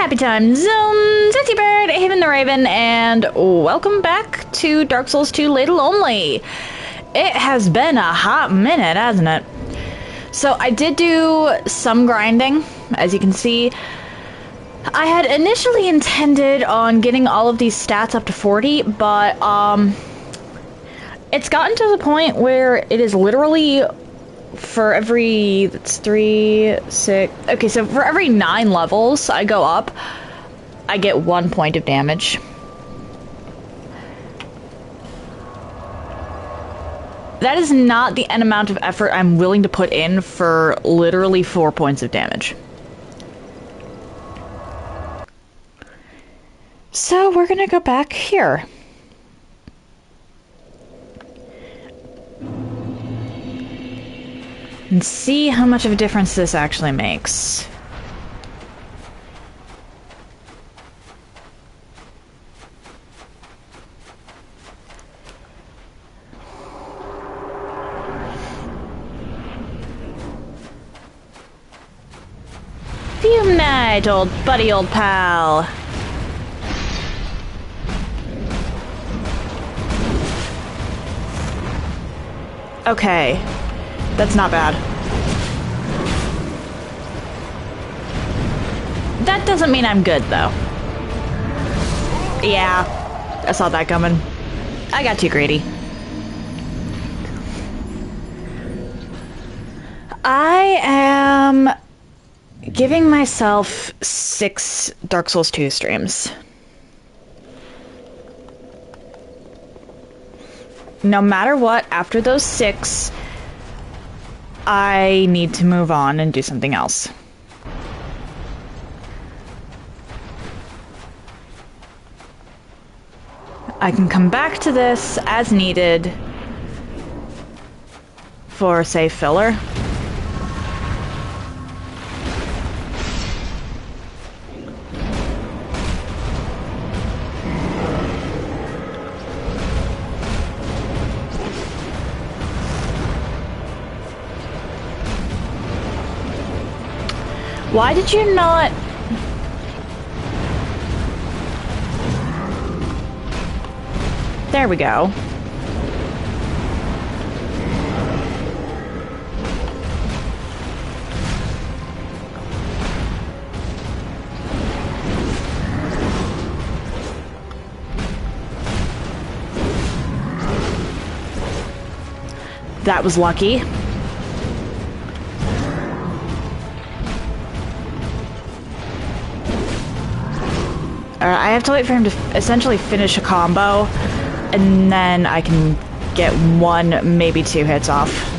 Happy times, Zitty Bird, Haven the Raven, and welcome back to Dark Souls 2 Ladle Only. It has been a hot minute, hasn't it? So I did do some grinding, as you can see. I had initially intended on getting all of these stats up to 40, but it's gotten to the point where it is literally for every, that's 3, 6, okay, so for every 9 levels I go up, I get 1 point of damage. That is not the amount of effort I'm willing to put in for literally 4 points of damage. So we're gonna go back here. And see how much of a difference this actually makes. Fume night, old buddy, old pal. Okay, that's not bad. That doesn't mean I'm good, though. Yeah, I saw that coming. I got too greedy. I am giving myself 6 Dark Souls 2 streams. No matter what, after those 6, I need to move on and do something else. I can come back to this as needed for, say, filler. Why did you not... There we go. That was lucky. I have to wait for him to essentially finish a combo, and then I can get 1, maybe 2 hits off.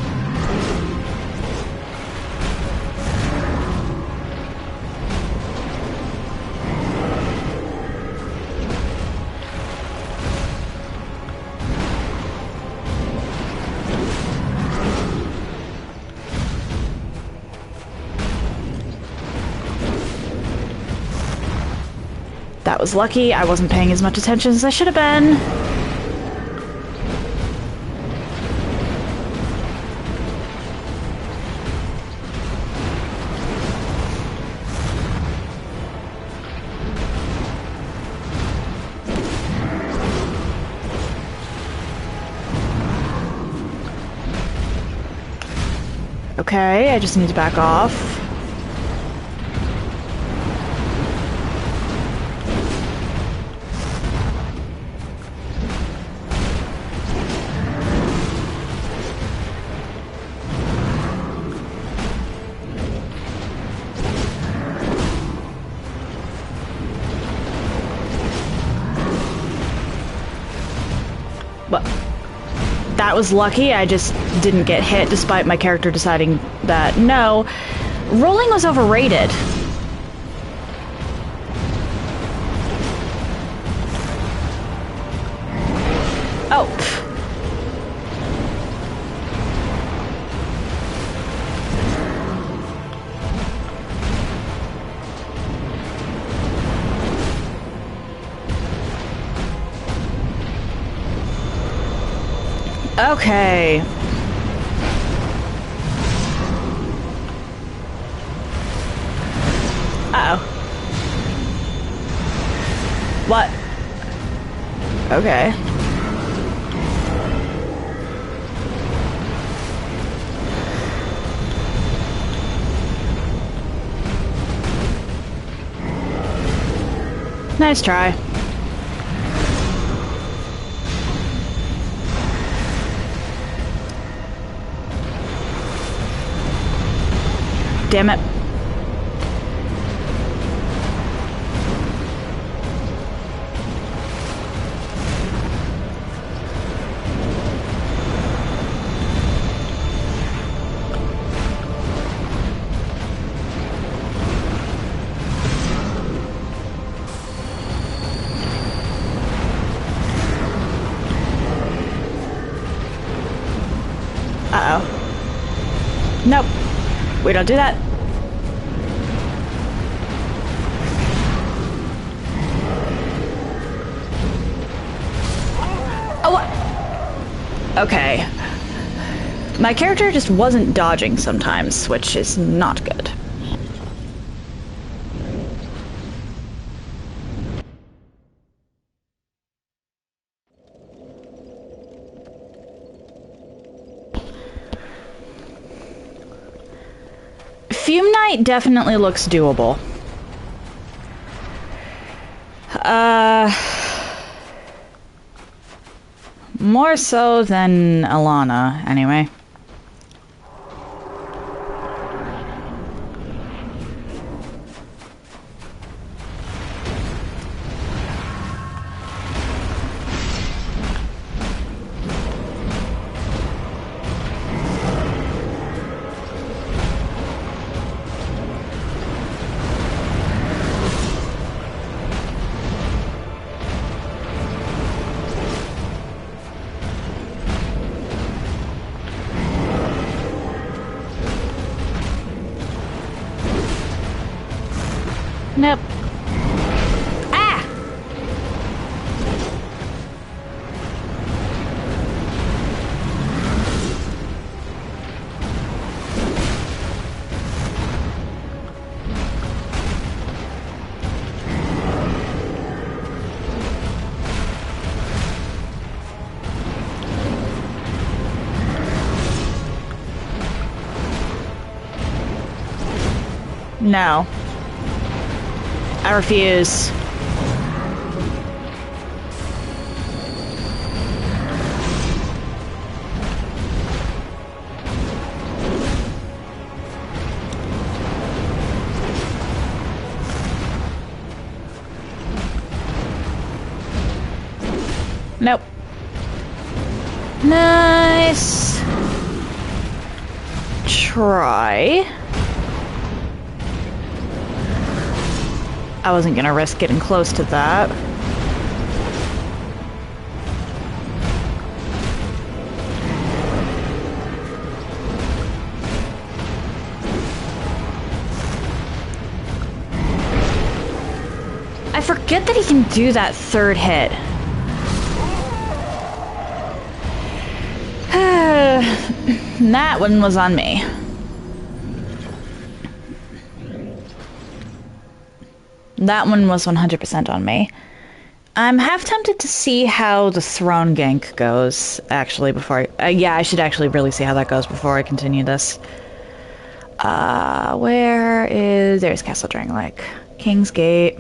That was lucky. I wasn't paying as much attention as I should have been. Okay, I just need to back off. But that was lucky. I just didn't get hit despite my character deciding that no, rolling was overrated. Oh. Okay. Uh-oh. What? Okay. Nice try. Damn it. Uh-oh. Nope. We don't do that. Oh, what? Okay. My character just wasn't dodging sometimes, which is not good. Fume Knight definitely looks doable. More so than Alana, anyway. Nope. Ah! No. I refuse. Nope. Nice try. I wasn't gonna risk getting close to that. I forget that he can do that third hit. That one was on me. That one was 100% on me. I'm half tempted to see how the throne gank goes, actually, before yeah, I should actually really see how that goes before I continue this. Where is... There's Castle Drangleic. King's Gate.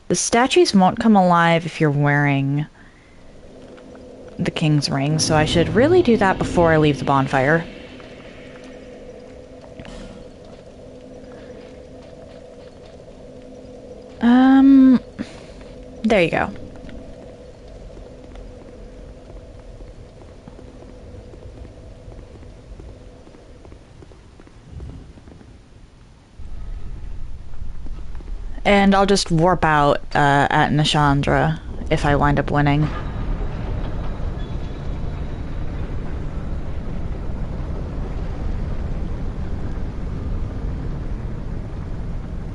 The statues won't come alive if you're wearing the King's Ring, so I should really do that before I leave the bonfire. There you go. And I'll just warp out at Nishandra if I wind up winning.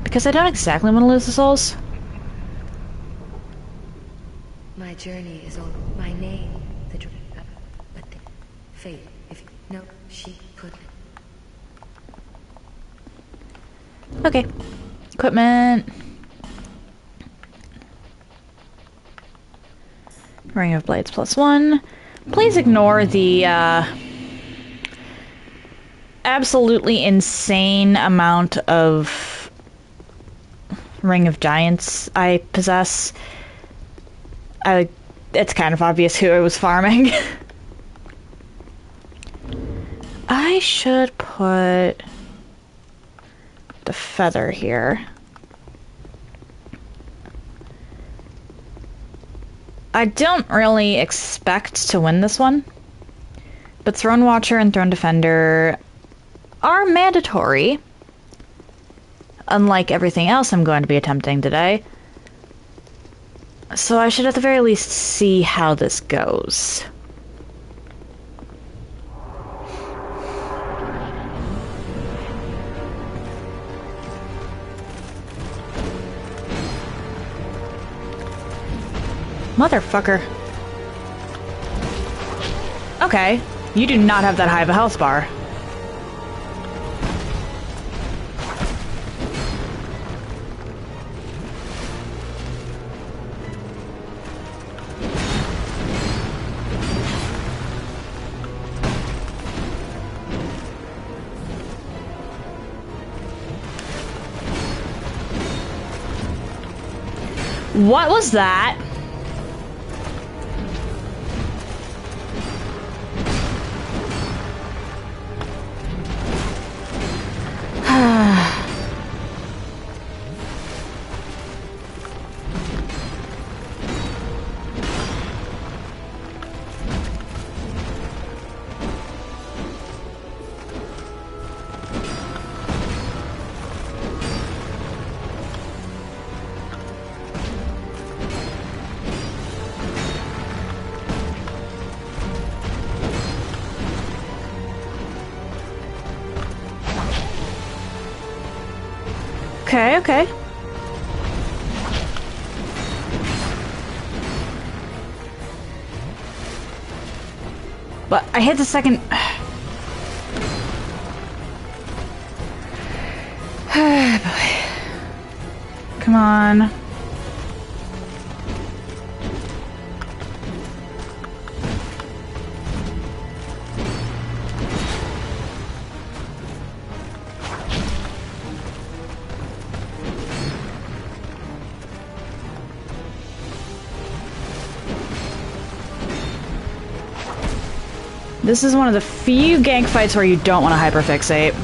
Because I don't exactly want to lose the souls. My journey is all my name, but the fate, if no, she couldn't. Okay. Equipment. Ring of Blades +1. Please ignore the absolutely insane amount of Ring of Giants I possess. It's kind of obvious who I was farming. I should put the feather here. I don't really expect to win this one, but Throne Watcher and Throne Defender are mandatory, unlike everything else I'm going to be attempting today. So I should at the very least see how this goes. Motherfucker. Okay, you do not have that high of a health bar. What was that? Okay, okay. But I hit the second... Come on. This is one of the few gank fights where you don't want to hyperfixate.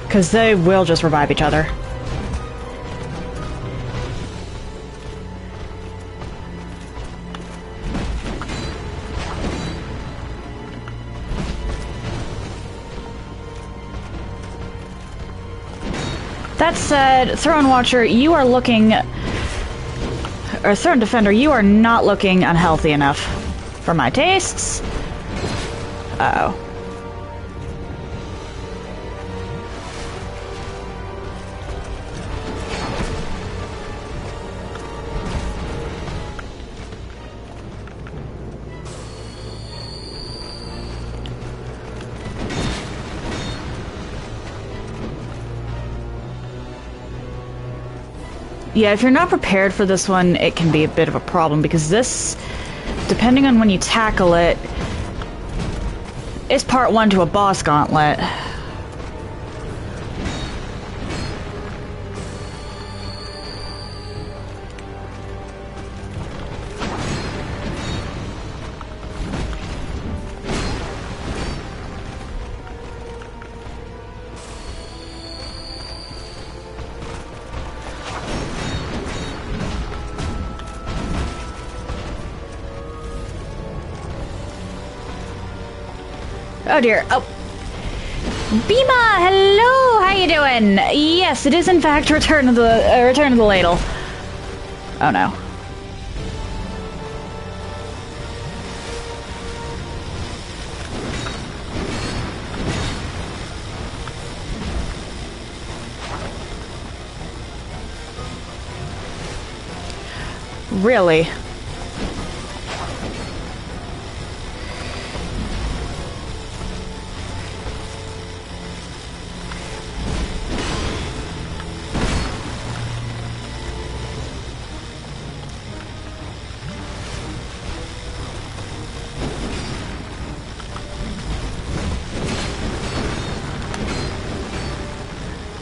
Because they will just revive each other. That said, Throne Watcher, you are looking... Or Throne Defender, you are not looking unhealthy enough for my tastes. Uh-oh. Yeah, if you're not prepared for this one, it can be a bit of a problem, because this, depending on when you tackle it, is part 1 to a boss gauntlet. Oh dear. Oh. Bima, hello. How you doing? Yes, it is in fact Return of the Ladle. Oh no. Really?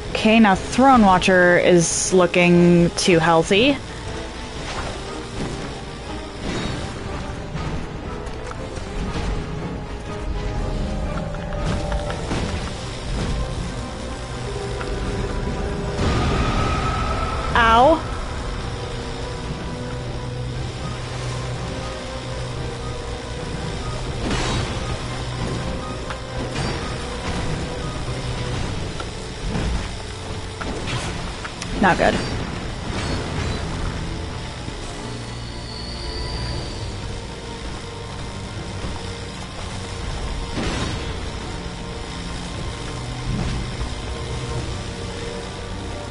Okay, now Throne Watcher is looking too healthy. Ow. Not good.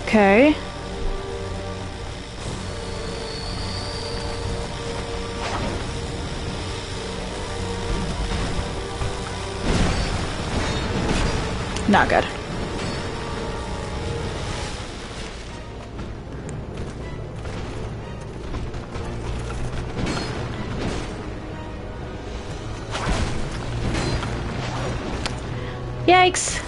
Okay. Not good. Yikes.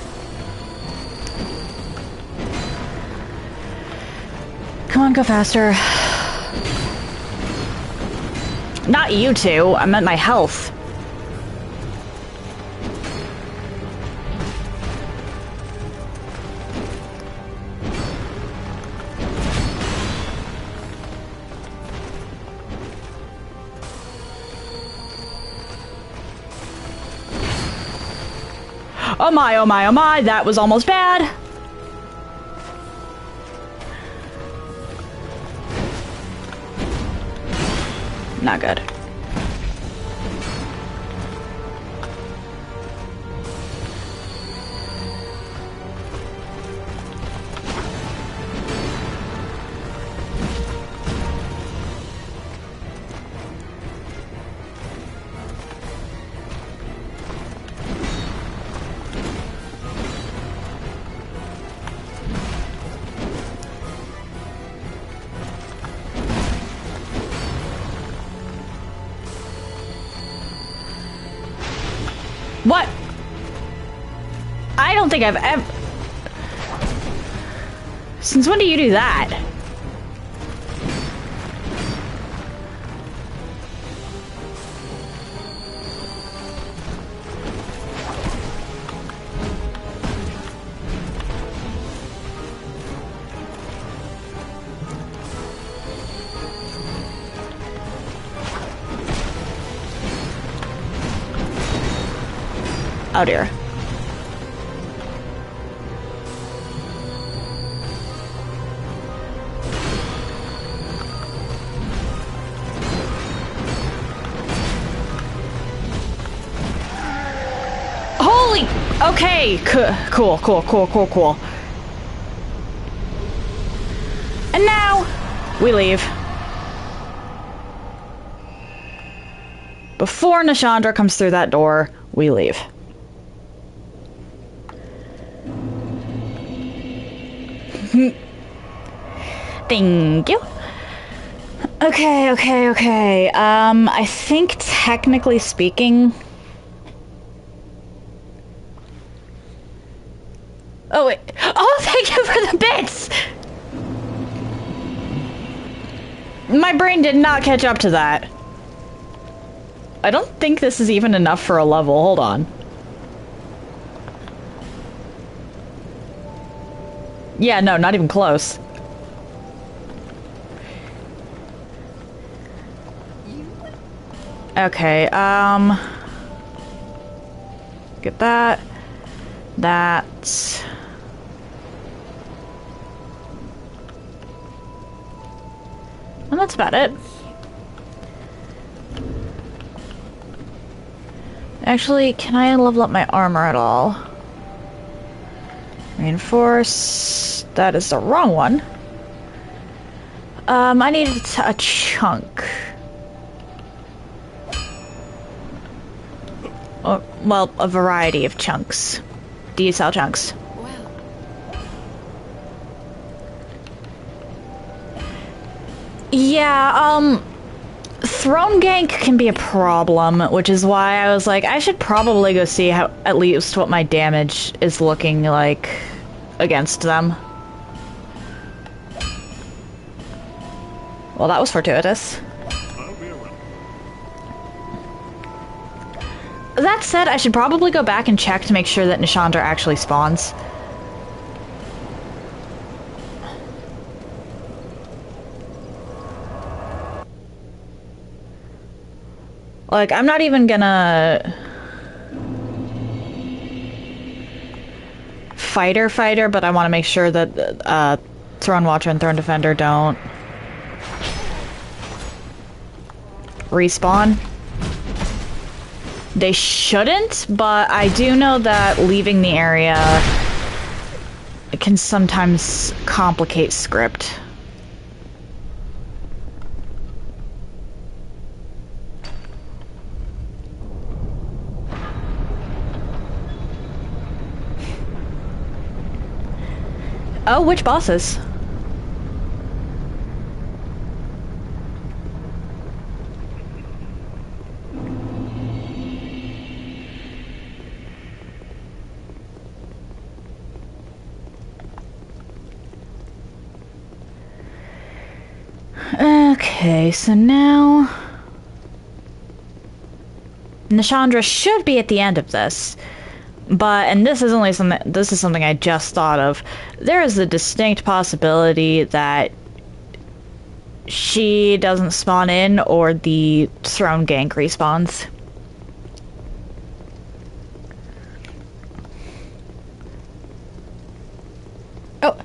Come on, go faster. Not you two, I meant my health. Oh my, oh my, oh my, that was almost bad. Not good. What? I don't think I've ever... Since when do you do that? Oh dear. Holy... Okay, cool, cool, cool, cool, cool. And now, we leave. Before Nishandra comes through that door, we leave. Thank you. Okay, okay, okay. I think technically speaking... Oh, wait. Oh, thank you for the bits! My brain did not catch up to that. I don't think this is even enough for a level. Hold on. Yeah, no, not even close. Okay, get that. That. And that's about it. Actually, can I level up my armor at all? Reinforce. That is the wrong one. I need a chunk. Or, well, a variety of chunks. Do you sell chunks? Well, Yeah, Throne gank can be a problem, which is why I was like, I should probably go see how, at least what my damage is looking like against them. Well, that was fortuitous. That said, I should probably go back and check to make sure that Nishandra actually spawns. Like, I'm not even gonna fighter, but I want to make sure that Throne Watcher and Throne Defender don't respawn. They shouldn't, but I do know that leaving the area can sometimes complicate script. Oh, which bosses? Okay, so now Nishandra should be at the end of this. But, and this is something I just thought of. There is a distinct possibility that she doesn't spawn in or the Throne gank respawns. Oh.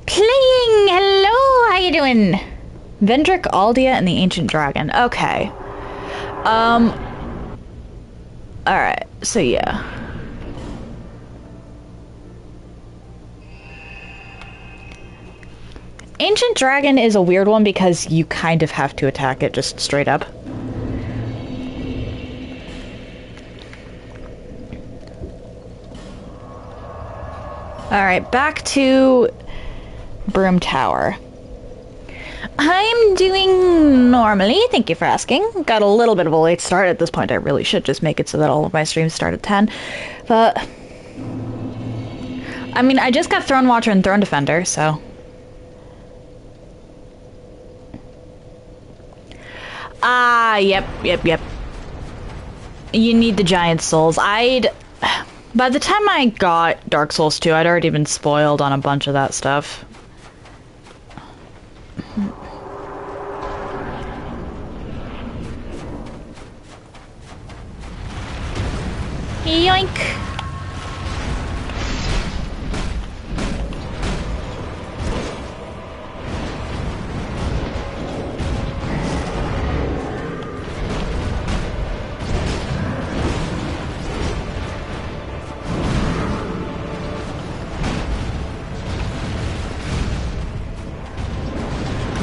Playing! Hello! How you doing? Vendrick, Aldea, and the Ancient Dragon. Okay. Alright, so yeah. Ancient Dragon is a weird one because you kind of have to attack it just straight up. Alright, back to Broom Tower. I'm doing normally, thank you for asking. Got a little bit of a late start at this point. I really should just make it so that all of my streams start at 10. But, I mean, I just got Throne Watcher and Throne Defender, so. Ah, yep. You need the giant souls. By the time I got Dark Souls 2, I'd already been spoiled on a bunch of that stuff. Yoink!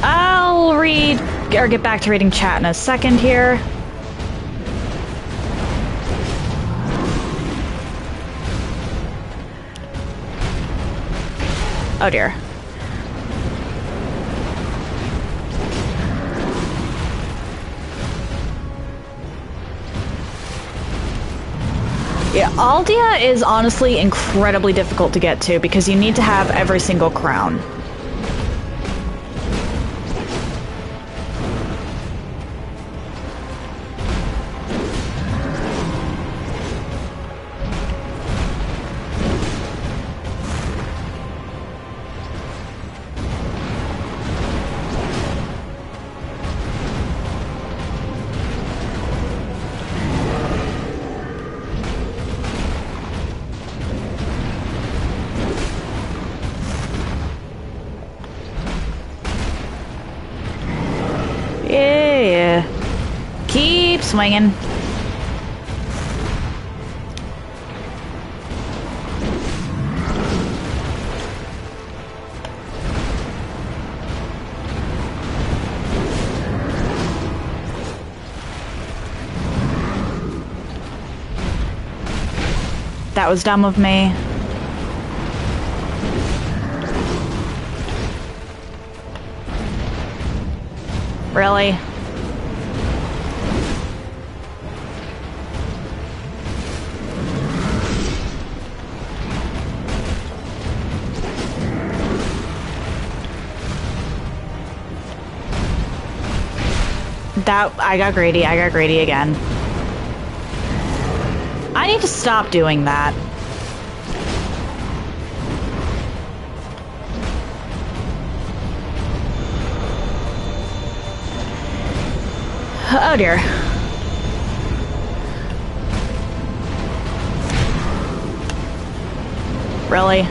I'll read, or get back to reading chat in a second here. Oh dear. Yeah, Aldea is honestly incredibly difficult to get to because you need to have every single crown. Yeah. Keep swinging. That was dumb of me. Really? I got greedy again. I need to stop doing that. Oh dear. Really?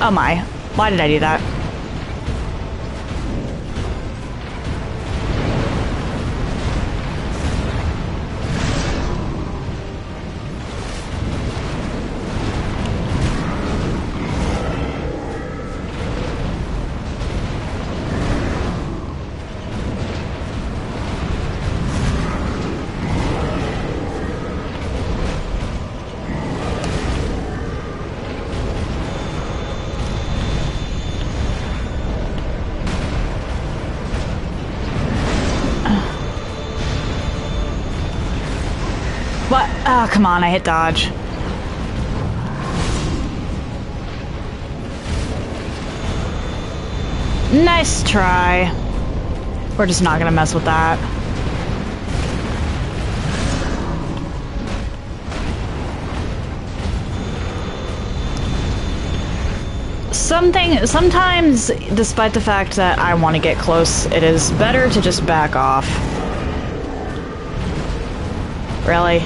Oh my. Why did I do that? What? Oh, come on, I hit dodge. Nice try. We're just not gonna mess with that. Sometimes, despite the fact that I want to get close, it is better to just back off. Really?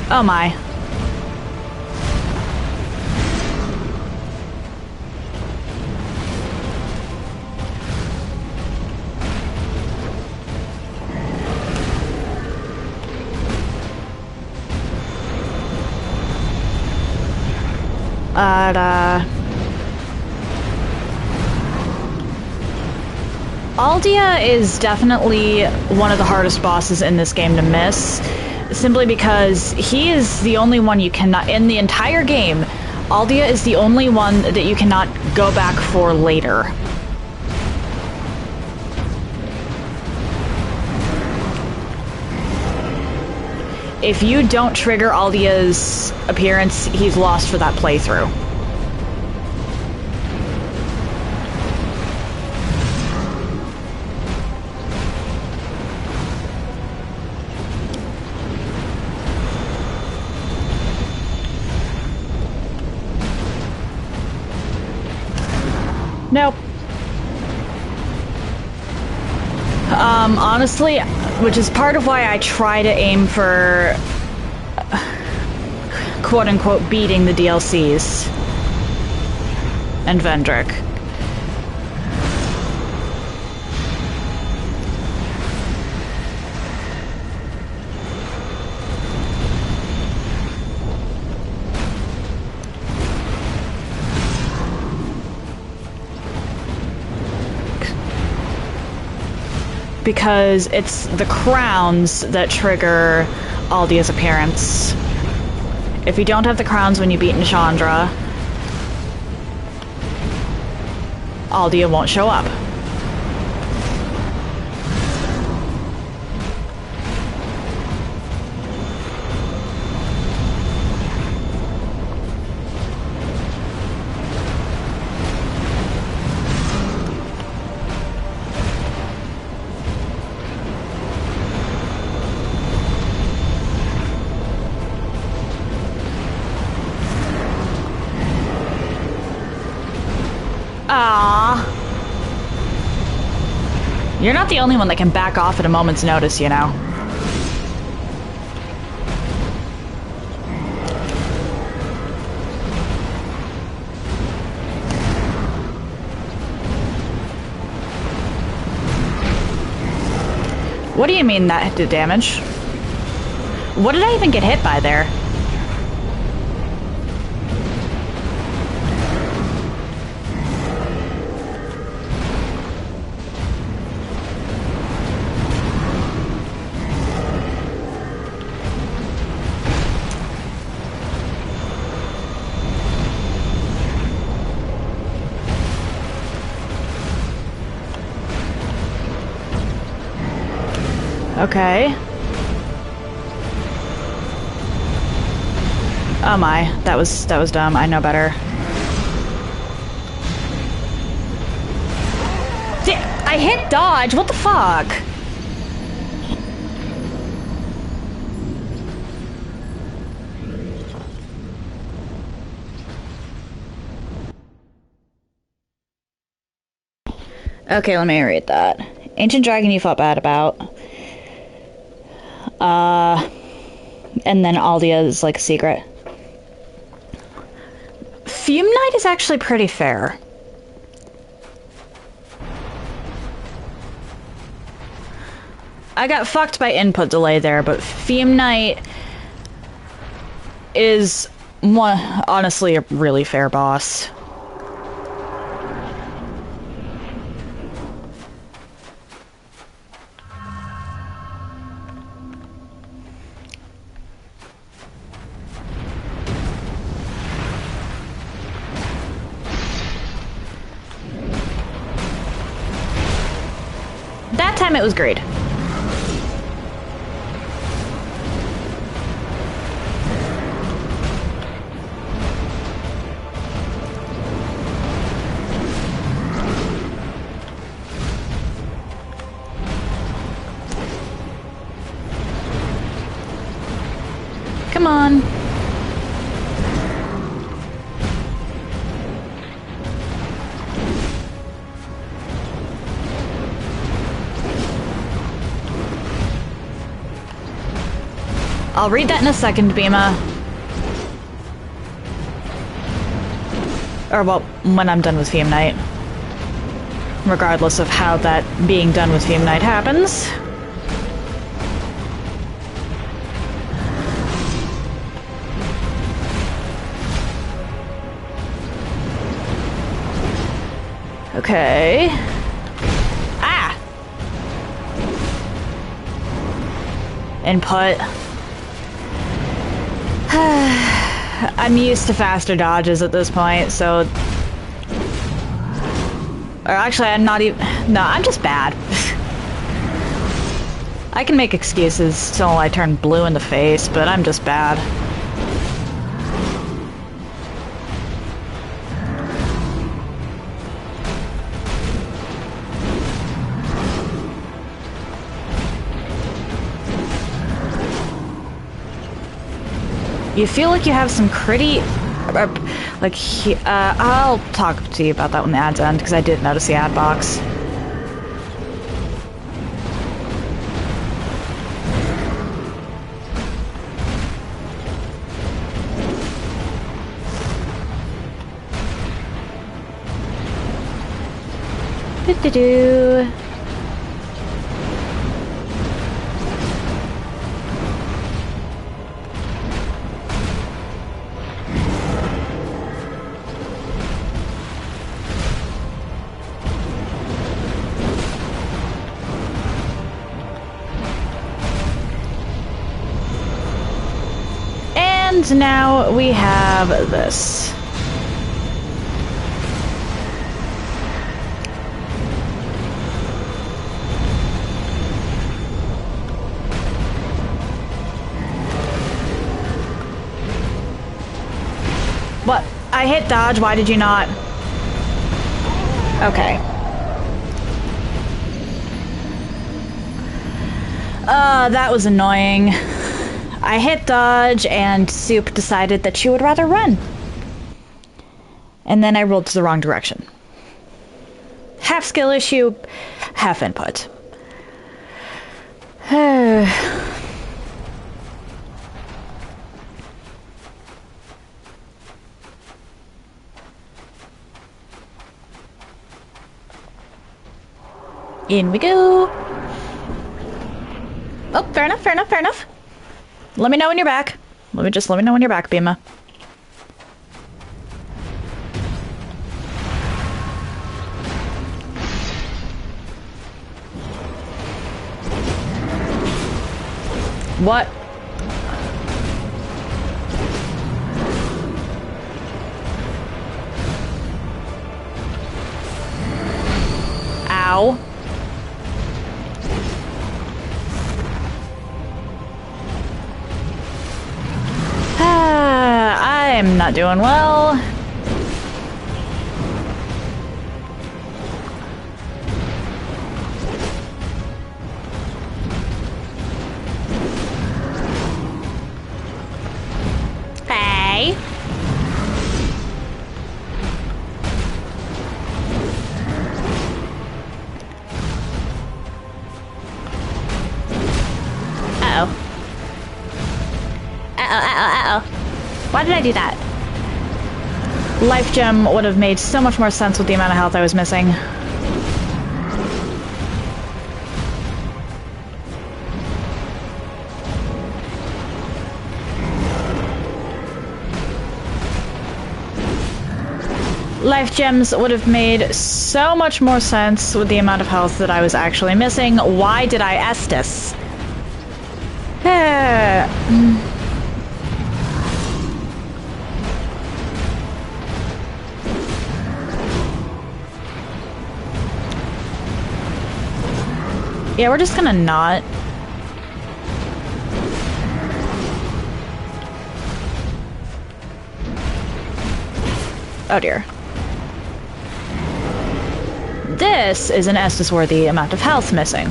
Oh my. Aldia is definitely one of the hardest bosses in this game to miss, simply because he is the only one you cannot, in the entire game, Aldia is the only one that you cannot go back for later. If you don't trigger Aldia's appearance, he's lost for that playthrough. Nope. Honestly, which is part of why I try to aim for quote-unquote beating the DLCs and Vendrick. Because it's the crowns that trigger Aldia's appearance. If you don't have the crowns when you beat Nishandra, Aldia won't show up. Ah. You're not the only one that can back off at a moment's notice, you know. What do you mean that did damage? What did I even get hit by there? Okay. Oh my, that was dumb. I know better. I hit dodge. What the fuck? Okay, let me read that. Ancient dragon you fought bad about. And then Aldia is like a secret. Fume Knight is actually pretty fair. I got fucked by input delay there, but Fume Knight is honestly a really fair boss. That time it was great. Come on. I'll read that in a second, Bima. Or, well, when I'm done with Fume Knight. Regardless of how that being done with Fume Knight happens. Okay. Ah! Input. I'm used to faster dodges at this point, so... Or actually, I'm not even... No, I'm just bad. I can make excuses till I turn blue in the face, but I'm just bad. You feel like you have some pretty, I'll talk to you about that when the ads end, because I did notice the ad box. Do-do-do. And now we have this. What? I hit dodge, why did you not? Okay. That was annoying. I hit dodge, and Soup decided that she would rather run. And then I rolled to the wrong direction. Half skill issue, half input. In we go. Oh, fair enough, fair enough, fair enough. Let me know when you're back. Let me know when you're back, Bima. What? Ow. I'm not doing well. Hey. Uh-oh. Uh-oh. Why did I do that? Life gem would have made so much more sense with the amount of health I was missing. Life gems would have made so much more sense with the amount of health that I was actually missing. Why did I Estes? Yeah, we're just gonna not. Oh dear. This is an Estes-worthy amount of health missing.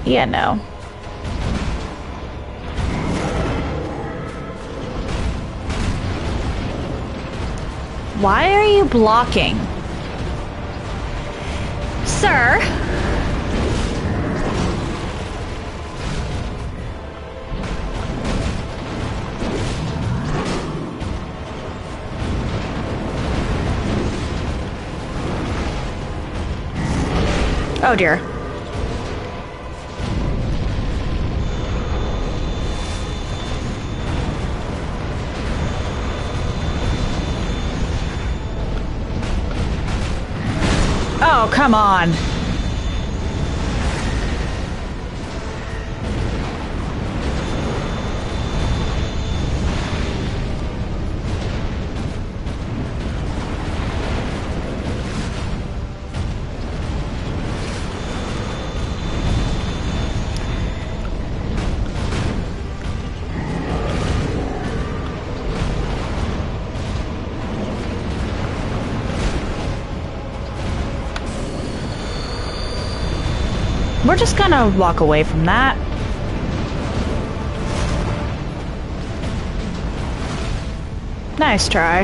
Yeah, no. Why are you blocking? Sir? Oh dear. Oh, come on. We're just gonna walk away from that. Nice try.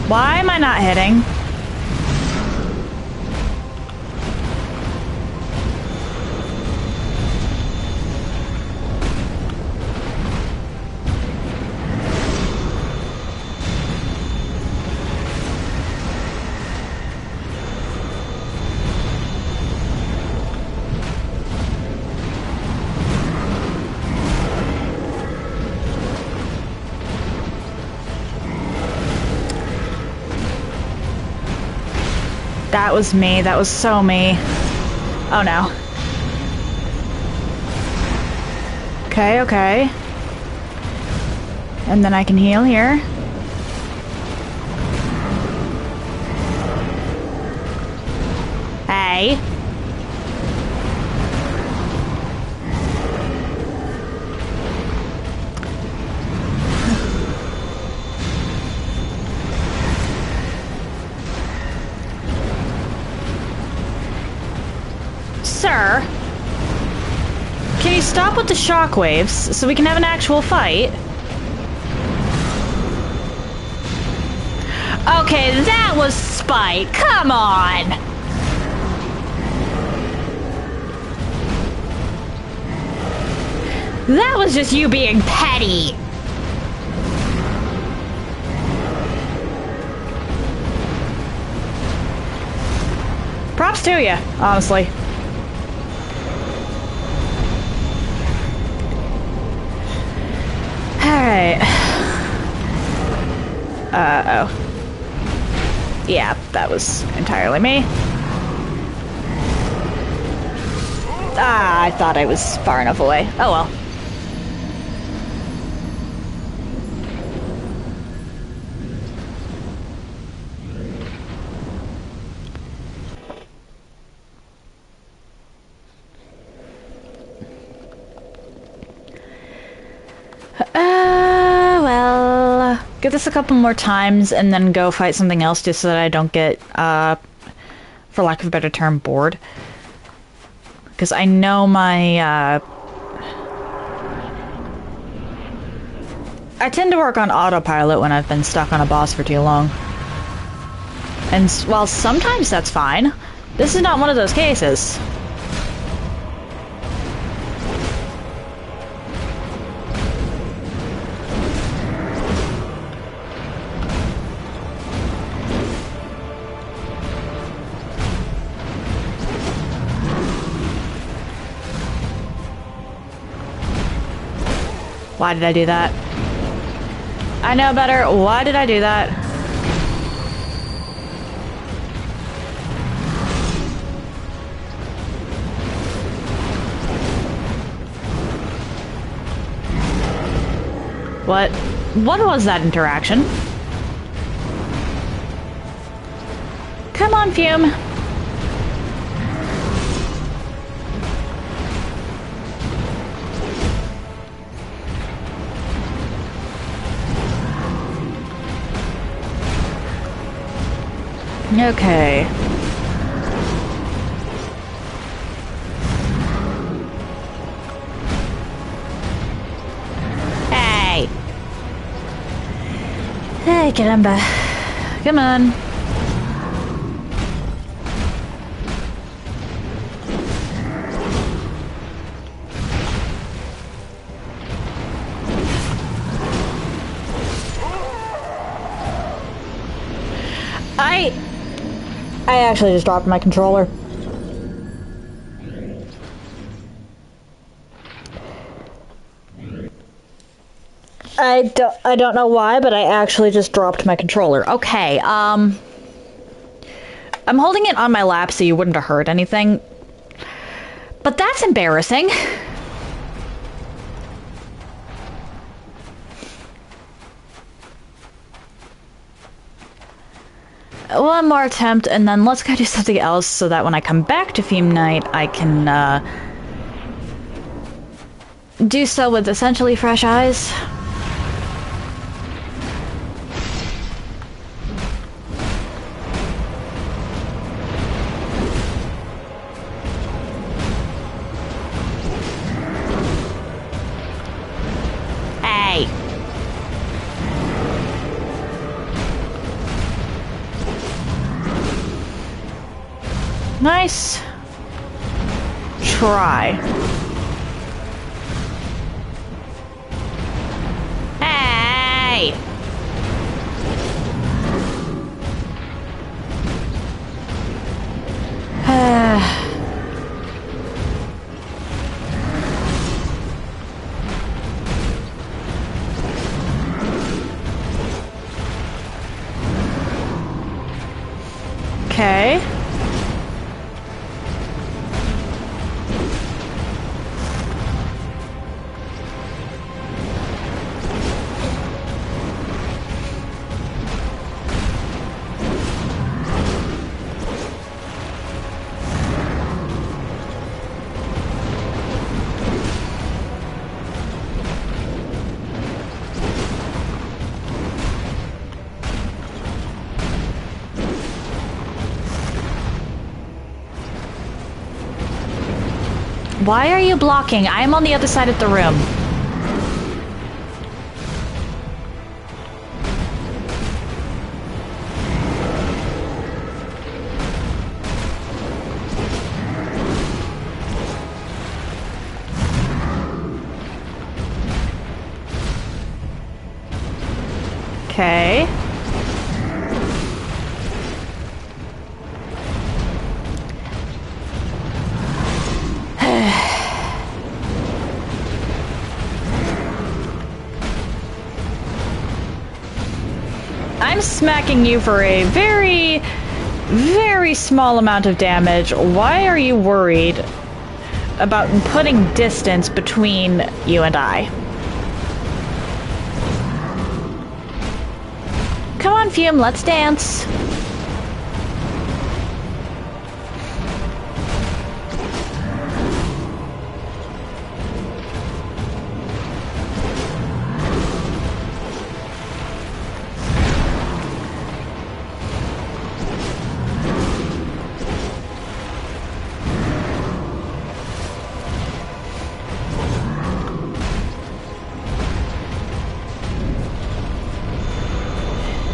Why am I not hitting? That was me. That was so me. Oh no. Okay, okay. And then I can heal here. Hey. Sir, can you stop with the shockwaves so we can have an actual fight? Okay, that was spite. Come on! That was just you being petty. Props to you, honestly. Alright. Uh-oh. Yeah, that was entirely me. Ah, I thought I was far enough away. Oh well. Well, give this a couple more times and then go fight something else just so that I don't get, for lack of a better term, bored. Because I know my, I tend to work on autopilot when I've been stuck on a boss for too long. And while sometimes that's fine, this is not one of those cases. Why did I do that? I know better. Why did I do that? What? What was that interaction? Come on, Fume. Okay. Hey! Hey, caramba. Come on. I actually just dropped my controller. I don't know why, but I actually just dropped my controller. Okay, I'm holding it on my lap so you wouldn't have heard anything. But that's embarrassing. One more attempt, and then let's go do something else so that when I come back to Theme Night, I can, do so with essentially fresh eyes. Hey! Nice try. Hey! Okay. Why are you blocking? I'm on the other side of the room. Okay. I'm smacking you for a very, very small amount of damage. Why are you worried about putting distance between you and I? Come on, Fume, let's dance.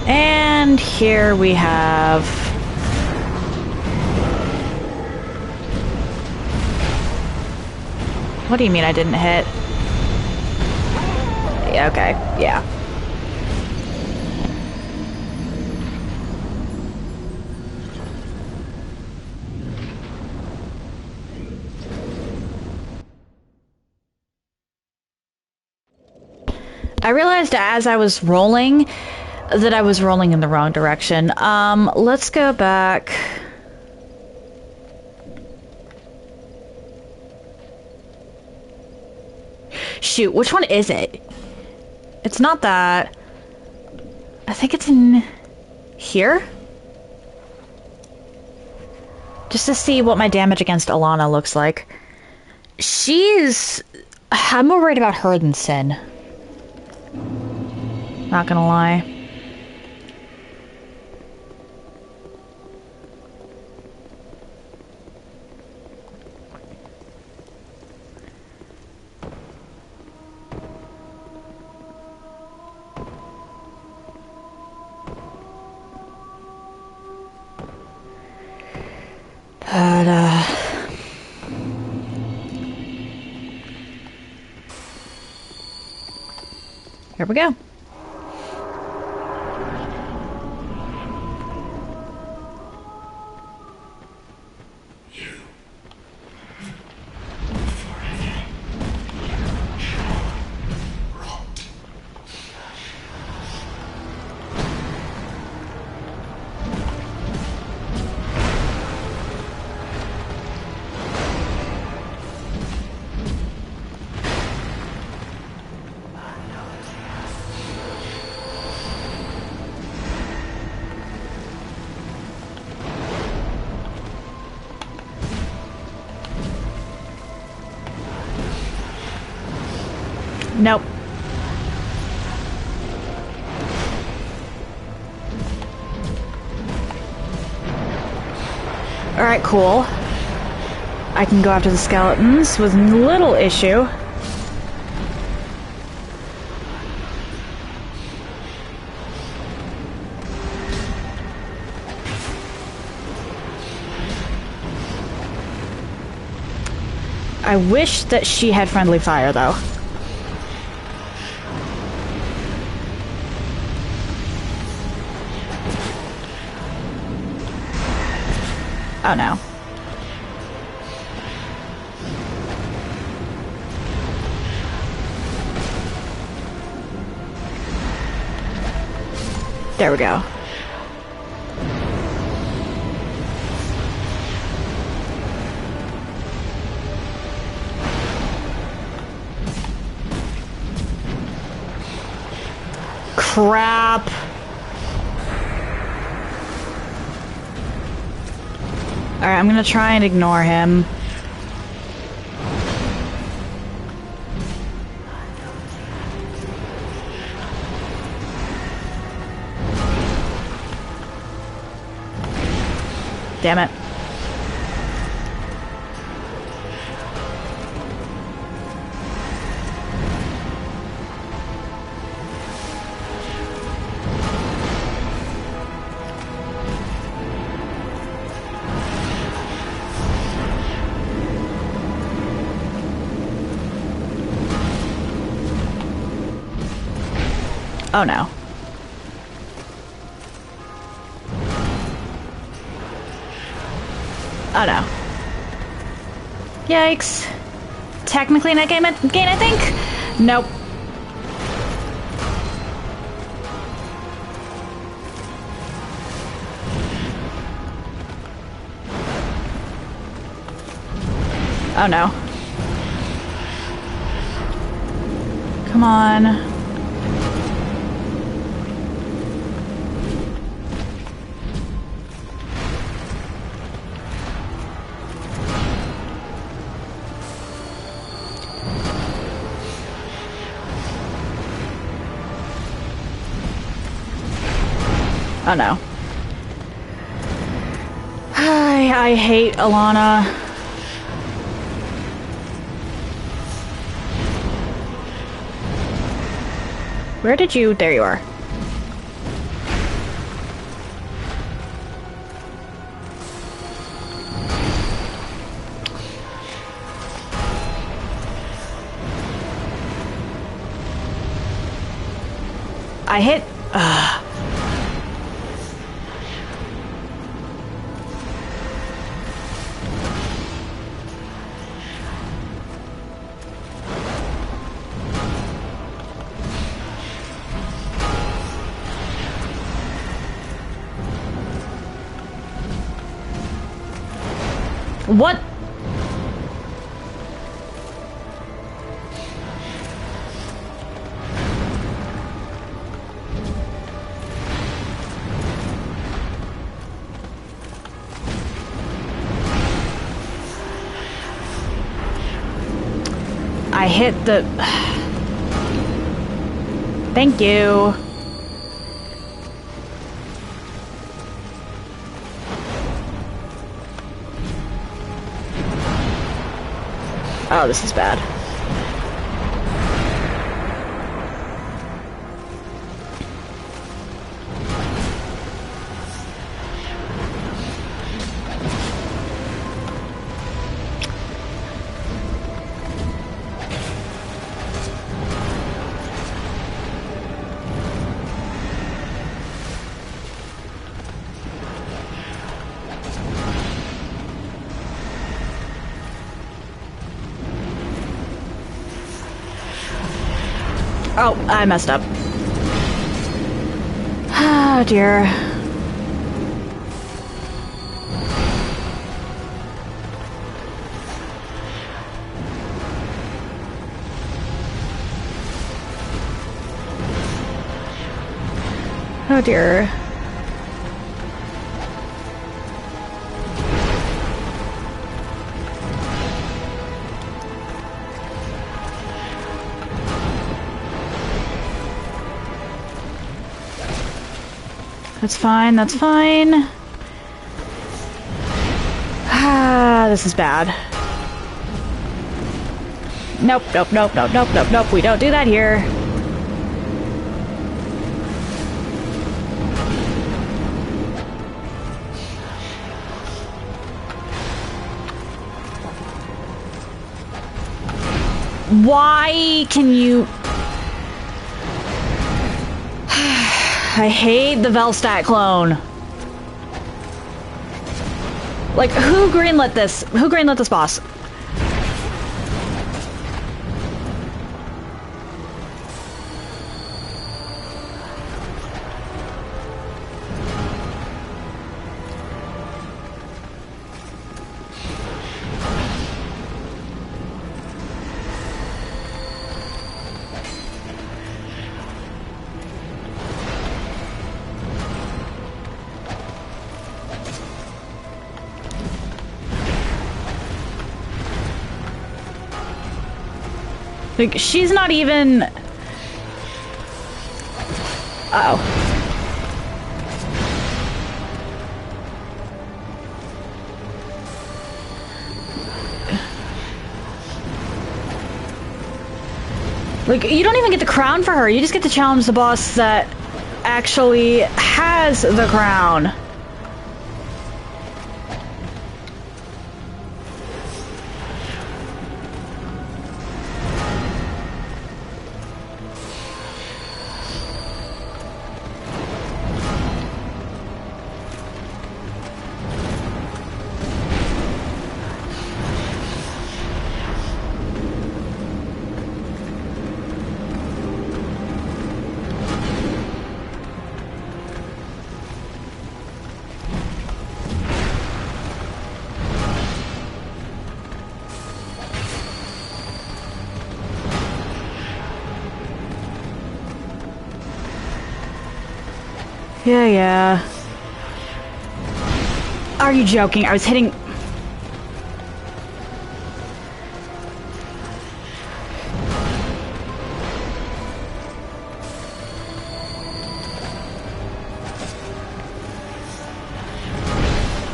And here we have... What do you mean I didn't hit? Yeah, okay, yeah. I realized as I was rolling that I was rolling in the wrong direction. Let's go back. Shoot, which one is it? It's not that. I think it's in here? Just to see what my damage against Alana looks like. I'm more worried about her than Sin. Not gonna lie. But, here we go. Nope. Alright, cool. I can go after the skeletons with little issue. I wish that she had friendly fire, though. Oh no. There we go. Crap. Alright, I'm gonna try and ignore him. Damn it. Oh no. Oh no. Yikes. Technically not gain, I think? Nope. Oh no. Come on. Oh no. I hate Alana. Where did you... There you are. I hit... What? I hit the... Thank you. Oh, this is bad. Oh, I messed up. Oh, dear. Oh, dear. That's fine, that's fine. Ah, this is bad. Nope, nope, nope, nope, nope, nope, nope. We don't do that here. Why can you... I hate the Velstadt clone. Like, who greenlit this? Who greenlit this boss? Like, she's not even... Uh-oh. Like, you don't even get the crown for her. You just get to challenge the boss that actually has the crown. Yeah, yeah. Are you joking? I was hitting...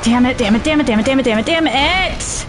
Damn it, damn it, damn it, damn it, damn it, damn it, damn it!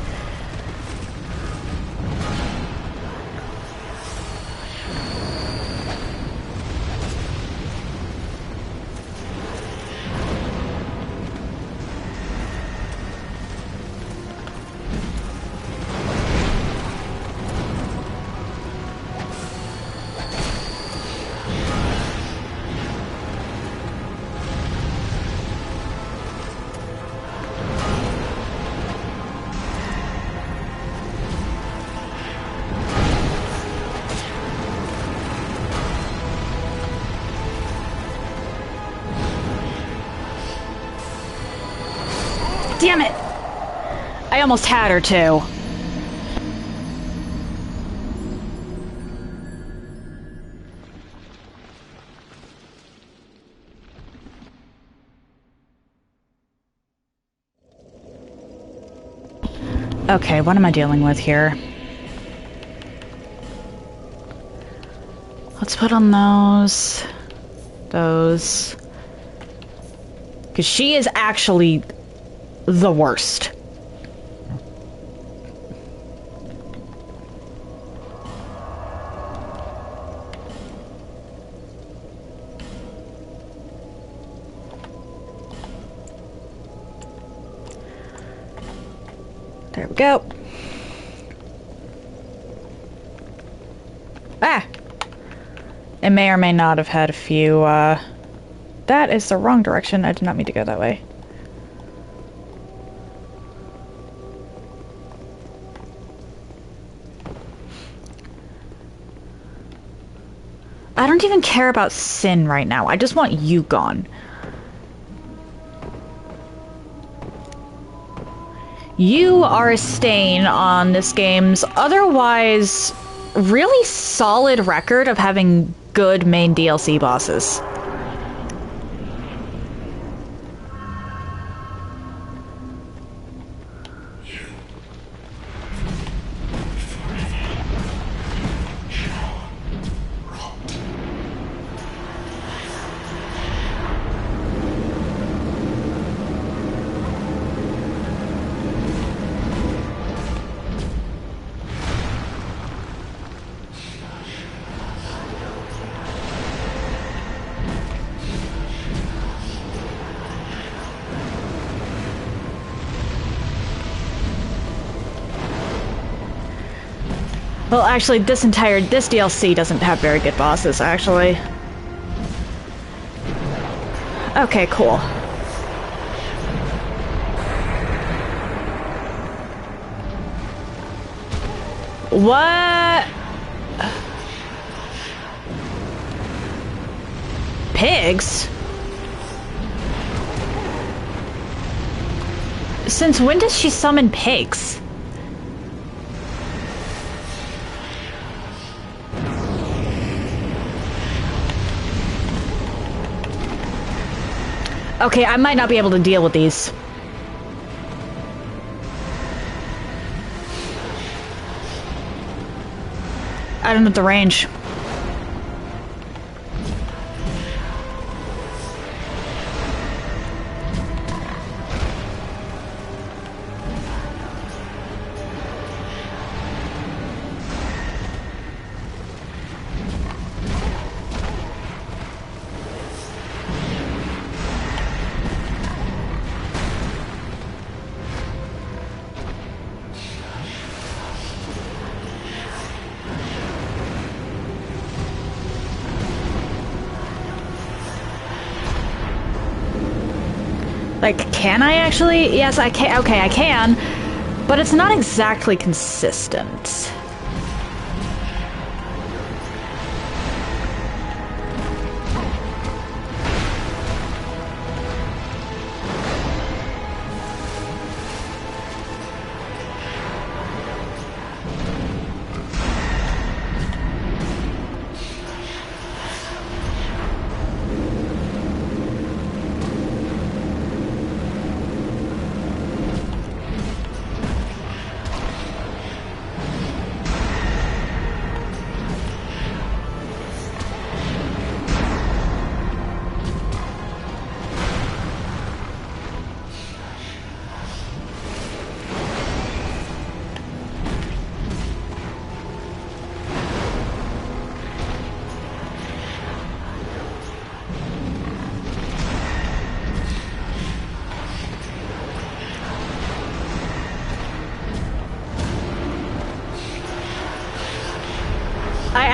Damn it! I almost had her too. Okay, what am I dealing with here? Let's put on those. Those. Because she is actually the worst. There we go. Ah! It may or may not have had a few, That is the wrong direction. I did not mean to go that way. I don't even care about Sin right now. I just want you gone. You are a stain on this game's otherwise really solid record of having good main DLC bosses. Well, actually, this DLC doesn't have very good bosses, actually. Okay, cool. What? Pigs? Since when does she summon pigs? Okay, I might not be able to deal with these. I don't have the range. Like, can I actually? Yes, I can. Okay, I can. But it's not exactly consistent.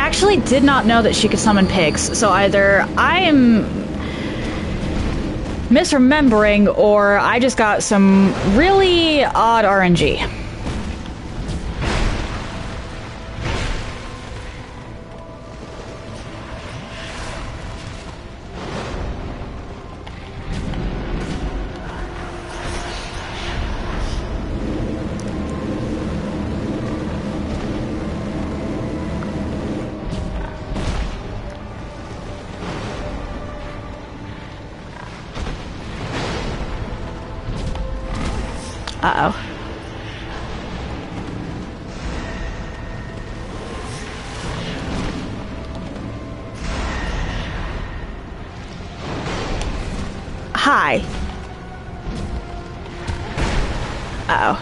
actually did not know that she could summon pigs, so either I am misremembering or I just got some really odd RNG. Uh-oh. Hi. Uh-oh.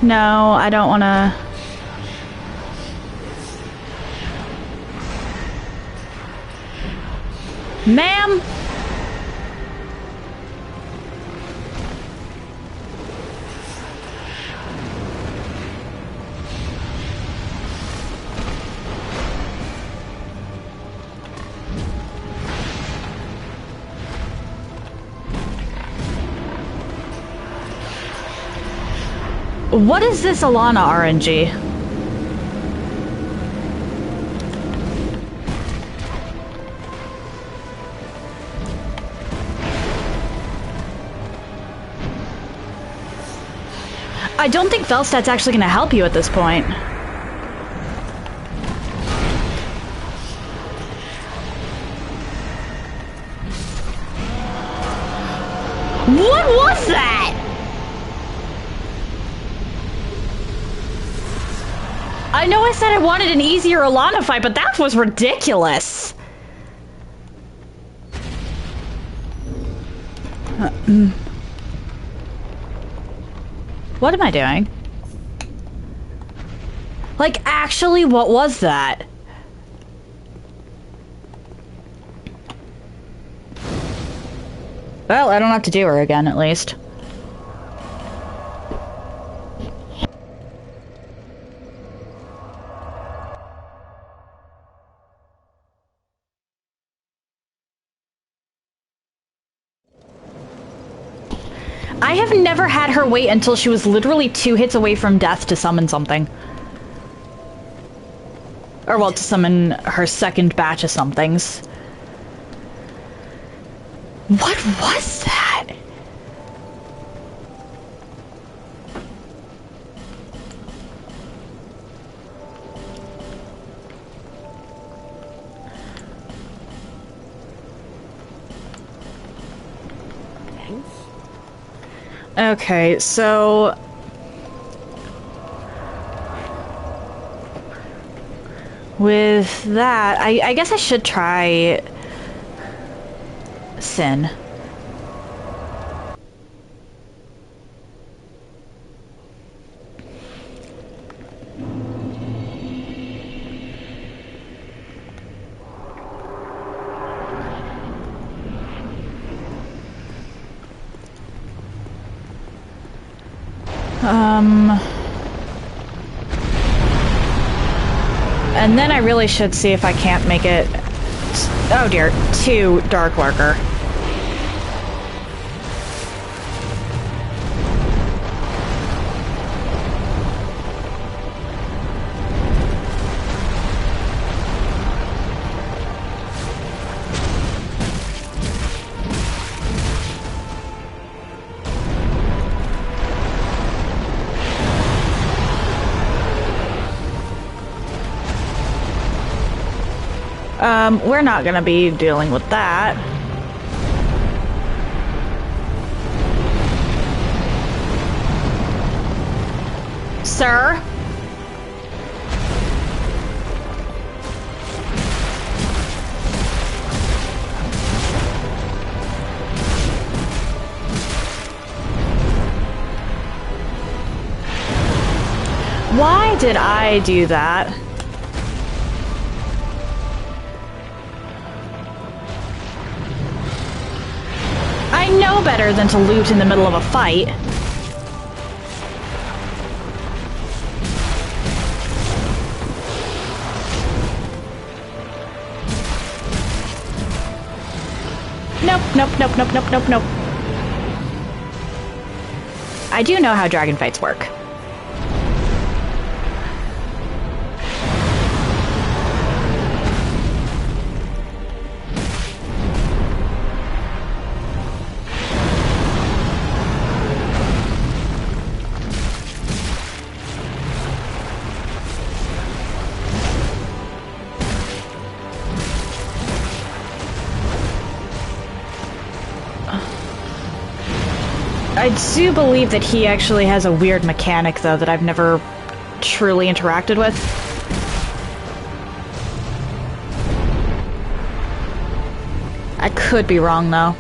No, I don't want to... Ma'am? What is this Alana RNG? I don't think Velstat's actually going to help you at this point. What was that? I know I said I wanted an easier Alana fight, but that was ridiculous. What am I doing? Like, actually, what was that? Well, I don't have to do her again, at least. I have never had her wait until she was literally 2 hits away from death to summon something. Or, well, to summon her second batch of somethings. What was that? Okay, so... with that, I guess I should try... Sin. And then I really should see if I can't make it... oh dear, 2 Dark Lurker. We're not gonna be dealing with that. Sir? Why did I do that? I know better than to loot in the middle of a fight. Nope, nope, nope, nope, nope, nope. I do know how dragon fights work. I do believe that he actually has a weird mechanic, though, that I've never truly interacted with. I could be wrong, though.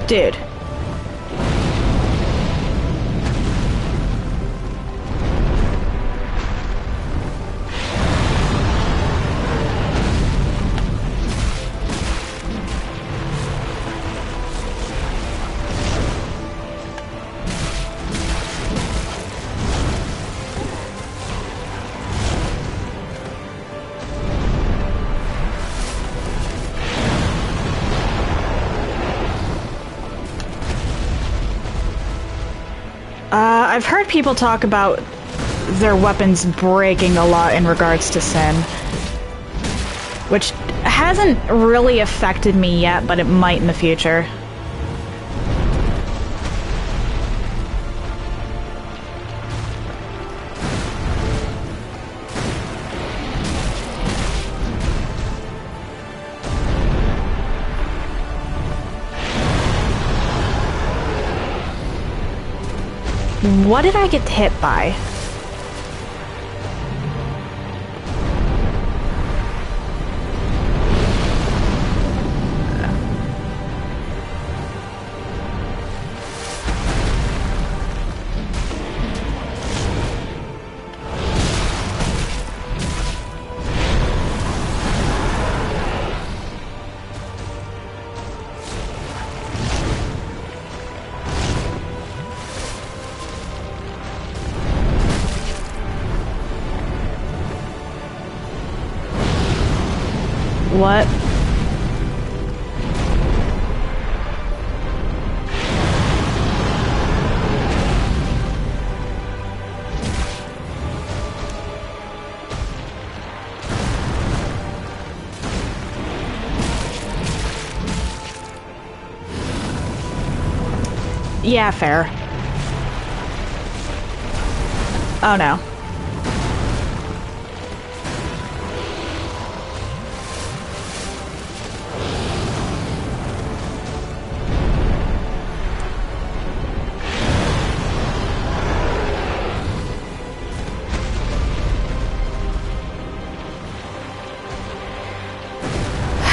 Dude. I've heard people talk about their weapons breaking a lot in regards to Sin, which hasn't really affected me yet, but it might in the future. What did I get hit by? What? Yeah, fair. Oh no.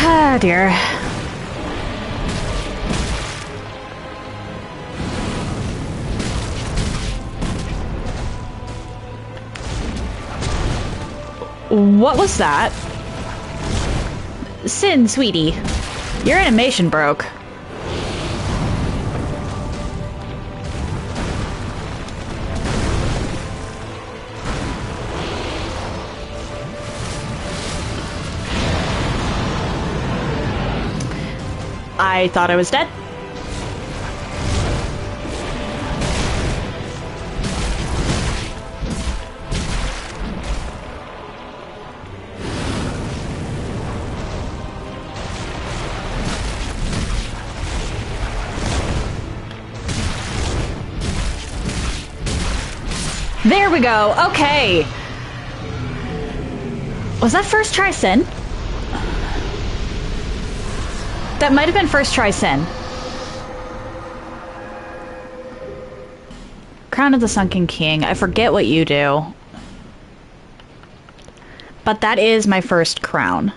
Ah, dear. What was that? Sin, sweetie. Your animation broke. I thought I was dead. There we go. Okay. Was that first try Sin? That might have been first try Sin. Crown of the Sunken King. I forget what you do. But that is my first crown.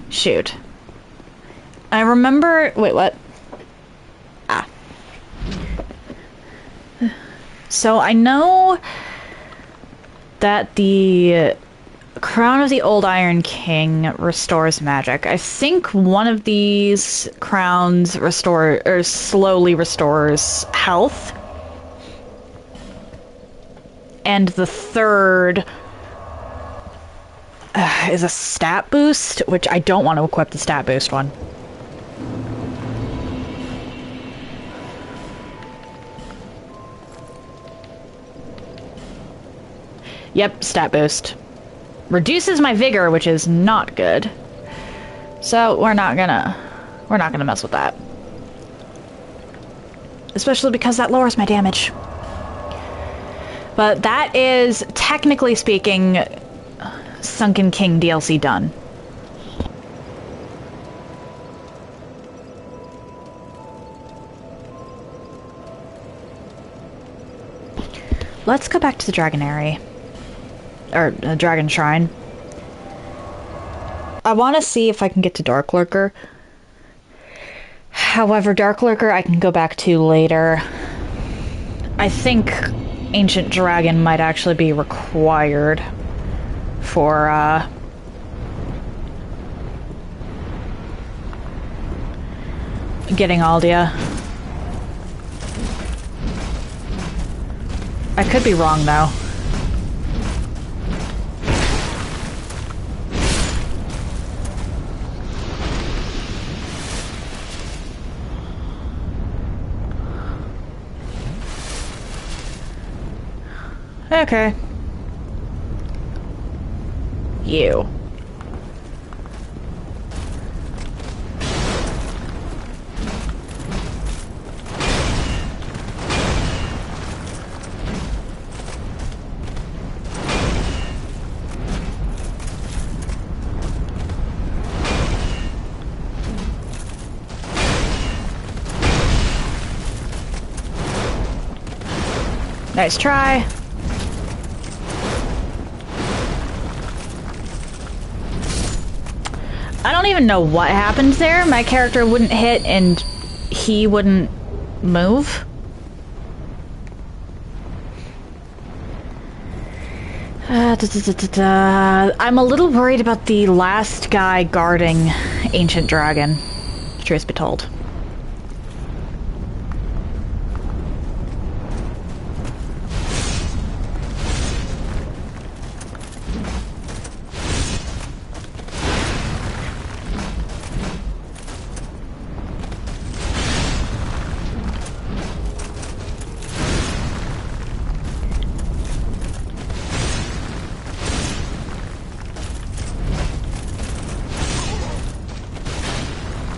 Shoot. I remember... Wait, what? Ah. So I know that the Crown of the Old Iron King restores magic. I think one of these crowns slowly restores health. And the third is a stat boost, which I don't want to equip the stat boost one. Yep, stat boost. Reduces my vigor, which is not good. So we're not gonna mess with that. Especially because that lowers my damage. But that is, technically speaking, Sunken King DLC done. Let's go back to the Dragonary. Or the Dragon Shrine. I want to see if I can get to Dark Lurker. However, Dark Lurker I can go back to later. I think Ancient Dragon might actually be required for, getting Aldia. I could be wrong, though. Okay. You. Nice try. I don't even know what happened there. My character wouldn't hit and he wouldn't move. I'm a little worried about the last guy guarding Ancient Dragon, truth be told.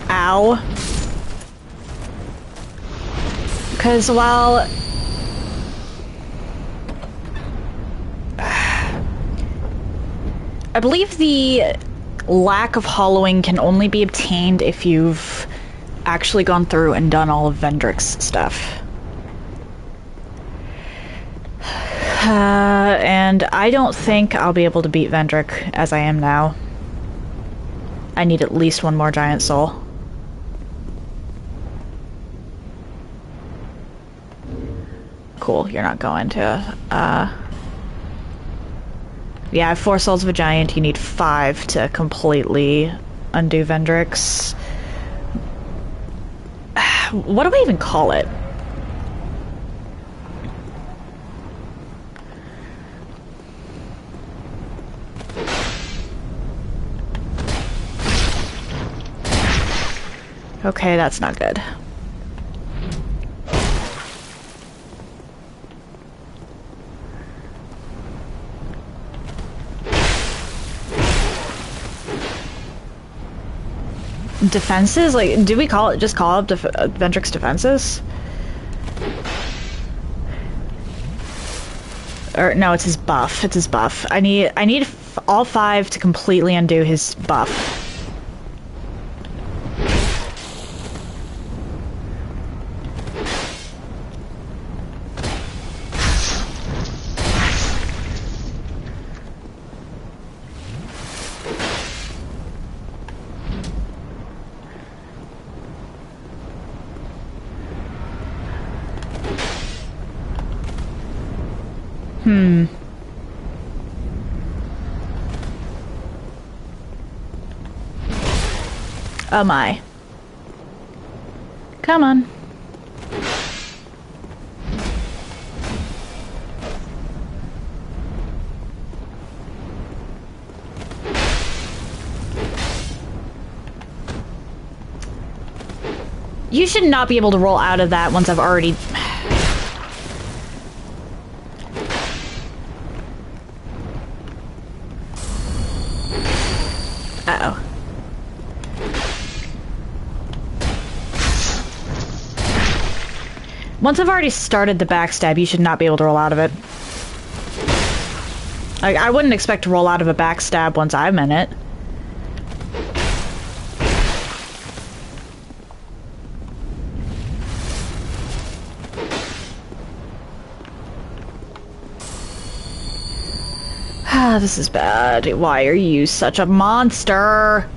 Ow. Because while I believe the lack of hollowing can only be obtained if you've actually gone through and done all of Vendrick's stuff. And I don't think I'll be able to beat Vendrick as I am now. I need at least one more giant soul. Cool, you're not going to, yeah, I have 4 souls of a giant. You need 5 to completely undo Vendrick's. What do I even call it? Okay, that's not good. Defenses? Like, do we call it, just call up Vendrick's defenses? Or, no, it's his buff. It's his buff. I need all 5 to completely undo his buff. Oh my. Come on. You should not be able to roll out of that once I've already... Uh-oh. Once I've already started the backstab, you should not be able to roll out of it. Like, I wouldn't expect to roll out of a backstab once I'm in it. Ah, this is bad. Why are you such a monster?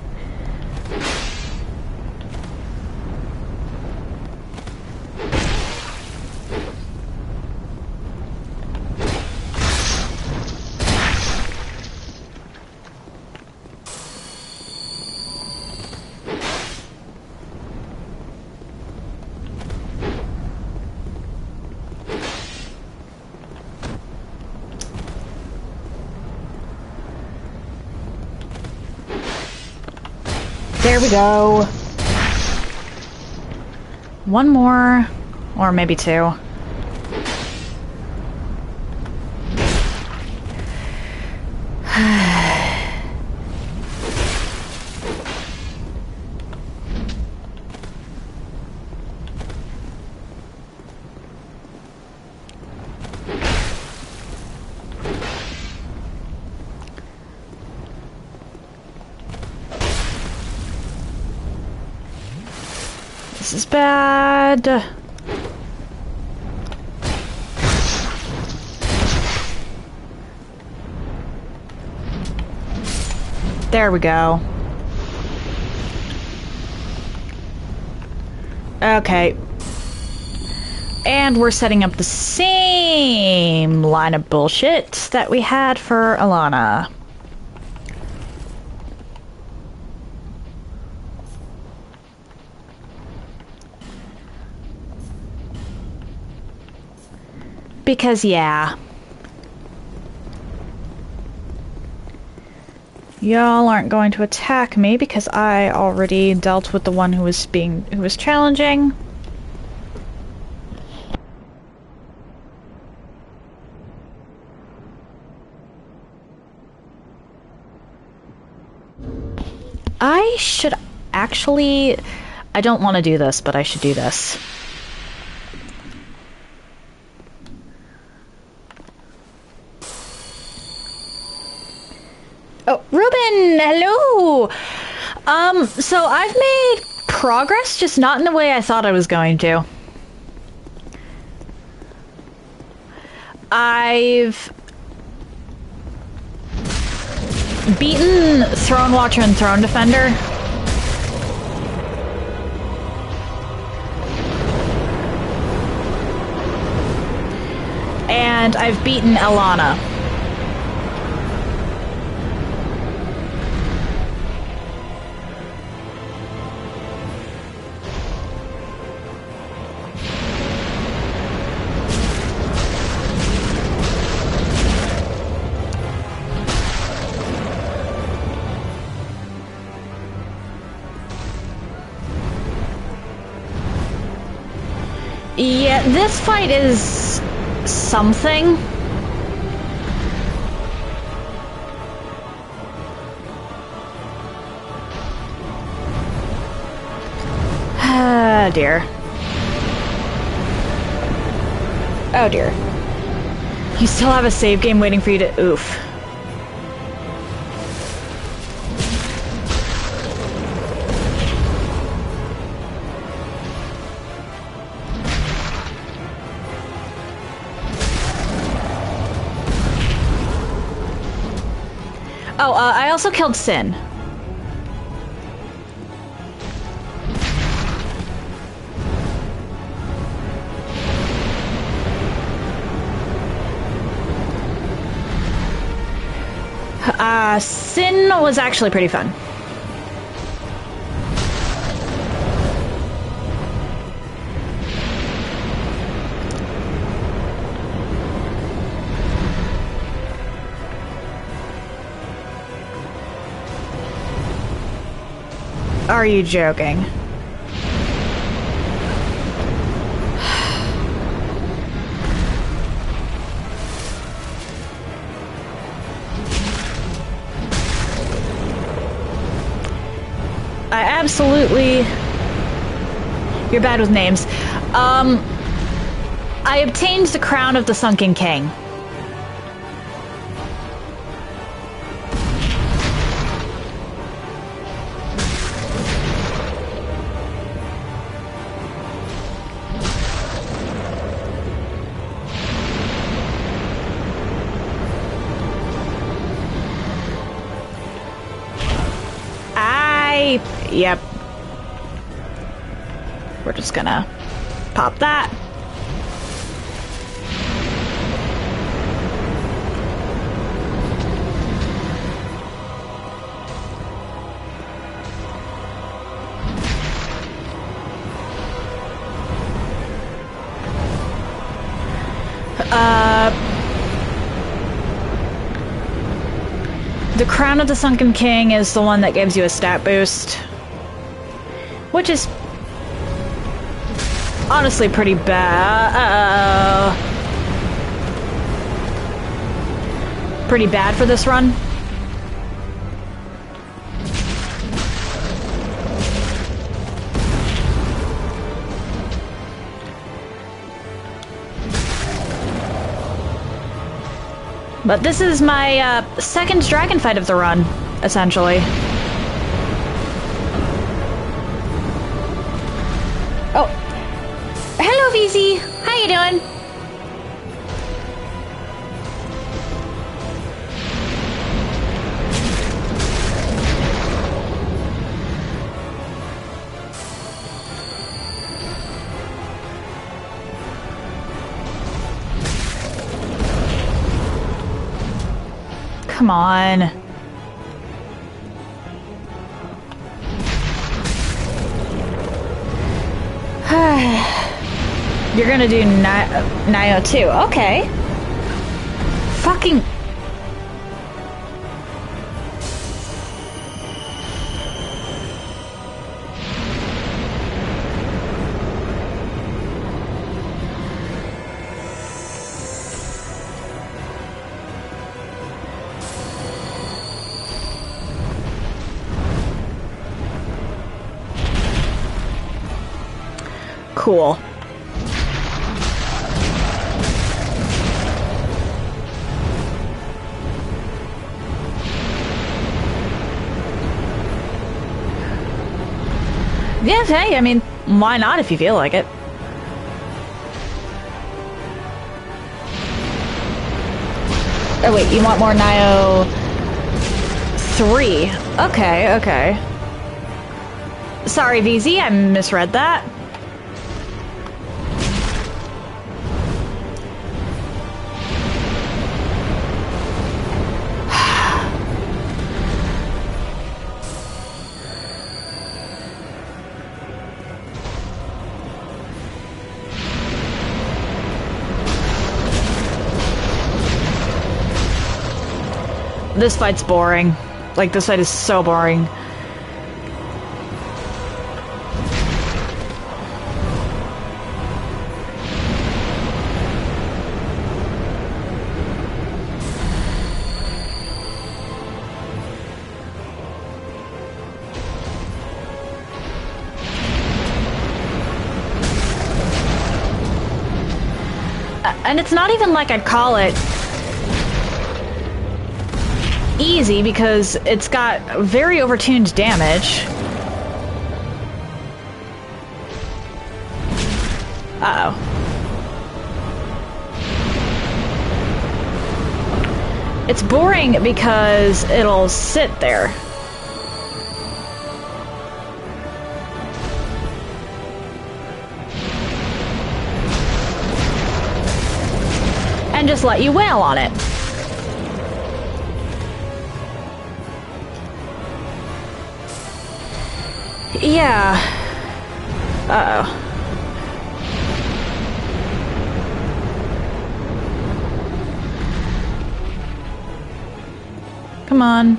There we go. One more, or maybe two. This is bad. There we go. Okay. And we're setting up the same line of bullshit that we had for Alana. Because, yeah. Y'all aren't going to attack me because I already dealt with the one who was challenging. I should actually... I don't want to do this, but I should do this. Oh, Ruben, hello! So I've made progress, just not in the way I thought I was going to. I've beaten Throne Watcher and Throne Defender. And I've beaten Alana. Yeah, this fight is something. Ah, dear. Oh, dear. You still have a save game waiting for you to... Oof. Oh, I also killed Sin. Sin was actually pretty fun. Are you joking? I absolutely... You're bad with names. I obtained the crown of the Sunken King. Yep. We're just gonna pop that. The Crown of the Sunken King is the one that gives you a stat boost, which is honestly pretty bad. Pretty bad for this run. But this is my second dragon fight of the run, essentially. Oh, hello, VZ. How you doing? Come on. You're gonna do Nio too. Okay. Fucking... Cool. Yeah, hey, I mean, why not if you feel like it? Oh wait, you want more Nio 3? Okay, okay. Sorry, VZ, I misread that. This fight's boring. Like, this fight is so boring. And it's not even like I'd call it easy, because it's got very overtuned damage. Uh-oh. It's boring because it'll sit there. And just let you wail on it. Yeah. Uh-oh. Come on.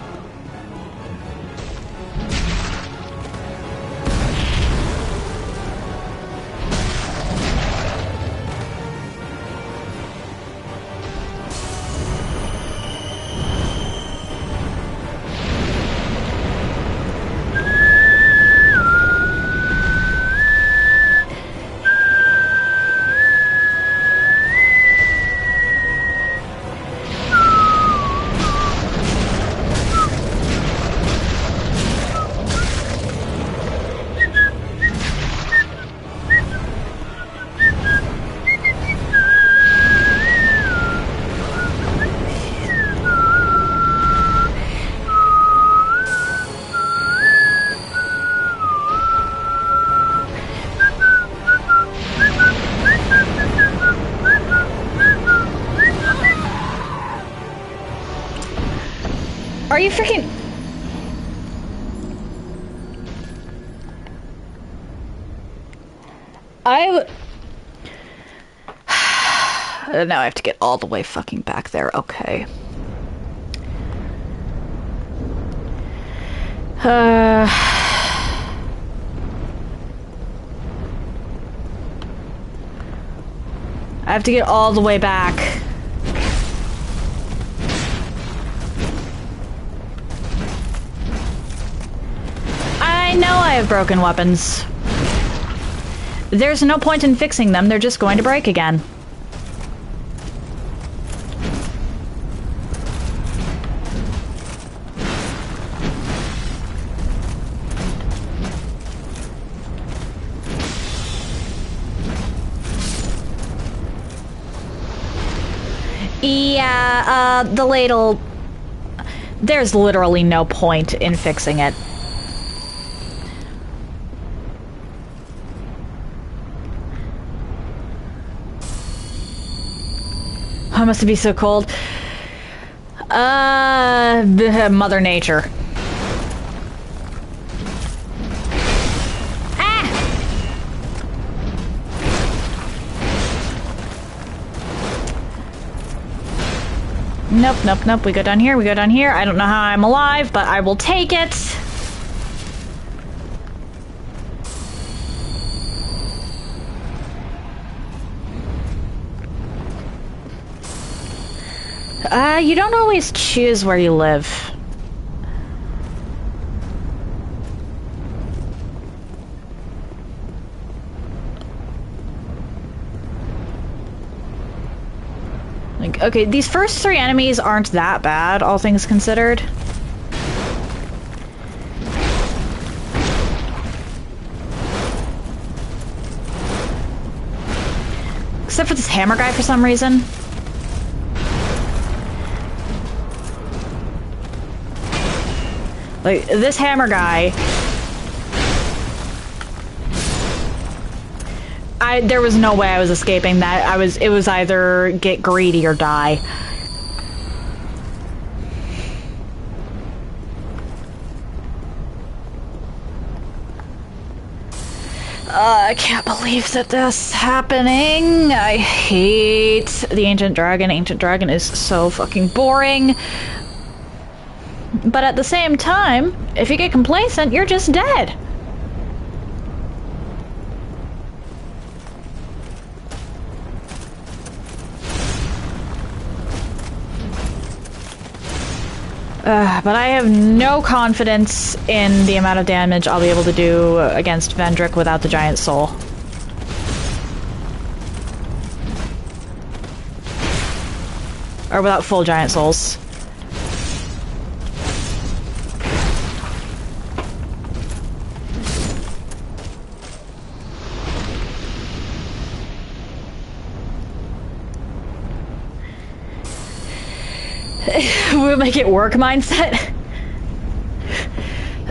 freaking... Now I have to get all the way fucking back there. Okay. I have to get all the way back. I know I have broken weapons. There's no point in fixing them, they're just going to break again. Yeah, the ladle... There's literally no point in fixing it. Oh, it must be so cold. Mother Nature. Nope, nope, nope. We go down here, we go down here. I don't know how I'm alive, but I will take it. You don't always choose where you live. Like, okay, these first three enemies aren't that bad, all things considered. Except for this hammer guy for some reason. Like, this hammer guy... there was no way I was escaping that. It was either get greedy or die. I can't believe that this is happening. I hate the Ancient Dragon. Ancient Dragon is so fucking boring. But at the same time, if you get complacent, you're just dead. But I have no confidence in the amount of damage I'll be able to do against Vendrick without the Giant Soul. Or without full Giant Souls. We'll make it work mindset.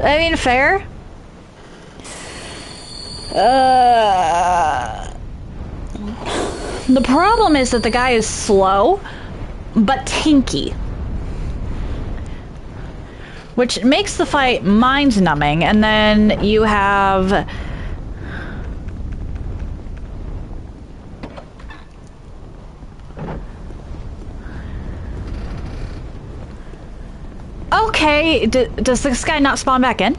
I mean, fair. The problem is that the guy is slow, but tanky. Which makes the fight mind-numbing, and then you have... Okay, does this guy not spawn back in?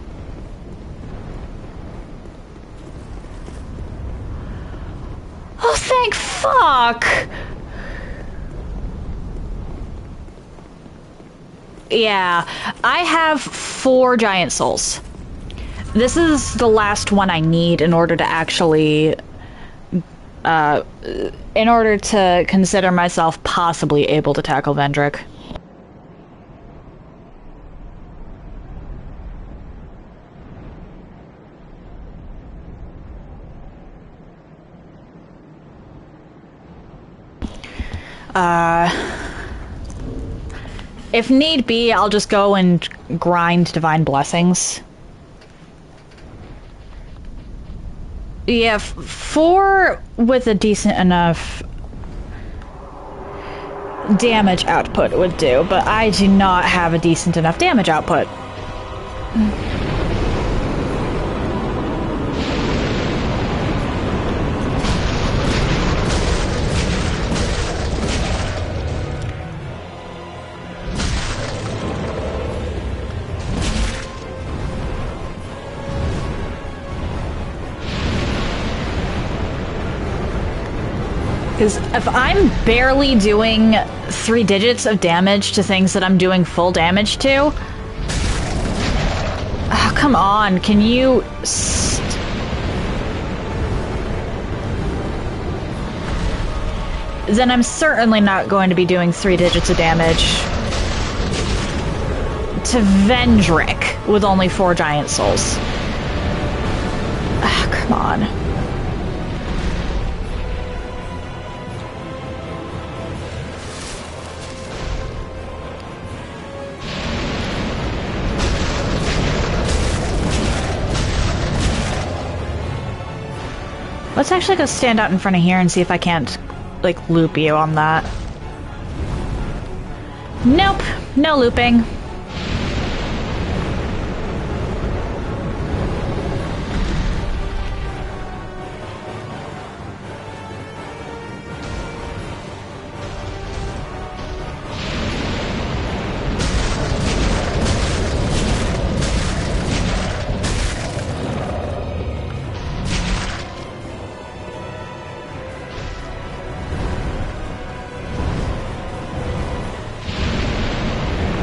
Oh, thank fuck! Yeah, I have 4 Giant Souls. This is the last one I need in order to actually... in order to consider myself possibly able to tackle Vendrick. If need be, I'll just go and grind Divine Blessings. Yeah, 4 with a decent enough... damage output would do, but I do not have a decent enough damage output. Because if I'm barely doing 3 digits of damage to things that I'm doing full damage to... Oh, come on, can you... Then I'm certainly not going to be doing 3 digits of damage to Vendrick with only 4 giant souls. Oh, come on. Let's actually go stand out in front of here and see if I can't, like, loop you on that. Nope, no looping.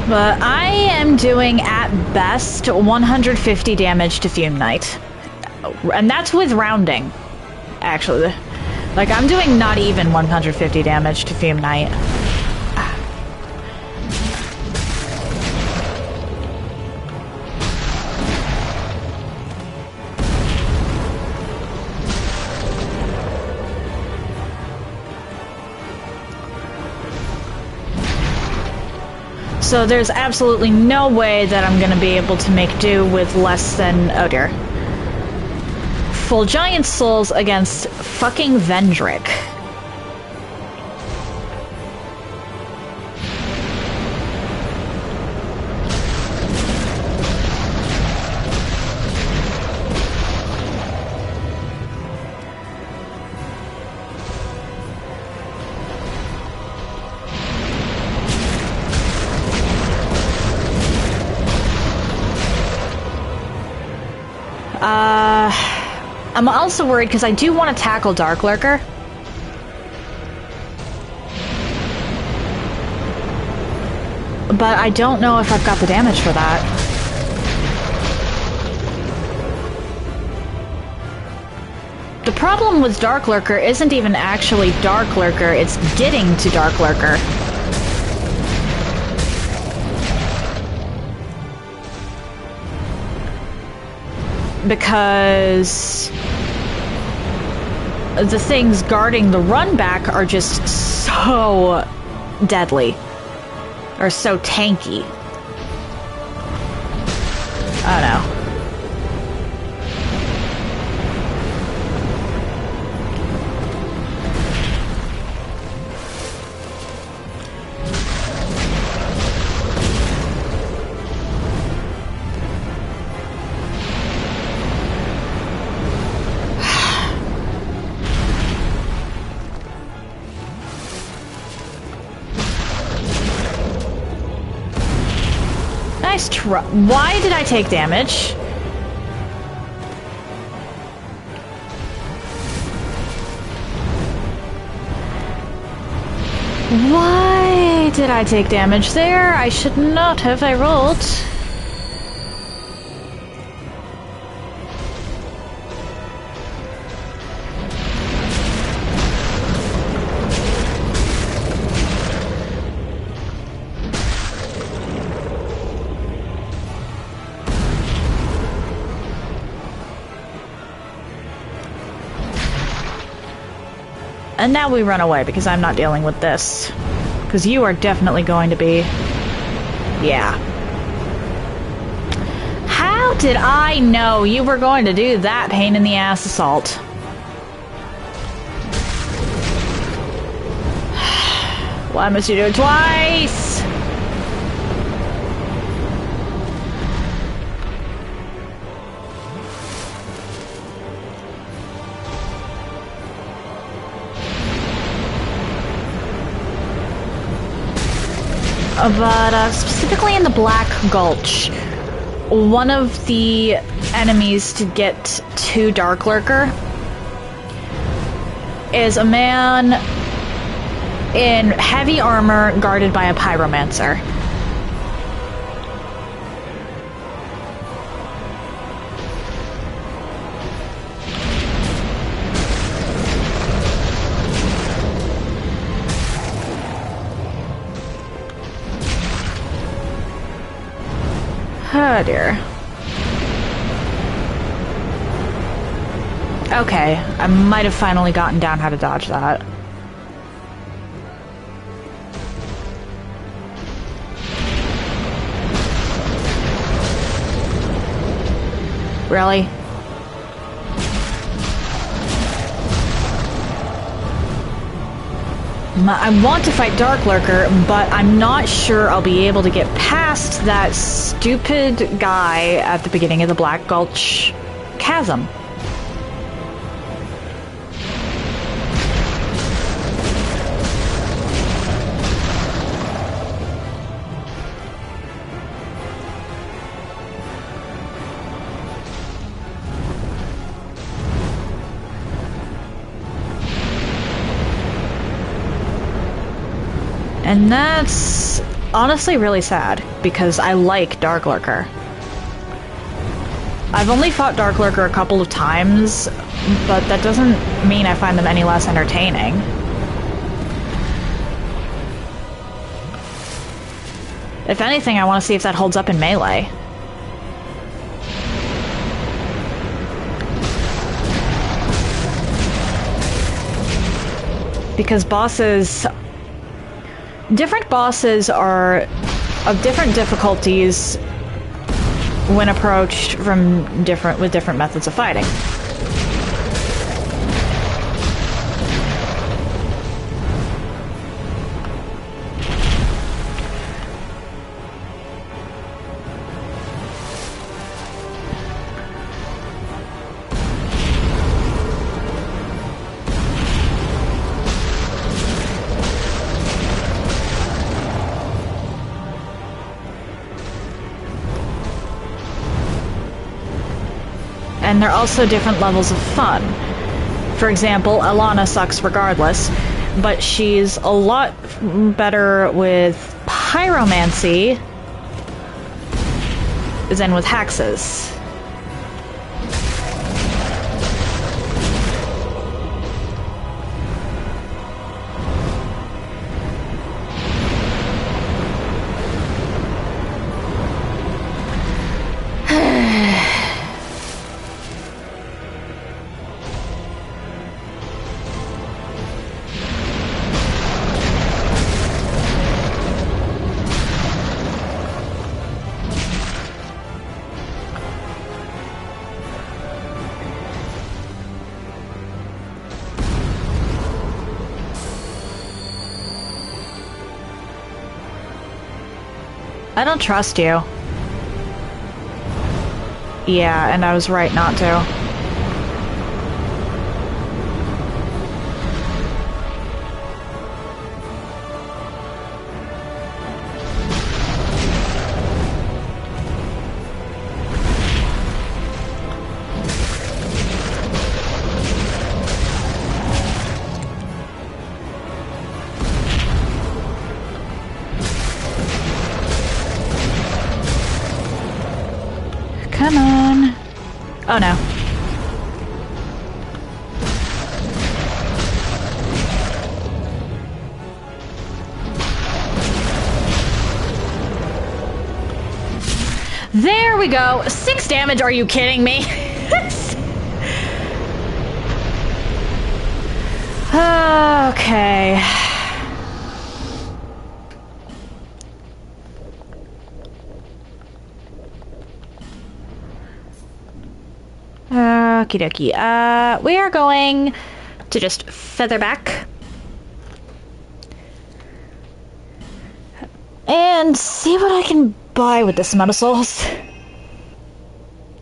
But I am doing, at best, 150 damage to Fume Knight. And that's with rounding, actually. Like, I'm doing not even 150 damage to Fume Knight. So there's absolutely no way that I'm going to be able to make do with less than... Oh dear. Full giant souls against fucking Vendrick. I'm also worried because I do want to tackle Dark Lurker. But I don't know if I've got the damage for that. The problem with Dark Lurker isn't even actually Dark Lurker, it's getting to Dark Lurker. Because the things guarding the run back are just so deadly. Or so tanky. I don't know. Why did I take damage? Why did I take damage there? I should not have. I rolled. And now we run away because I'm not dealing with this. Because you are definitely going to be... Yeah. How did I know you were going to do that pain-in-the-ass assault? Why must you do it twice? But specifically in the Black Gulch, one of the enemies to get to Dark Lurker is a man in heavy armor guarded by a pyromancer. Oh dear. Okay, I might have finally gotten down how to dodge that. Really? I want to fight Dark Lurker, but I'm not sure I'll be able to get past that stupid guy at the beginning of the Black Gulch chasm. And that's honestly really sad, because I like Dark Lurker. I've only fought Dark Lurker a couple of times, but that doesn't mean I find them any less entertaining. If anything, I want to see if that holds up in melee. Because different bosses are of different difficulties when approached with different methods of fighting. And they're also different levels of fun. For example, Alana sucks regardless, but she's a lot better with pyromancy than with hexes. I don't trust you. Yeah, and I was right not to. Come on. Oh no. There we go. 6 damage, are you kidding me? Okay. Okie dokie. We are going to just feather back. And see what I can buy with this amount of souls.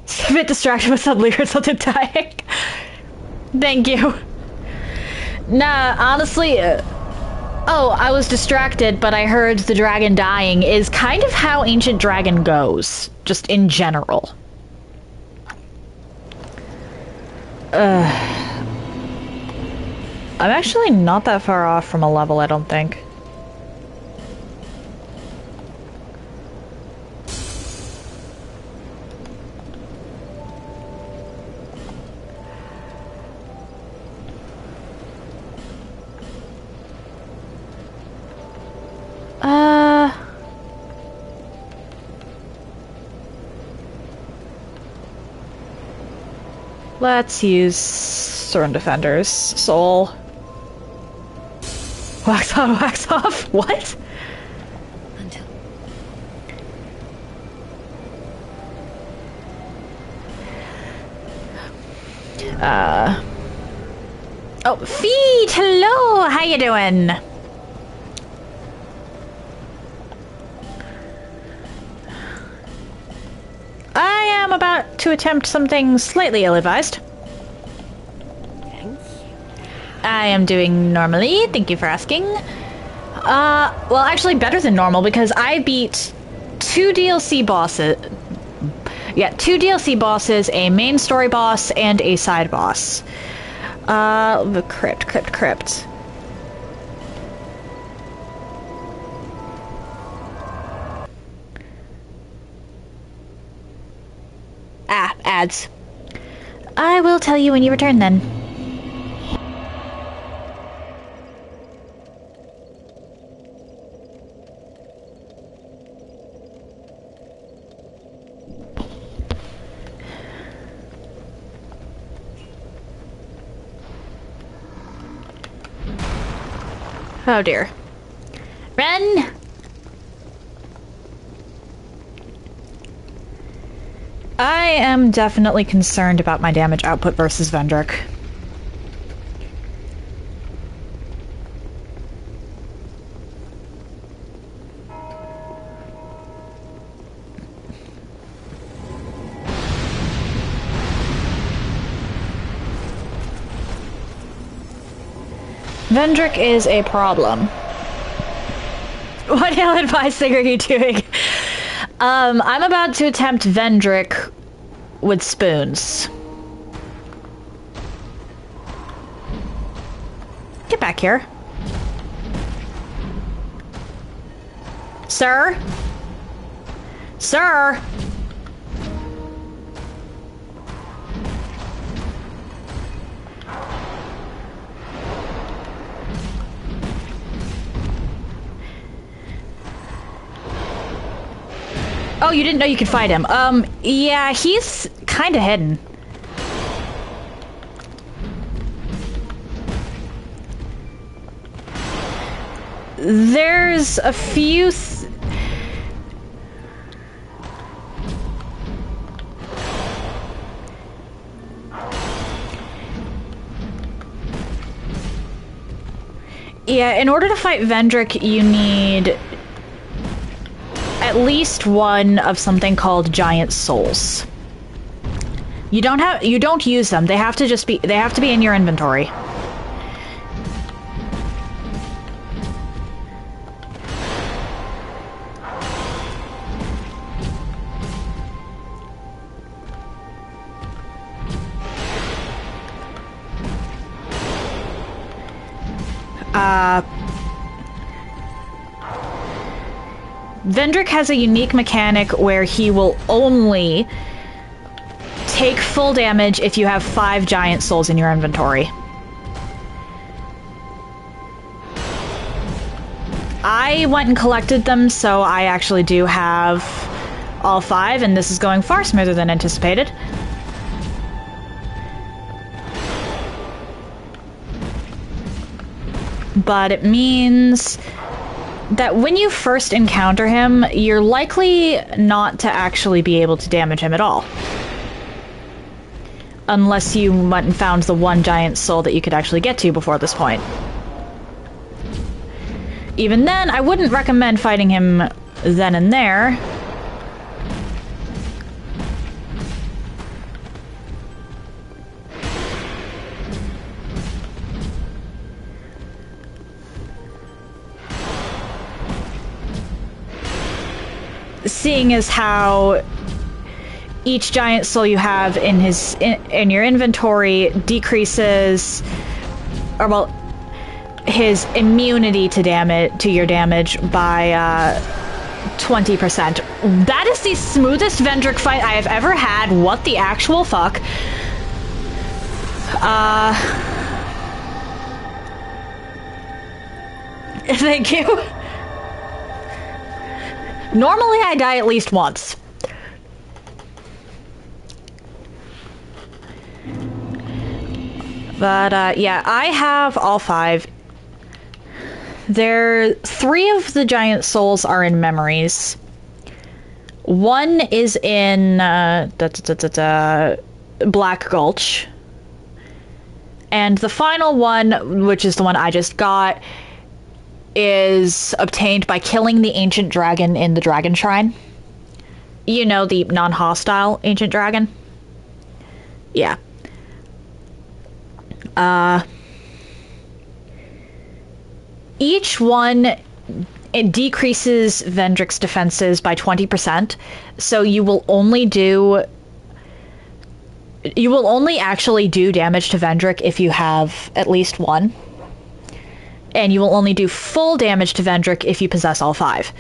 It's a bit distracted with some leaders on dying. Thank you. Nah, honestly, oh, I was distracted, but I heard the dragon dying is kind of how Ancient Dragon goes, just in general. I'm actually not that far off from a level, I don't think. Let's use Sword Defender's soul. Wax on, wax off? What? Until Oh, Feet! Hello! How you doing? I am about to attempt something slightly ill-advised. thanks. I am doing normally, thank you for asking. Well, actually better than normal because I beat 2 DLC bosses. Yeah, 2 DLC bosses, a main story boss, and a side boss. The crypt. Ah, ads. I will tell you when you return then. Oh dear. Run! I am definitely concerned about my damage output versus Vendrick. Vendrick is a problem. What ill-advised thing are you doing? I'm about to attempt Vendrick with spoons. Get back here. Sir? Sir? Oh, you didn't know you could fight him. Yeah, he's kinda hidden. There's a few yeah, in order to fight Vendrick, you need at least one of something called giant souls. You don't use them. They have to be in your inventory. Vendrick has a unique mechanic where he will only take full damage if you have 5 giant souls in your inventory. I went and collected them, so I actually do have all 5, and this is going far smoother than anticipated. But it means that when you first encounter him, you're likely not to actually be able to damage him at all. Unless you went and found the one giant soul that you could actually get to before this point. even then, I wouldn't recommend fighting him then and there. Seeing as how each giant soul you have in in your inventory decreases, or well, his immunity to your damage by 20%. That is the smoothest Vendrick fight I have ever had. What the actual fuck? Thank you. Normally I die at least once. But, yeah, I have all 5. 3 of the giant souls are in memories. 1 is in, Black Gulch. And the final one, which is the one I just got, is obtained by killing the ancient dragon in the Dragon Shrine. You know, the non-hostile ancient dragon? Yeah. Each one, it decreases Vendrick's defenses by 20%, so you will only actually do damage to Vendrick if you have at least 1. And you will only do full damage to Vendrick if you possess all 5.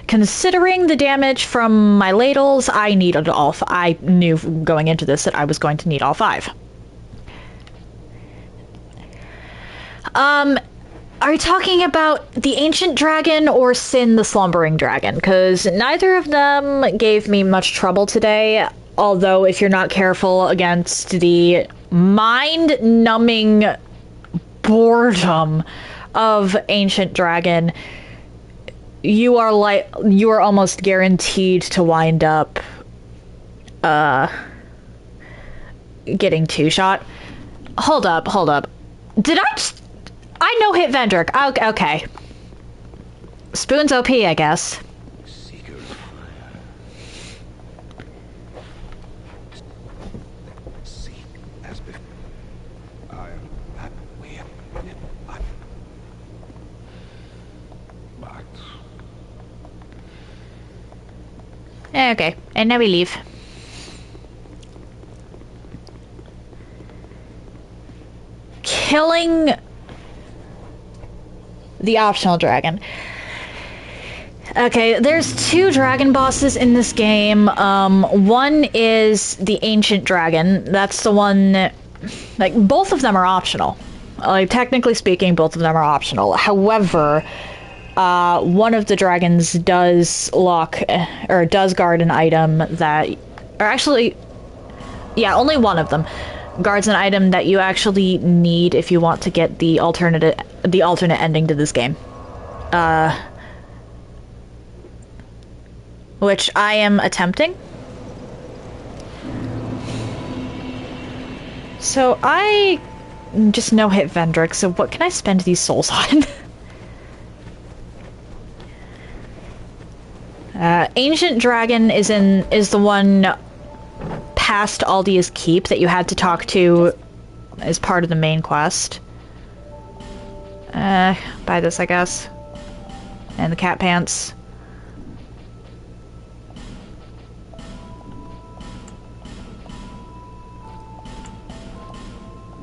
Considering the damage from my ladles, I needed all I knew going into this that I was going to need all 5. Are you talking about the Ancient Dragon or Sin the Slumbering Dragon? Because neither of them gave me much trouble today, although if you're not careful against the mind-numbing boredom of Ancient Dragon, you are almost guaranteed to wind up getting 2-shot. Hold up. Did I no-hit Vendrick. Okay. Spoon's OP, I guess. Seeker of fire. Seek as before. I am that way. But Okay, and now we leave. Killing the optional dragon. Okay, there's 2 dragon bosses in this game. One is the Ancient Dragon. That's the one, like, both of them are optional. Like, technically speaking, both of them are optional. However, one of the dragons does guard an item that, or actually, yeah, only one of them guards an item that you actually need if you want to get the alternate ending to this game. Which I am attempting. So I just no-hit Vendrick, so what can I spend these souls on? Ancient Dragon is the one past Aldia's Keep that you had to talk to as part of the main quest. Buy this, I guess. And the cat pants.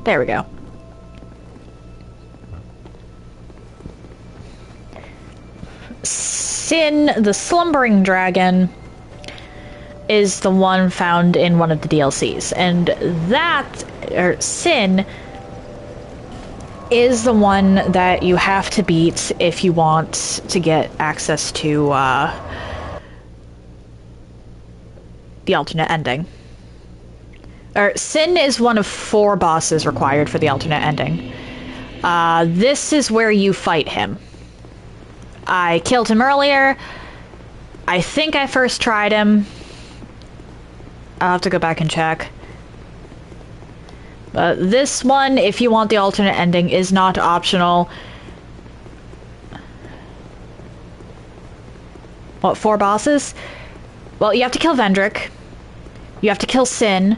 There we go. Sin, the Slumbering Dragon, is the one found in one of the DLCs, and Sin is the one that you have to beat if you want to get access to the alternate ending. Sin is one of 4 bosses required for the alternate ending. This is where you fight him. I killed him earlier. I think I first tried him. I'll have to go back and check. But this one, if you want the alternate ending, is not optional. What, 4 bosses? Well, you have to kill Vendrick. You have to kill Sin.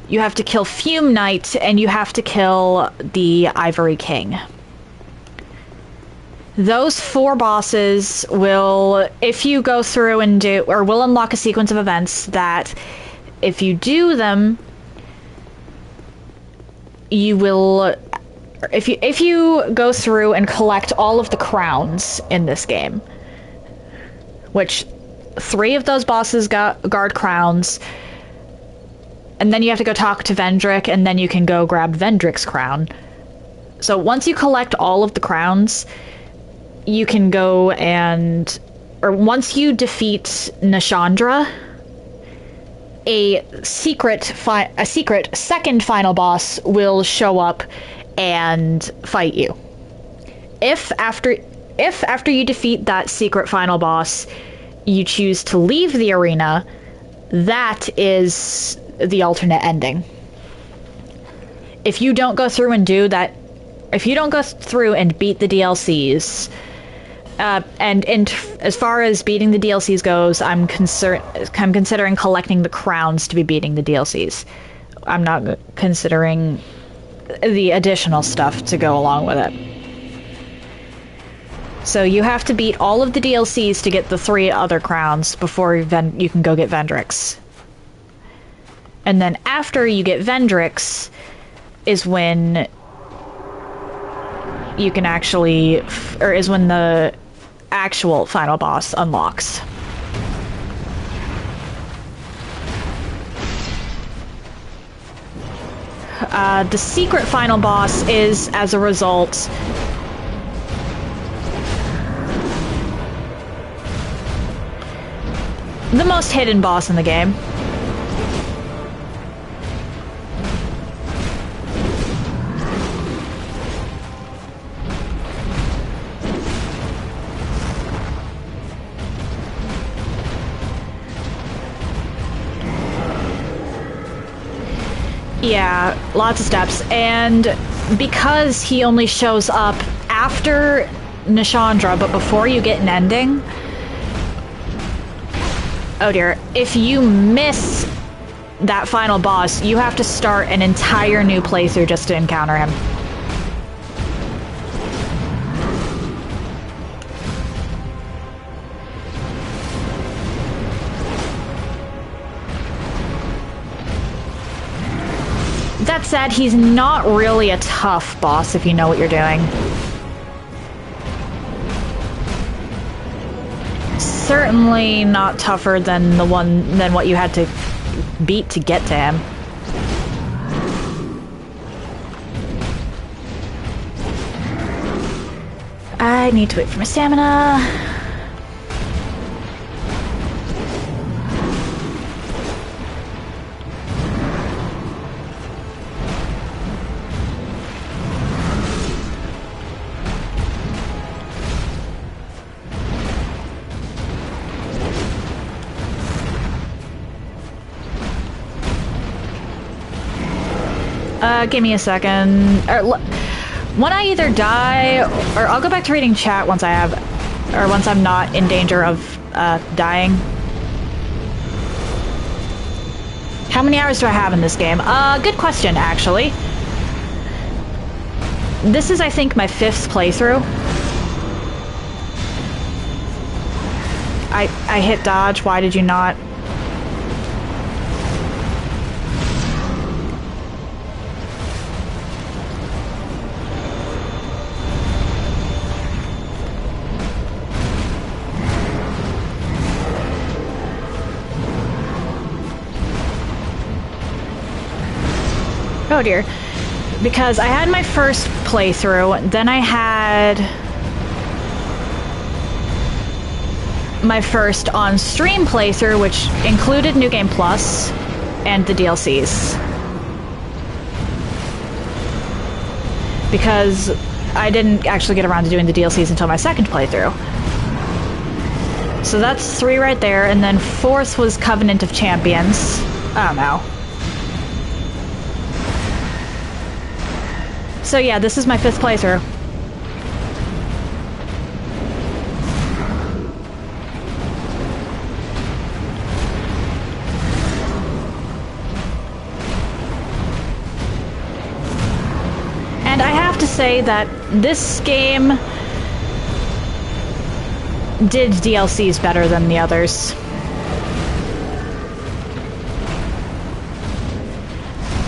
You have to kill Fume Knight, and you have to kill the Ivory King. Those 4 bosses will, if you go through and do, or will unlock a sequence of events that, if you do them, you will, if you go through and collect all of the crowns in this game, which 3 of those bosses guard crowns, and then you have to go talk to Vendrick, and then you can go grab Vendrick's crown. So once you collect all of the crowns, you can go and... or once you defeat Nashandra, a secret second final boss will show up and fight you. If after you defeat that secret final boss, you choose to leave the arena, that is the alternate ending. If you don't go through and do that, if you don't go through and beat the DLCs, and as far as beating the DLCs goes, I'm considering collecting the crowns to be beating the DLCs. I'm not considering the additional stuff to go along with it. So you have to beat all of the DLCs to get the 3 other crowns before you can go get Vendrick's. And then after you get Vendrick's is when you can actually, or is when the actual final boss unlocks. The secret final boss is, as a result, the most hidden boss in the game. Yeah, lots of steps, and because he only shows up after Nashandra, but before you get an ending... Oh dear, if you miss that final boss, you have to start an entire new playthrough just to encounter him. That said, he's not really a tough boss if you know what you're doing. Certainly not tougher than what you had to beat to get to him. I need to wait for my stamina. Give me a second. When I either die, or I'll go back to reading chat once I'm not in danger of dying. How many hours do I have in this game? Good question, actually. This is, I think, my 5th playthrough. I hit dodge. Why did you not? Oh dear. Because I had my first playthrough, then I had my first on-stream playthrough, which included New Game Plus and the DLCs. Because I didn't actually get around to doing the DLCs until my 2nd playthrough. So that's 3 right there, and then 4th was Covenant of Champions. I don't know. So yeah, this is my 5th playthrough. to say that this game did DLCs better than the others.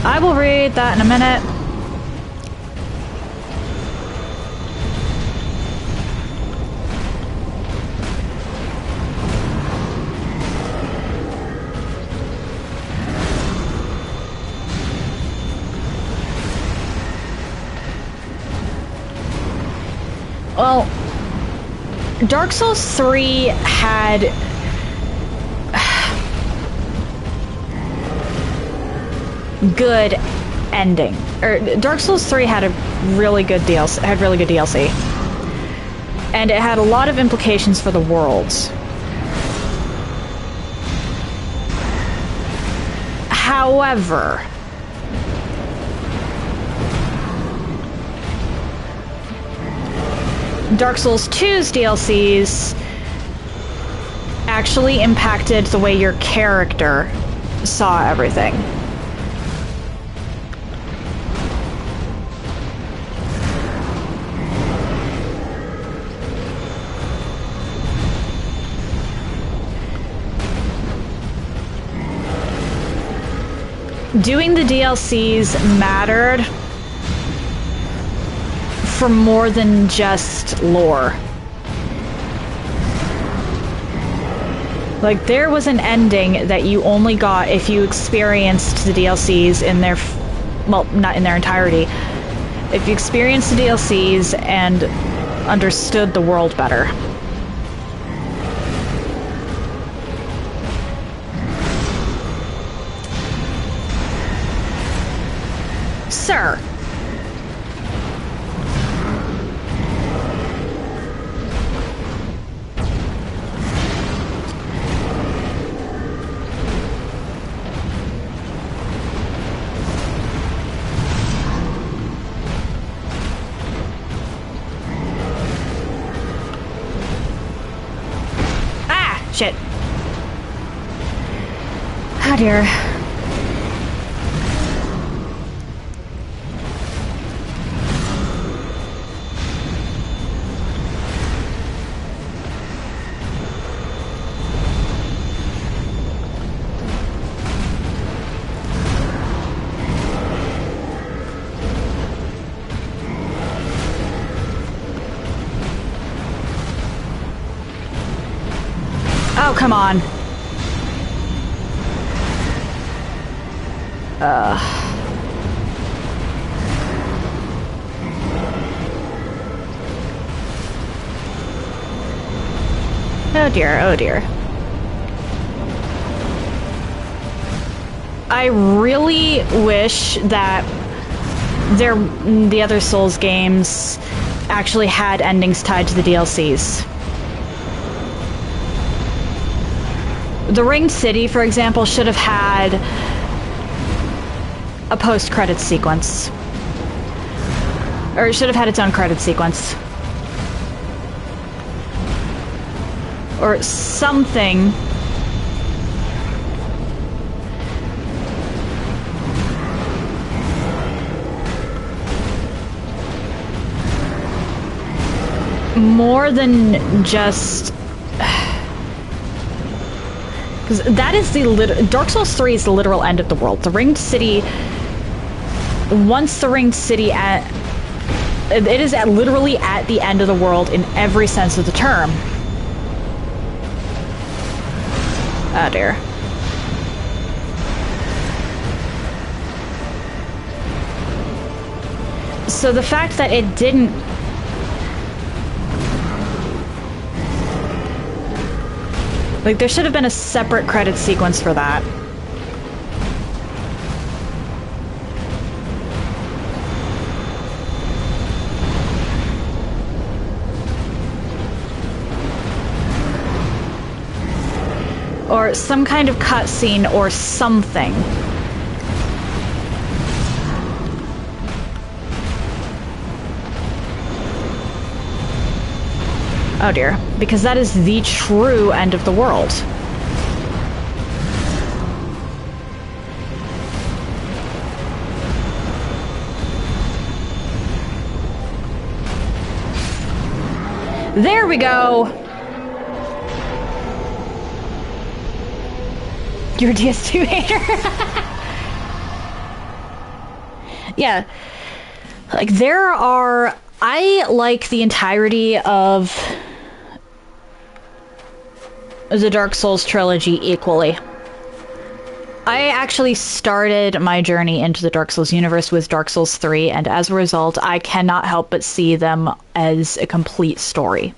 I will read that in a minute. Well, Dark Souls 3 had good ending. Or Dark Souls 3 had a really good DLC, and it had a lot of implications for the worlds. However, Dark Souls 2's DLCs actually impacted the way your character saw everything. Doing the DLCs mattered for more than just lore. Like, there was an ending that you only got if you experienced the DLCs in their... well, not in their entirety. If you experienced the DLCs and understood the world better. Sir. Ah, shit. Oh dear. Oh, come on. Oh dear, oh dear. I really wish that the other Souls games actually had endings tied to the DLCs. The Ringed City, for example, should have had a post-credits sequence. Or it should have had its own credit sequence. Or something. More than just... because that is the Dark Souls 3 is the literal end of the world. The Ringed City... once the Ringed City... it is literally at the end of the world in every sense of the term. Oh dear. So the fact that it didn't... like, there should have been a separate credit sequence for that. Or some kind of cutscene or something. Oh dear, because that is the true end of the world. There we go! You're a DS2 hater? Yeah. Like, there are... I like the entirety of the Dark Souls trilogy equally. I actually started my journey into the Dark Souls universe with Dark Souls 3, and as a result, I cannot help but see them as a complete story.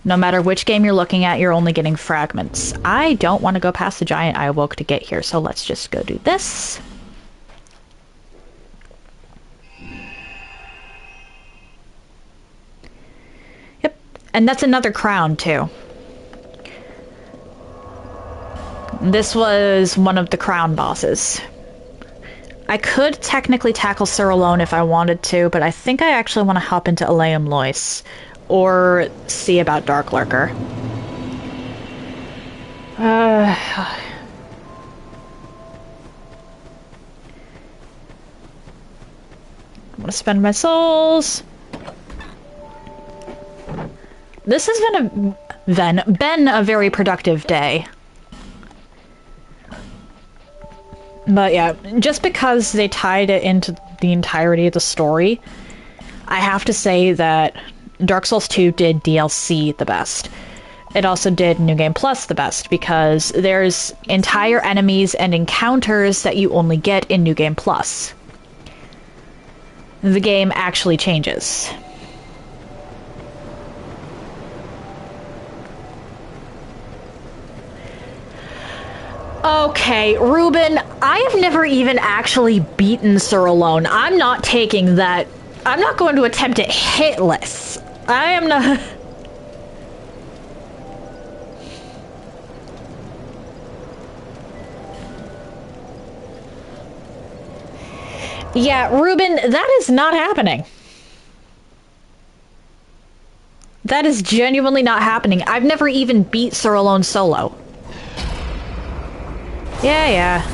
No matter which game you're looking at, you're only getting fragments. I don't want to go past the giant I awoke to get here, so let's just go do this. Yep, and that's another crown, too. This was one of the crown bosses. I could technically tackle Sir alone if I wanted to, but I think I actually want to hop into Aleum Lois, or see about Dark Lurker. I'm gonna spend my souls. This has been a very productive day. But yeah, just because they tied it into the entirety of the story, I have to say that Dark Souls 2 did DLC the best. It also did New Game Plus the best, because there's entire enemies and encounters that you only get in New Game Plus. The game actually changes. Okay, Ruben, I have never even actually beaten Sir alone. I'm not taking that. I'm not going to attempt it hitless. I am not. Yeah, Ruben, that is not happening. That is genuinely not happening. I've never even beat Sir alone solo. Yeah.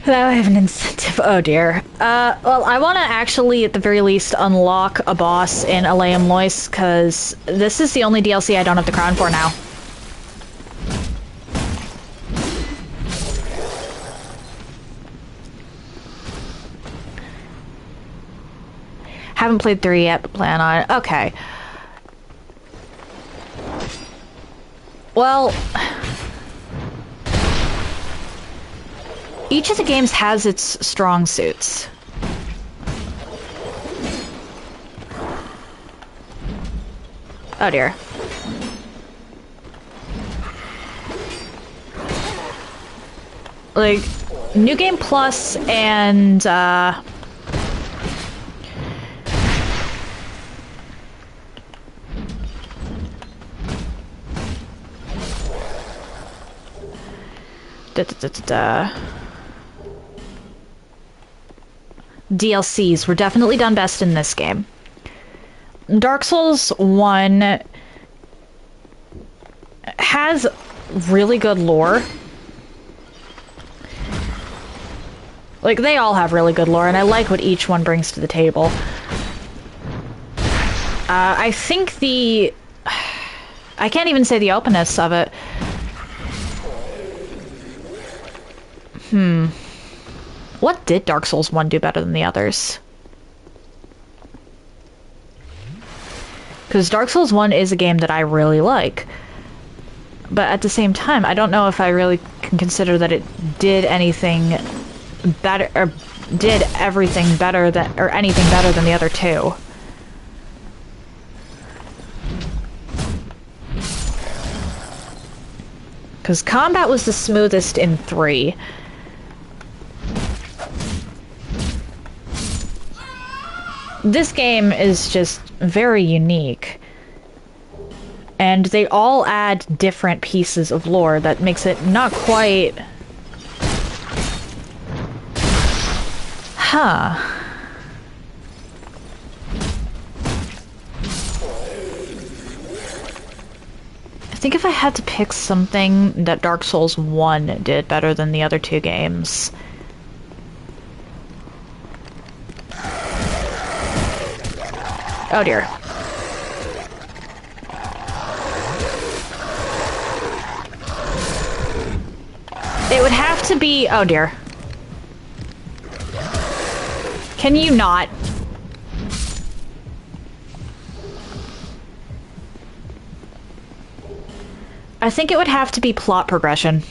Now I have an incentive. Oh dear. Well, I want to actually, at the very least, unlock a boss in Aleum Lois, because this is the only DLC I don't have the crown for now. Haven't played 3 yet, but plan on it. Okay. Well, each of the games has its strong suits. Oh dear. Like, New Game Plus and, DLCs were definitely done best in this game. Dark Souls 1 has really good lore. Like, they all have really good lore, and I like what each one brings to the table. I think I can't even say the openness of it. What did Dark Souls 1 do better than the others? Because Dark Souls 1 is a game that I really like. But at the same time, I don't know if I really can consider that it did anything better, or did everything better than, or anything better than the other two. Because combat was the smoothest in 3. This game is just very unique. And they all add different pieces of lore that makes it not quite... Huh. think if I had to pick something that Dark Souls 1 did better than the other two games... Oh dear. It would have to be... Oh dear. Can you not? I think it would have to be plot progression.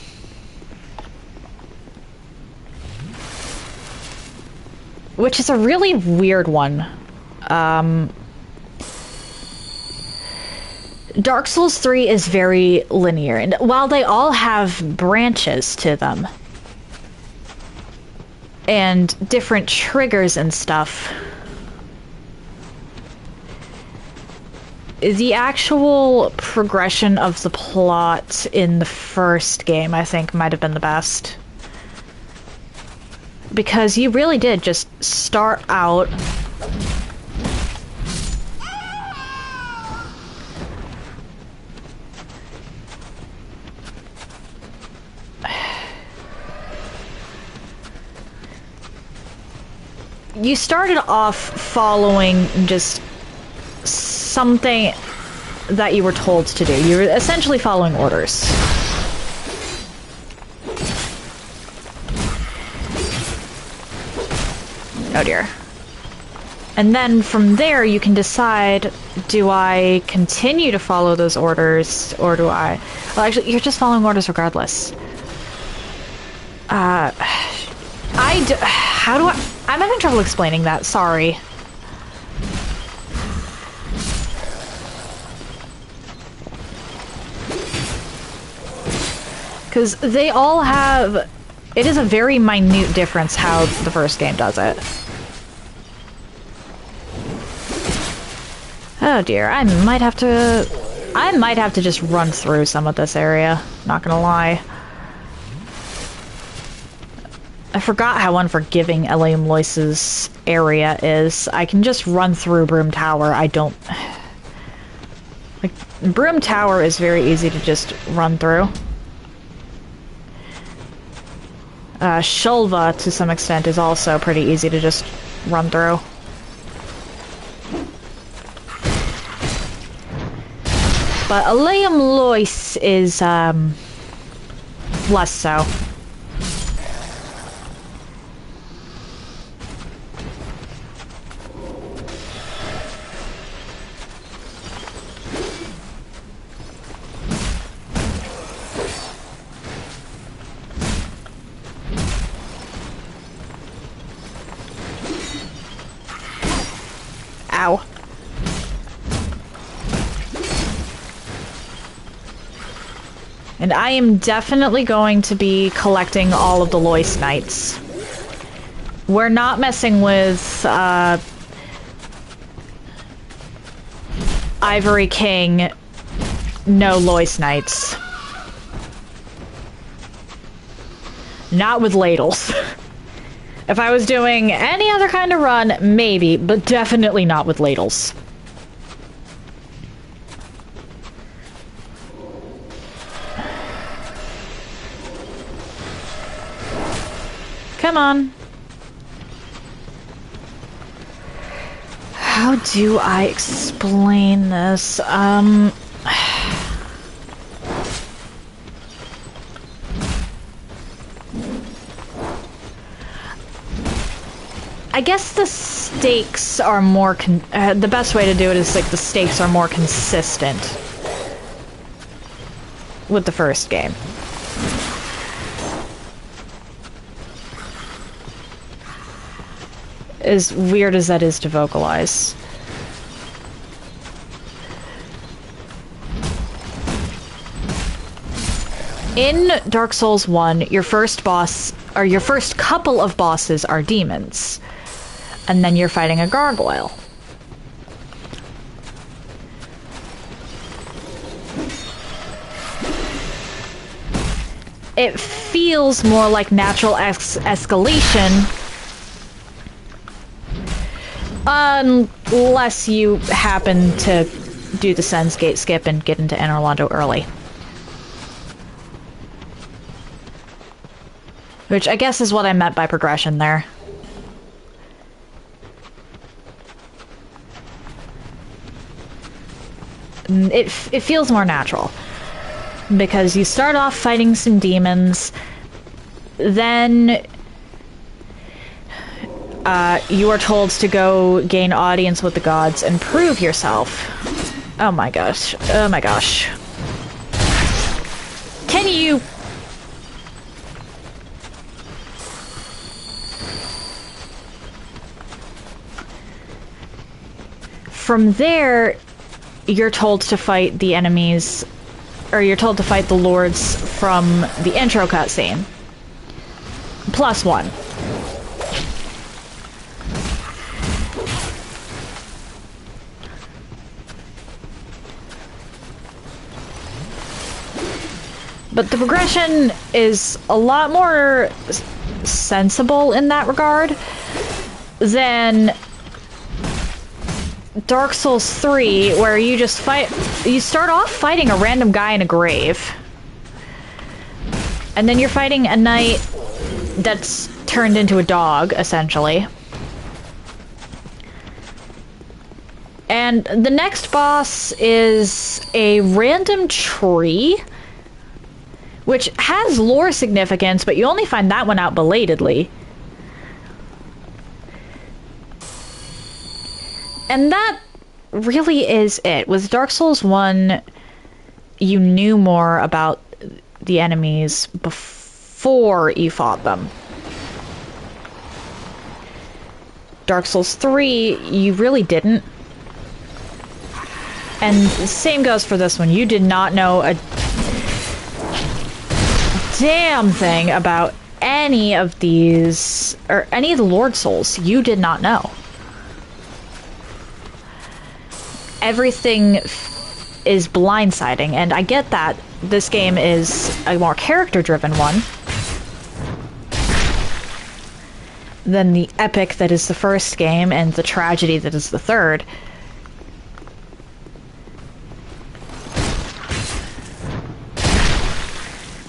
Which is a really weird one. Dark Souls 3 is very linear, and while they all have branches to them, and different triggers and stuff, the actual progression of the plot in the first game, I think, might have been the best. Because you really did just start out... You started off following just something that you were told to do. You were essentially following orders. Oh dear. And then from there you can decide, do I continue to follow those orders, or do I... Well, actually, you're just following orders regardless. How do I... I'm having trouble explaining that, sorry. Because they all have... It is a very minute difference how the first game does it. Oh dear, I might have to just run through some of this area, not gonna lie. I forgot how unforgiving Elaim Lois's area is. I can just run through Broom Tower. I don't... Like, Broom Tower is very easy to just run through. Shulva, to some extent, is also pretty easy to just run through. But Elaim Lois is, less so. Ow. And I am definitely going to be collecting all of the Lois Knights. We're not messing with, Ivory King, no Lois Knights. Not with ladles. If I was doing any other kind of run, maybe, but definitely not with ladles. Come on. How do I explain this? I guess the stakes are more the best way to do it is like the stakes are more consistent with the first game. As weird as that is to vocalize. In Dark Souls 1, your first boss, or your first couple of bosses are demons. And then you're fighting a gargoyle. It feels more like natural escalation, unless you happen to do the Sens Gate skip and get into Anor Londo early. Which I guess is what I meant by progression there. It feels more natural. Because you start off fighting some demons, then you are told to go gain audience with the gods and prove yourself. Oh my gosh. Oh my gosh. Can you... From there, you're told to fight the enemies, or you're told to fight the lords from the intro cutscene. +1. But the progression is a lot more sensible in that regard than Dark Souls 3, where you just fight... You start off fighting a random guy in a grave. And then you're fighting a knight that's turned into a dog, essentially. And the next boss is a random tree, which has lore significance, but you only find that one out belatedly. And that really is it. With Dark Souls 1, you knew more about the enemies before you fought them. Dark Souls 3, you really didn't. And the same goes for this one. You did not know a damn thing about any of these, or any of the Lord Souls. You did not know. Everything is blindsiding, and I get that this game is a more character-driven one than the epic that is the first game and the tragedy that is the third.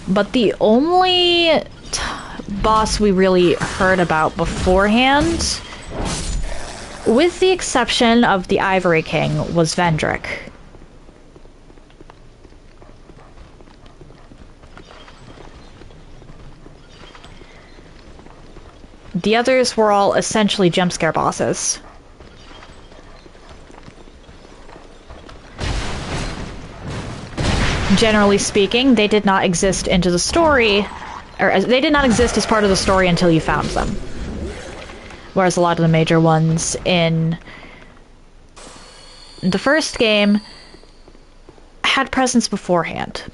But the only boss we really heard about beforehand, with the exception of the Ivory King, was Vendrick. The others were all essentially jump scare bosses. Generally speaking, they did not exist into the story, or they did not exist as part of the story until you found them. Whereas a lot of the major ones in the first game had presence beforehand.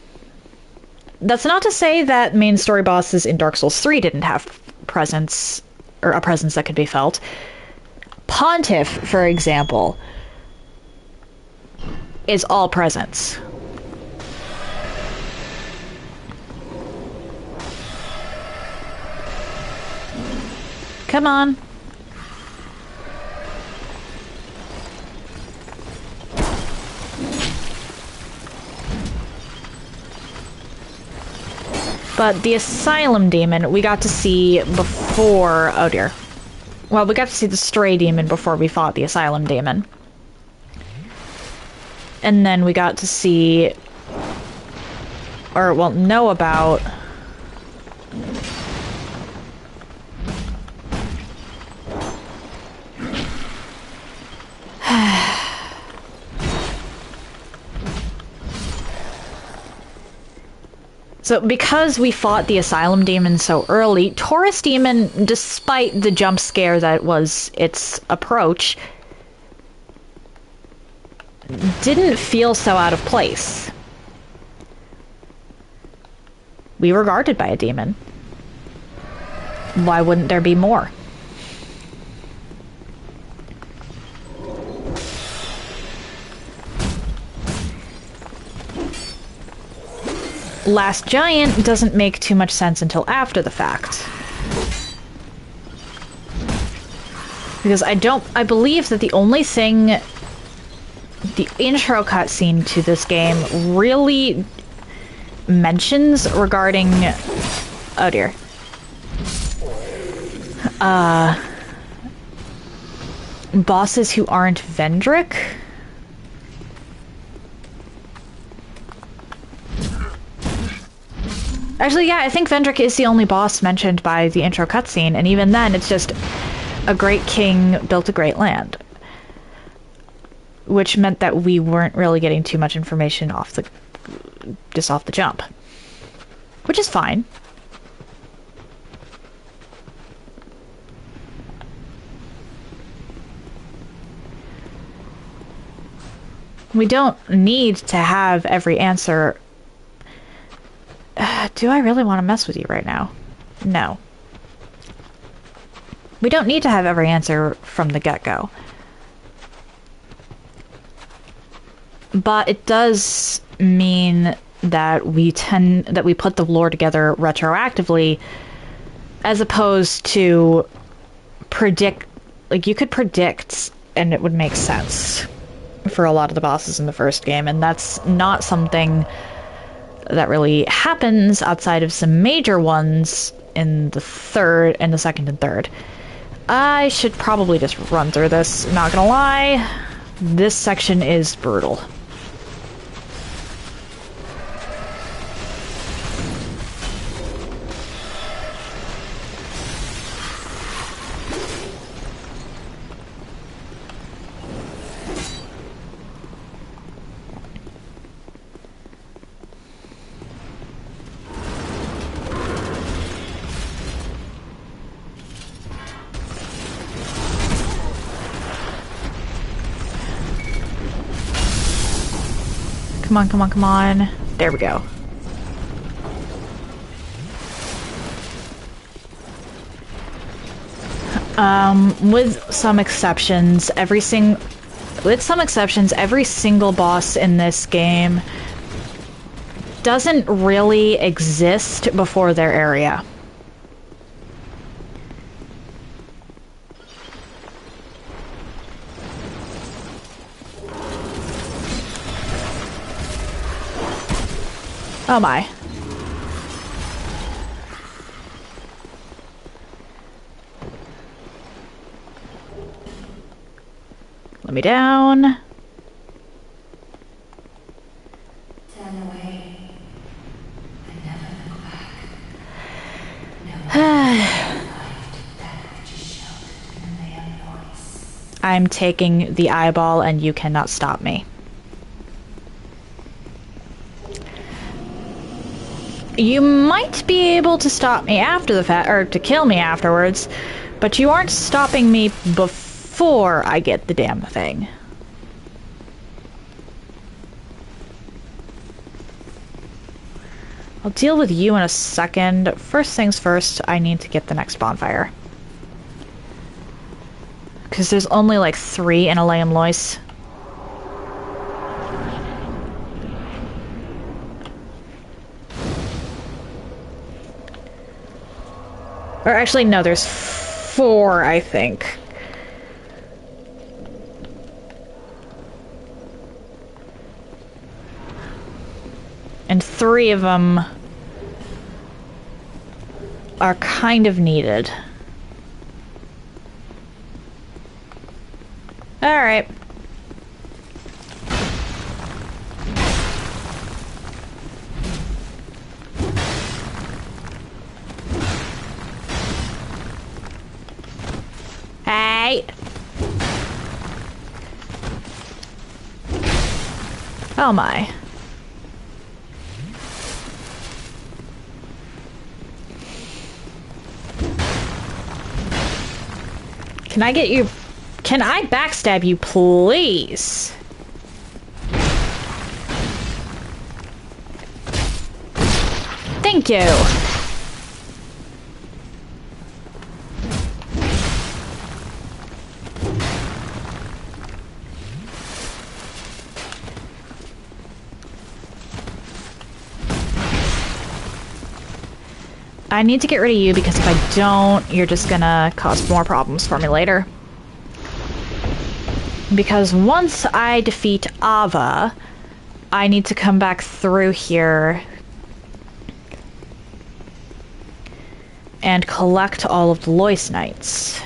That's not to say that main story bosses in Dark Souls 3 didn't have presence, or a presence that could be felt. Pontiff, for example, is all presence. Come on. But the Asylum Demon we got to see before... Oh dear. Well, we got to see the Stray Demon before we fought the Asylum Demon. And then we got to see... Or, well, know about... So, because we fought the Asylum Demon so early, Taurus Demon, despite the jump scare that was its approach, didn't feel so out of place. We were guarded by a demon. Why wouldn't there be more? Last Giant doesn't make too much sense until after the fact. Because I believe that the only thing the intro cutscene to this game really mentions regarding... Oh dear. bosses who aren't Vendrick. Actually, yeah, I think Vendrick is the only boss mentioned by the intro cutscene, and even then, it's just a great king built a great land. Which meant that we weren't really getting too much information off the jump. Which is fine. We don't need to have every answer. Do I really want to mess with you right now? No. We don't need to have every answer from the get-go. But it does mean that we put the lore together retroactively, as opposed to predict. Like, you could predict and it would make sense for a lot of the bosses in the first game, and that's not something that really happens outside of some major ones in the second and third. I should probably just run through this, not gonna lie. This section is brutal. Come on, come on, come on. There we go. With some exceptions, every single boss in this game doesn't really exist before their area. Oh my. Let me down. Turn away and never look back. I'm taking the eyeball and you cannot stop me. You might be able to stop me after the fact, or to kill me afterwards, but you aren't stopping me before I get the damn thing. I'll deal with you in a second. First things first, I need to get the next bonfire. Because there's only like 3 in Aleum Lois. Or actually, no, there's 4, I think. And 3 of them are kind of needed. Alright. Hey! Oh my. Can I get you... Can I backstab you, please? Thank you. I need to get rid of you because if I don't, you're just gonna cause more problems for me later. Because once I defeat Ava, I need to come back through here and collect all of the Lois Knights.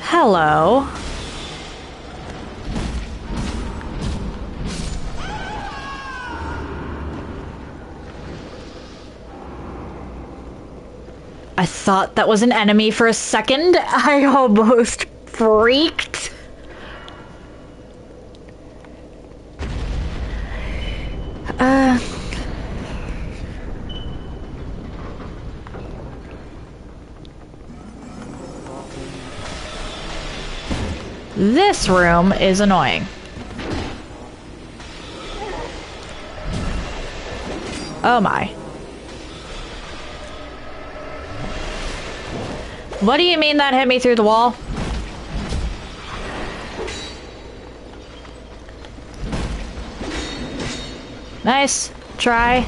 Hello. I thought that was an enemy for a second. I almost freaked. This room is annoying. Oh my. What do you mean that hit me through the wall? Nice try.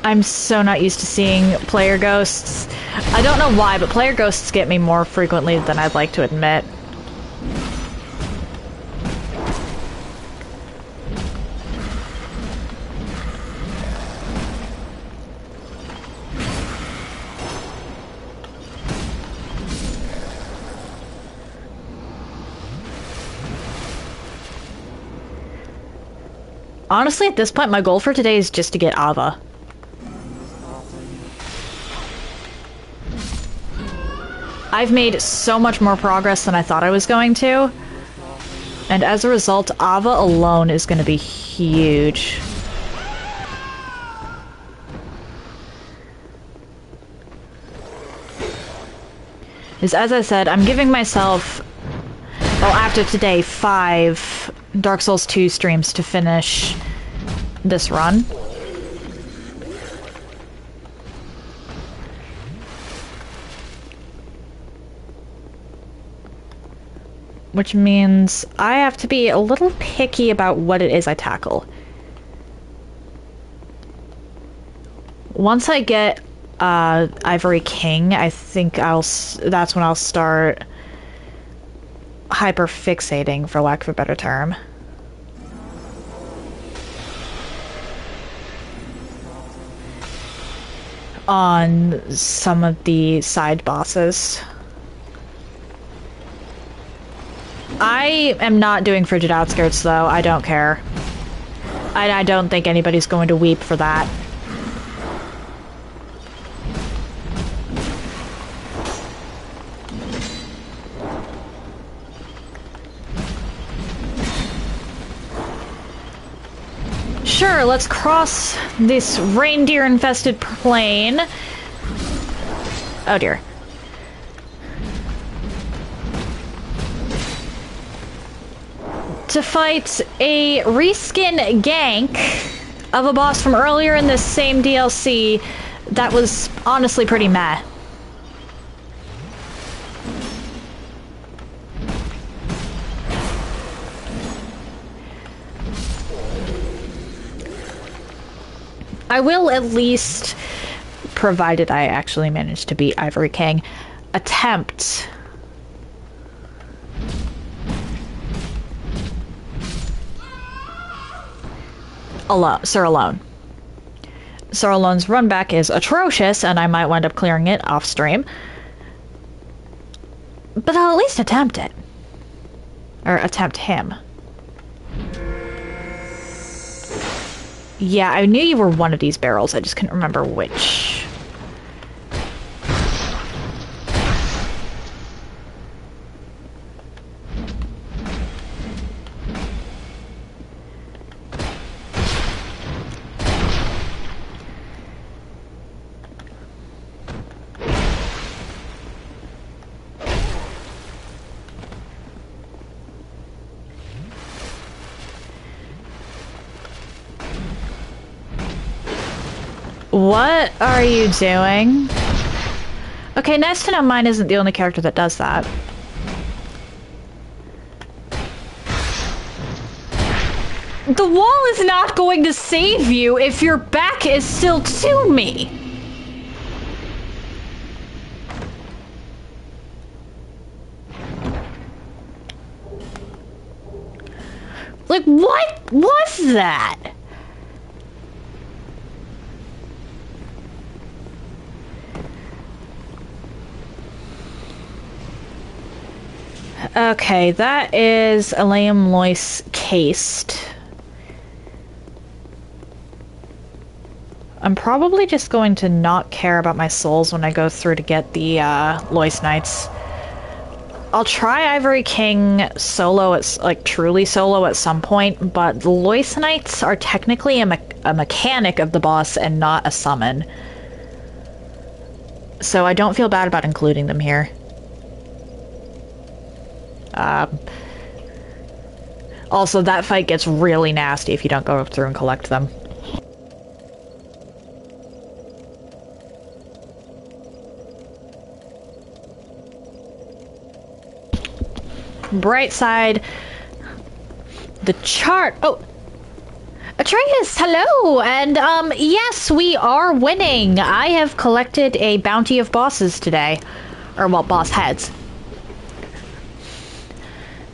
I'm so not used to seeing player ghosts. I don't know why, but player ghosts get me more frequently than I'd like to admit. Honestly, at this point, my goal for today is just to get Ava. I've made so much more progress than I thought I was going to. And as a result, Ava alone is going to be huge. As I said, I'm giving myself, well, after today, 5 Dark Souls 2 streams to finish this run. Which means I have to be a little picky about what it is I tackle. Once I get Ivory King, I think that's when I'll start hyper-fixating, for lack of a better term. On some of the side bosses. I am not doing Frigid Outskirts, though. I don't care. I don't think anybody's going to weep for that. Sure, let's cross this reindeer-infested plain. Oh dear. To fight a reskin gank of a boss from earlier in this same DLC that was honestly pretty meh. I will at least, provided I actually manage to beat Ivory King, attempt Sir Alone. Sir Alone's run back is atrocious, and I might wind up clearing it off stream. But I'll at least attempt it. Or attempt him. Yeah, I knew you were one of these barrels, I just couldn't remember which. What are you doing? Okay, nice to know mine isn't the only character that does that. The wall is not going to save you if your back is still to me. Like, what was that? Okay, that is Aleum Lois cased. I'm probably just going to not care about my souls when I go through to get the Lois Knights. I'll try Ivory King solo, like truly solo at some point, but the Lois Knights are technically a mechanic of the boss and not a summon. So I don't feel bad about including them here. Also, that fight gets really nasty if you don't go through and collect them. Bright side, the chart. Oh, Atreus, hello, and yes, we are winning. I have collected a bounty of bosses today, or well, boss heads.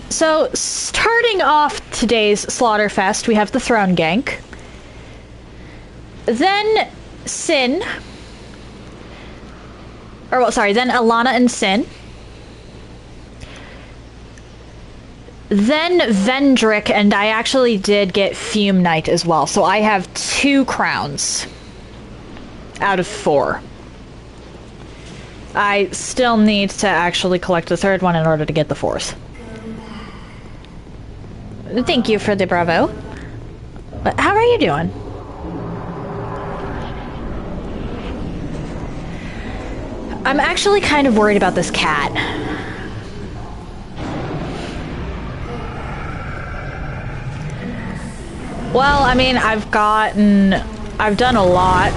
So, starting off today's Slaughterfest, we have the Throne Gank, then Sin, or well, sorry, then Alana and Sin. Then Vendrick, and I actually did get Fume Knight as well, so I have 2 crowns out of 4. I still need to actually collect the 3rd one in order to get the 4th. Thank you for the bravo. But how are you doing? I'm actually kind of worried about this cat. Well, I mean, I've done a lot.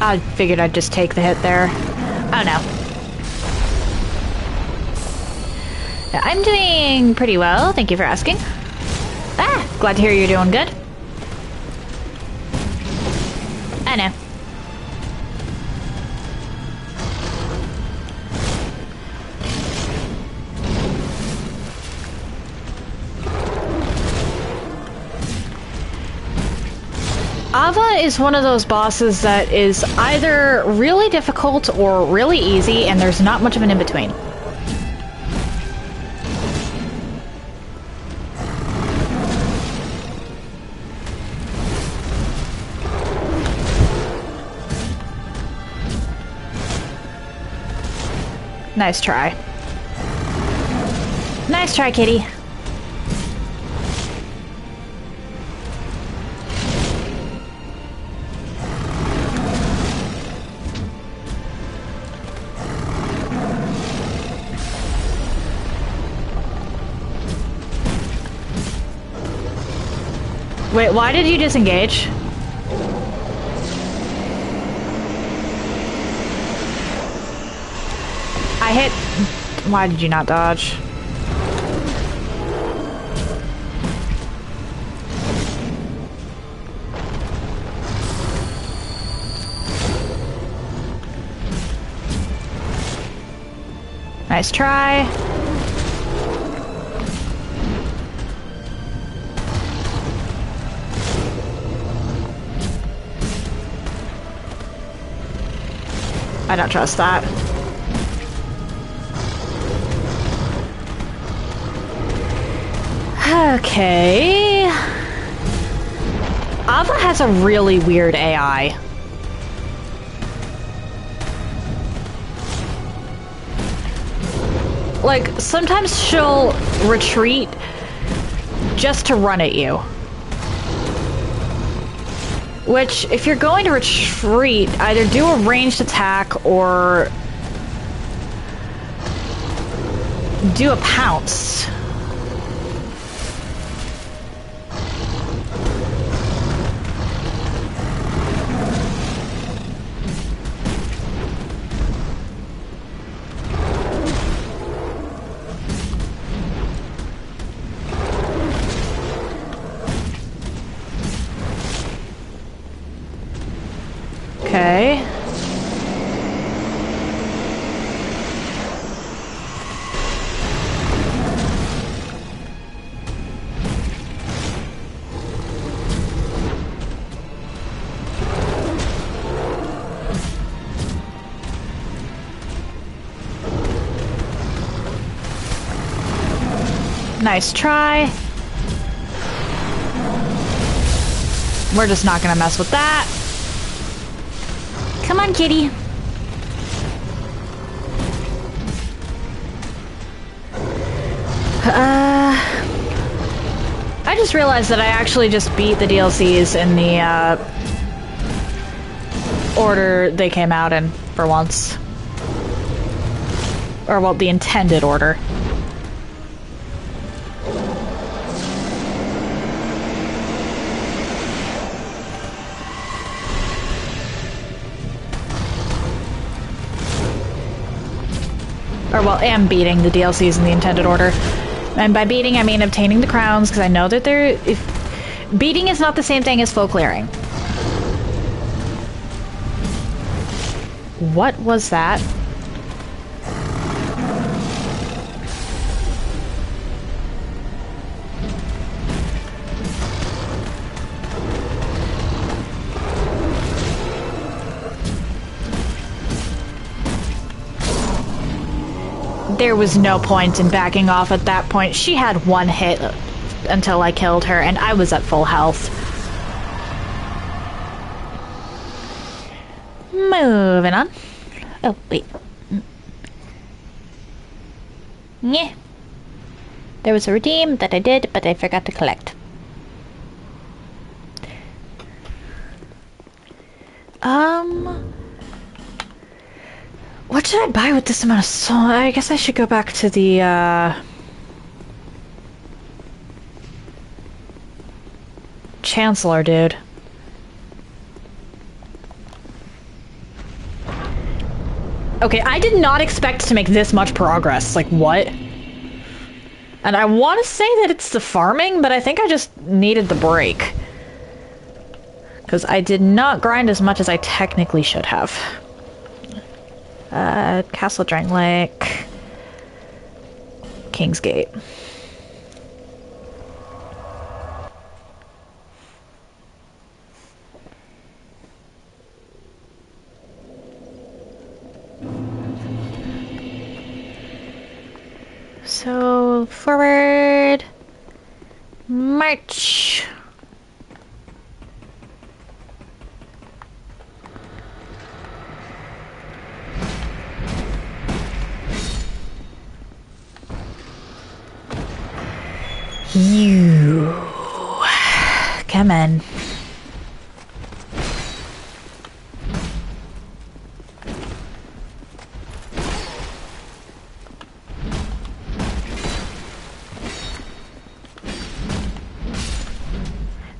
I figured I'd just take the hit there. Oh no. I'm doing pretty well, thank you for asking. Ah, glad to hear you're doing good. I know. Ava is one of those bosses that is either really difficult or really easy, and there's not much of an in-between. Nice try. Nice try, kitty. Wait, why did you disengage? I hit... Why did you not dodge? Nice try. I don't trust that. Okay. Ava has a really weird AI. Like, sometimes she'll retreat just to run at you. Which, if you're going to retreat, either do a ranged attack or do a pounce. Okay. Nice try. We're just not gonna mess with that. Come on, kitty. I just realized that I actually just beat the DLCs in the order they came out in for once. Or, well, the intended order. Or, well, am beating the DLCs in the intended order. And by beating, I mean obtaining the crowns, because I know that beating is not the same thing as full clearing. What was that? There was no point in backing off at that point. She had one hit until I killed her, and I was at full health. Moving on. Oh, wait. Yeah. There was a redeem that I did, but I forgot to collect. What should I buy with this amount of soul? I guess I should go back to the, Chancellor, dude. Okay, I did not expect to make this much progress. Like, what? And I want to say that it's the farming, but I think I just needed the break. Because I did not grind as much as I technically should have. Castle Drang Lake. Kingsgate. So, forward. March. You. Come on.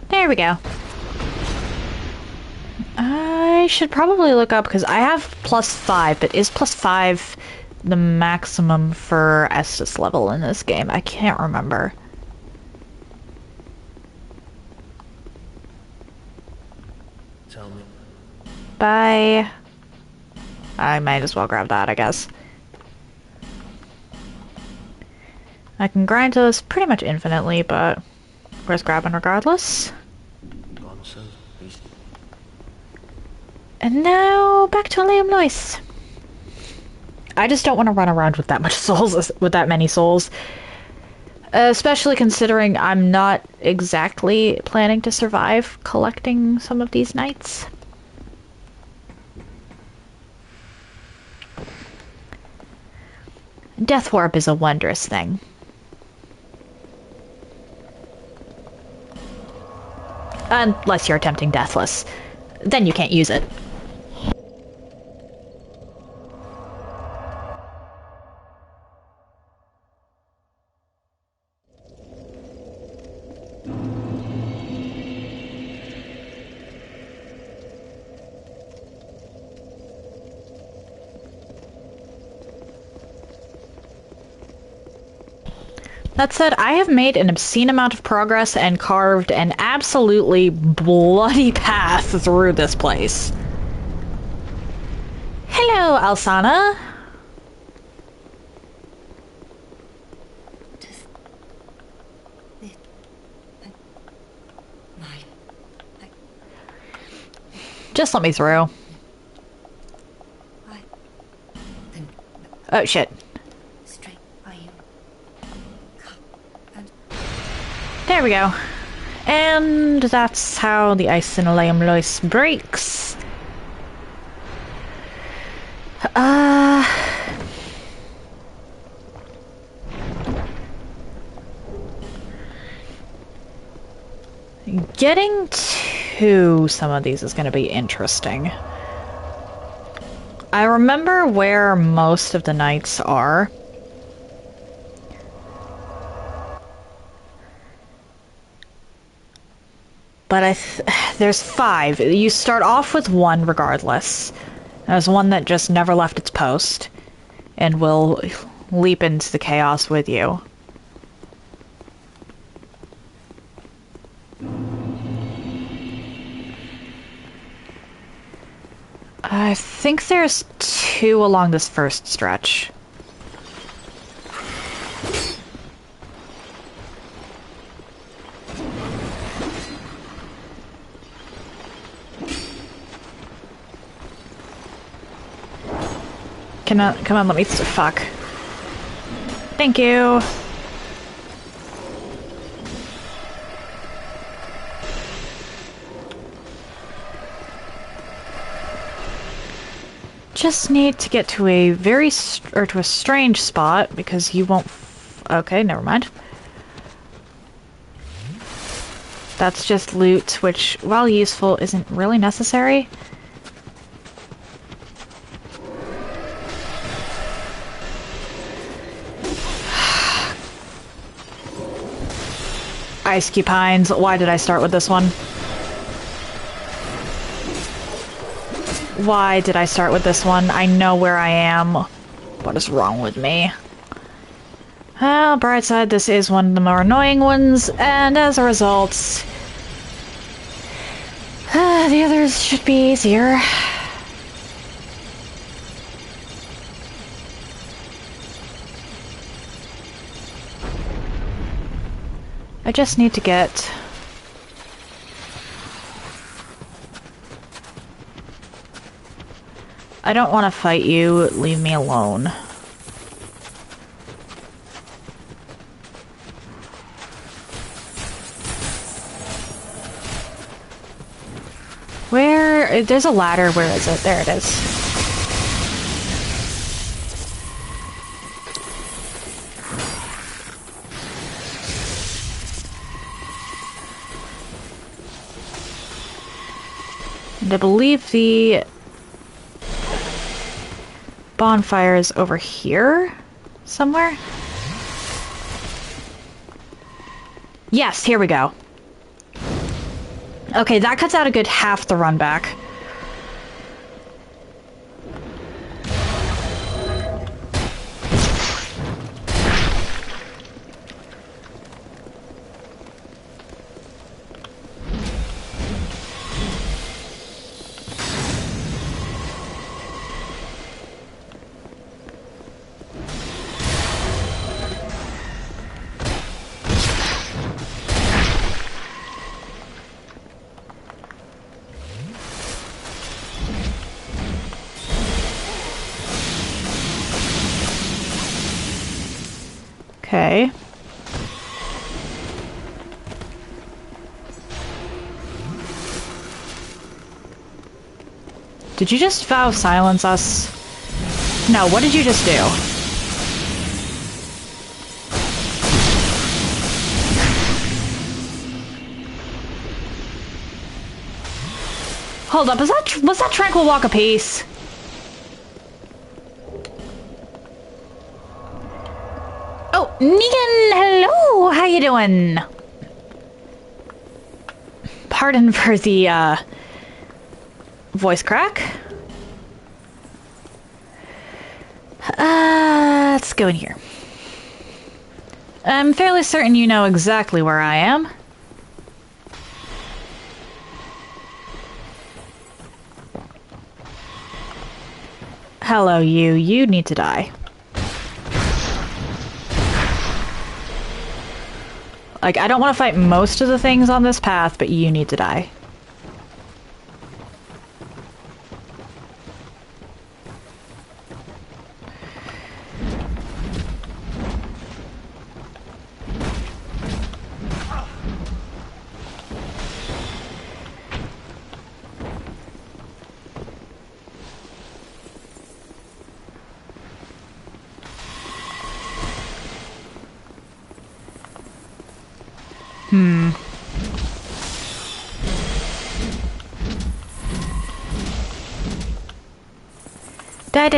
There we go. I should probably look up, because I have +5, but is +5 the maximum for Estes level in this game? I can't remember. Tell me. Bye. I might as well grab that, I guess. I can grind those pretty much infinitely, but worth grabbing regardless. Gone so easy. And now back to Liam Lois. I just don't want to run around with that much souls, with that many souls. Especially considering I'm not exactly planning to survive collecting some of these nights. Death Warp is a wondrous thing. Unless you're attempting Deathless. Then you can't use it. That said, I have made an obscene amount of progress and carved an absolutely bloody path through this place. Hello, Alsana. Just let me through. Oh, shit. There we go. And that's how the Icenoleum Lois breaks. Getting to some of these is going to be interesting. I remember where most of the knights are. But there's 5. You start off with 1 regardless. There's one that just never left its post and will leap into the chaos with you. I think there's 2 along this first stretch. Come on, let me fuck. Thank you. Just need to get to a to a strange spot because you won't. Okay, never mind. That's just loot, which, while useful, isn't really necessary. Ice Cupines. Why did I start with this one? Why did I start with this one? I know where I am. What is wrong with me? Well, bright side, this is one of the more annoying ones, and as a result, the others should be easier. I just need to get... I don't want to fight you. Leave me alone. Where? There's a ladder. Where is it? There it is. And I believe the bonfire is over here somewhere. Yes, here we go. Okay, that cuts out a good half the run back. Okay. Did you just vow silence us? No, what did you just do? Hold up, was that Tranquil Walk of Peace? Oh, Negan, hello, how you doing? Pardon for the, voice crack. Let's go in here. I'm fairly certain you know exactly where I am. Hello, you. You need to die. Like, I don't want to fight most of the things on this path, but you need to die.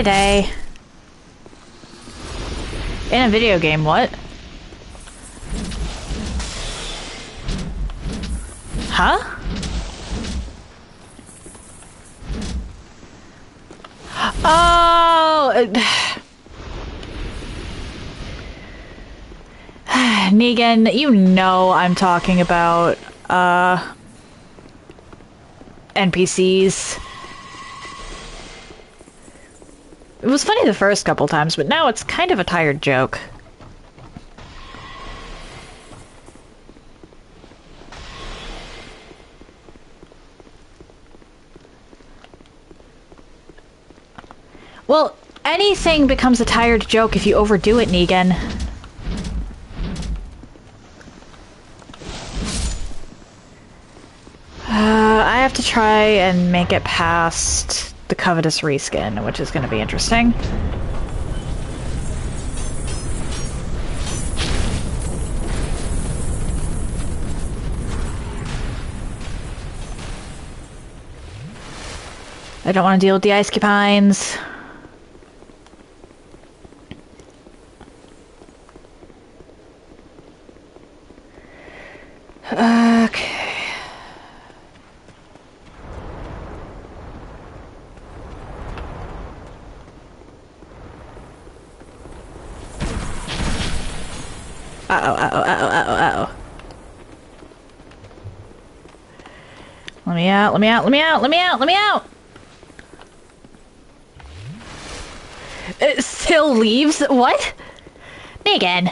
Die. In a video game, what? Huh? Oh! Negan, you know I'm talking about, NPCs. It was funny the first couple times, but now it's kind of a tired joke. Well, anything becomes a tired joke if you overdo it, Negan. I have to try and make it past the covetous reskin, which is going to be interesting. I don't want to deal with the ice pines. Okay. Uh-oh. Let me out! It still leaves? What? Megan!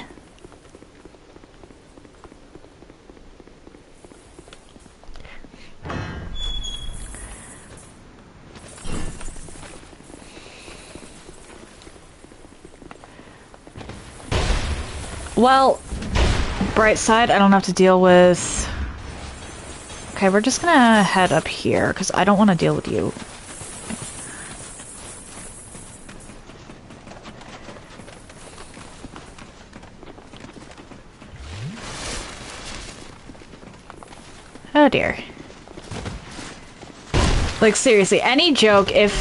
Well, bright side, I don't have to deal with... Okay, we're just gonna head up here, because I don't want to deal with you. Oh dear. Like, seriously, any joke, if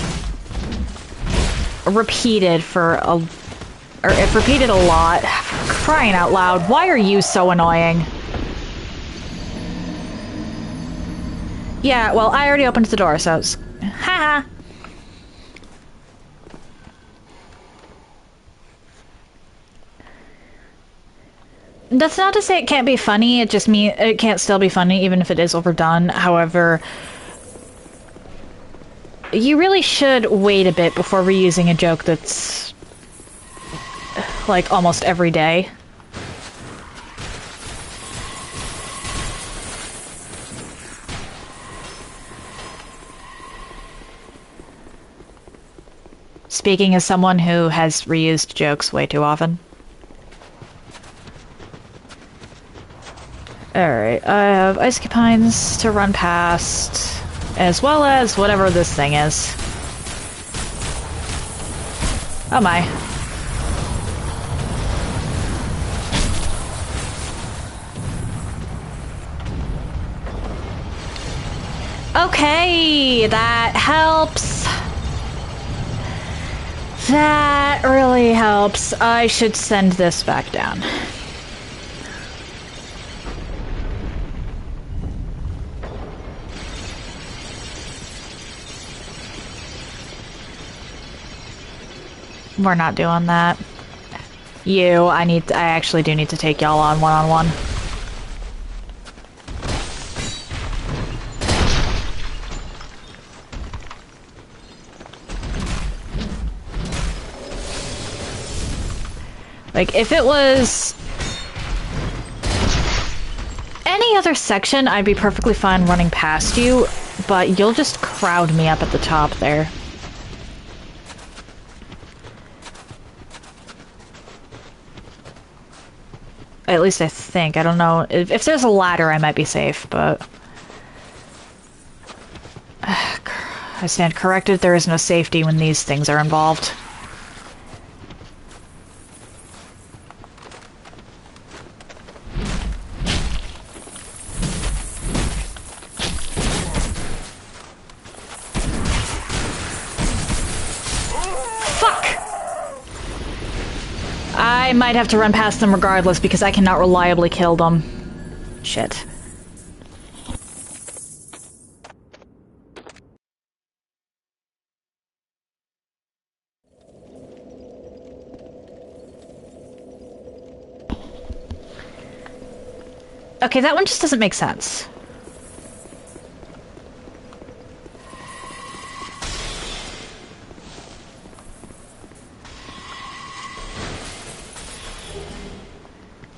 repeated for a... or if repeated a lot, crying out loud, why are you so annoying? Yeah, well, I already opened the door, so it's... Haha! That's not to say it can't be funny, it just means it can't still be funny even if it is overdone. However, you really should wait a bit before reusing a joke that's like almost every day. Speaking as someone who has reused jokes way too often. Alright, I have ice pines to run past, as well as whatever this thing is. Oh my. Okay, that helps. That really helps. I should send this back down. We're not doing that. I actually do need to take y'all on one-on-one. Like, if it was any other section, I'd be perfectly fine running past you, but you'll just crowd me up at the top there. At least I think. I don't know. If there's a ladder, I might be safe, but... I stand corrected. There is no safety when these things are involved. I might have to run past them regardless because I cannot reliably kill them. Shit. Okay, that one just doesn't make sense.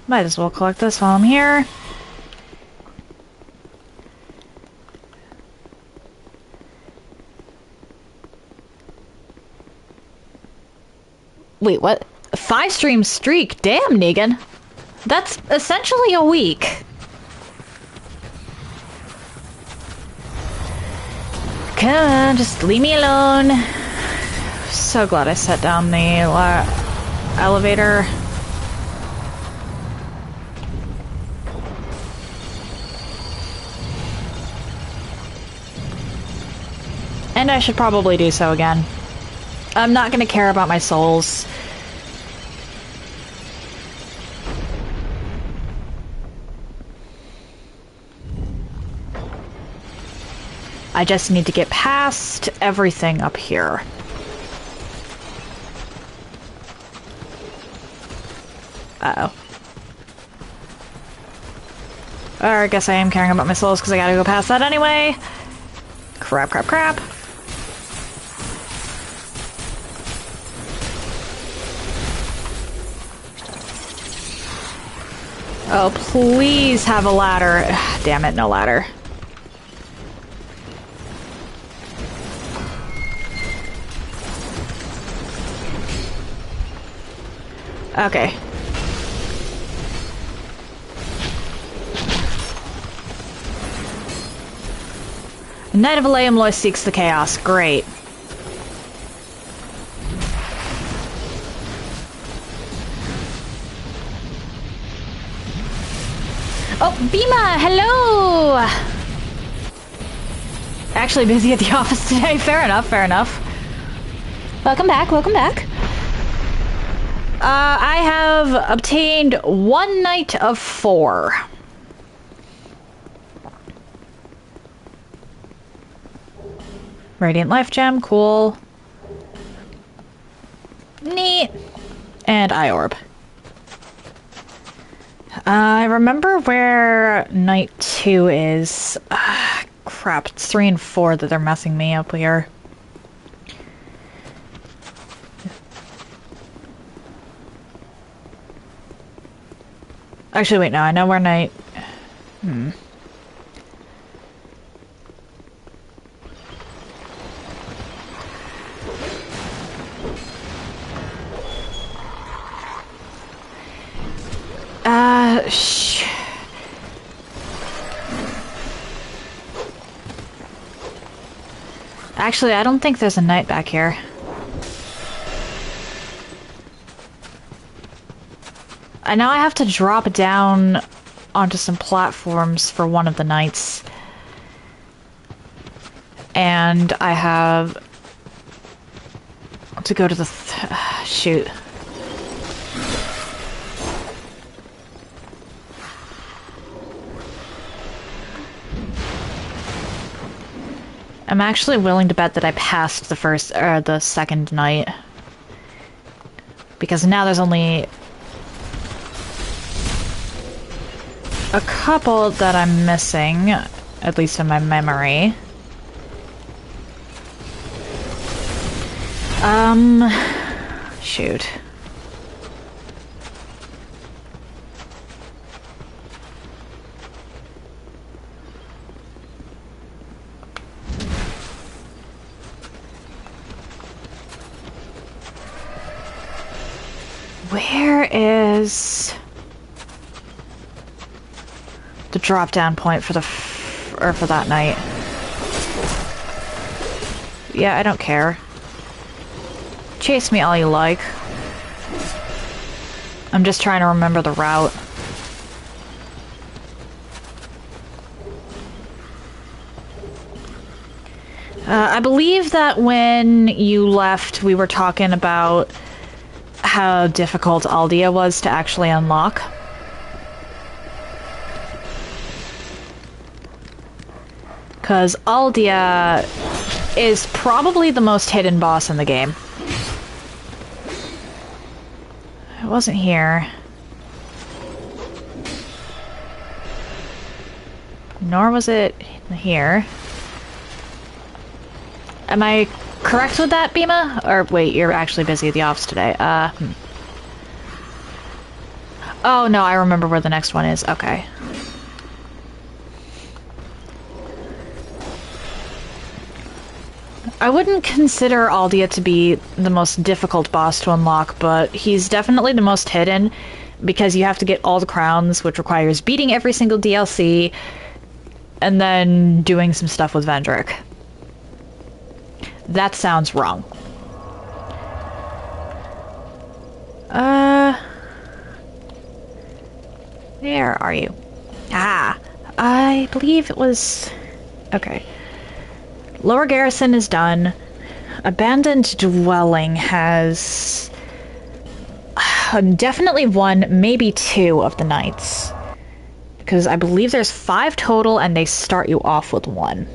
Might as well collect this while I'm here. Wait, what? A 5-stream streak? Damn, Negan. That's essentially a week. Come on, just leave me alone. So glad I set down the elevator. And I should probably do so again. I'm not gonna care about my souls. I just need to get past everything up here. Uh-oh. Or I guess I am caring about my souls because I gotta go past that anyway. Crap, crap, crap. Oh, please have a ladder. Ugh, damn it, no ladder. Okay. Knight of Aleum seeks the chaos. Great. Oh, Bima, hello! Actually busy at the office today. Fair enough, fair enough. Welcome back, welcome back. I have obtained 1 night of 4. Radiant Life Gem, cool. Neat. And Eye Orb. I remember where night 2 is. Crap, it's 3 and 4 that they're messing me up here. Actually, wait, no, I know where night... Actually, I don't think there's a knight back here. I know I have to drop down onto some platforms for one of the knights. And I have to go to the... shoot. I'm actually willing to bet that I passed the first, or the second night. Because now there's only a couple that I'm missing, at least in my memory. Shoot. Where is the drop down point for the for that night? Yeah, I don't care. Chase me all you like. I'm just trying to remember the route. I believe that when you left, we were talking about how difficult Aldia was to actually unlock. Because Aldia is probably the most hidden boss in the game. It wasn't here. Nor was it here. Am I correct with that, Bima? Or wait, you're actually busy at the office today. Oh no, I remember where the next one is. Okay. I wouldn't consider Aldia to be the most difficult boss to unlock, but he's definitely the most hidden because you have to get all the crowns, which requires beating every single DLC and then doing some stuff with Vendrick. That sounds wrong. Where are you? Ah, I believe it was... Okay. Lower Garrison is done. Abandoned Dwelling has... definitely one, maybe two of the nights. Because I believe there's 5 total and they start you off with 1.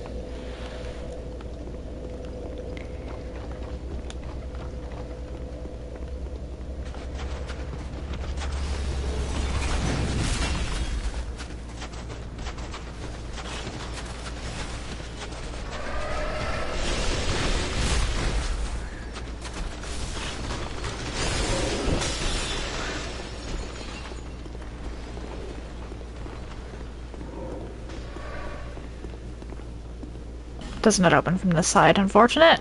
Does not open from this side, unfortunate.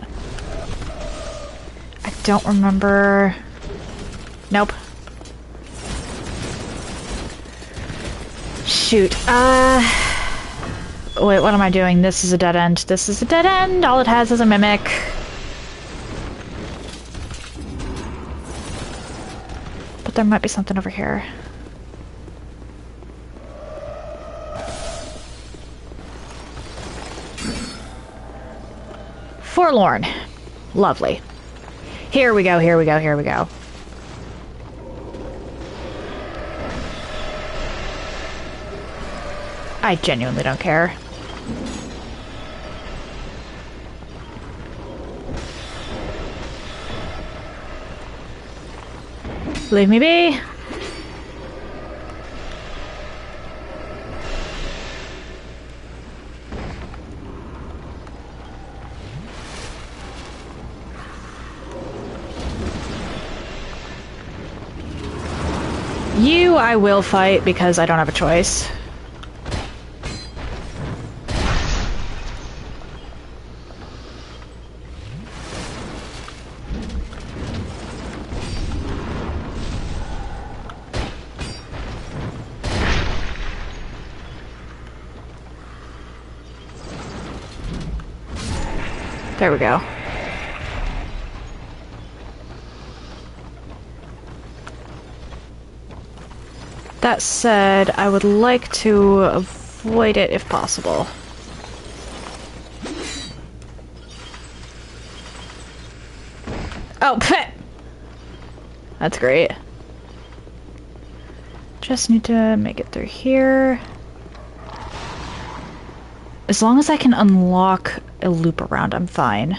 I don't remember... Nope. Shoot. Wait, what am I doing? This is a dead end. This is a dead end! All it has is a mimic. But there might be something over here. Forlorn. Lovely. Here we go, here we go, here we go. I genuinely don't care. Leave me be. You, I will fight because I don't have a choice. There we go. That said, I would like to avoid it if possible. Oh, pet! That's great. Just need to make it through here. As long as I can unlock a loop around, I'm fine.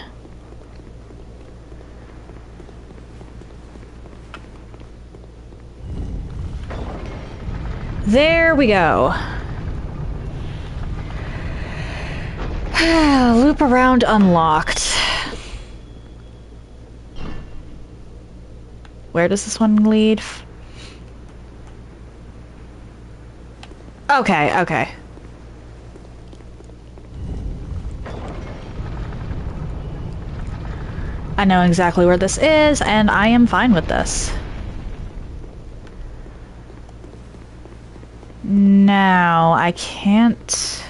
There we go. Loop around unlocked. Where does this one lead? Okay, okay. I know exactly where this is, and I am fine with this. Now, I can't...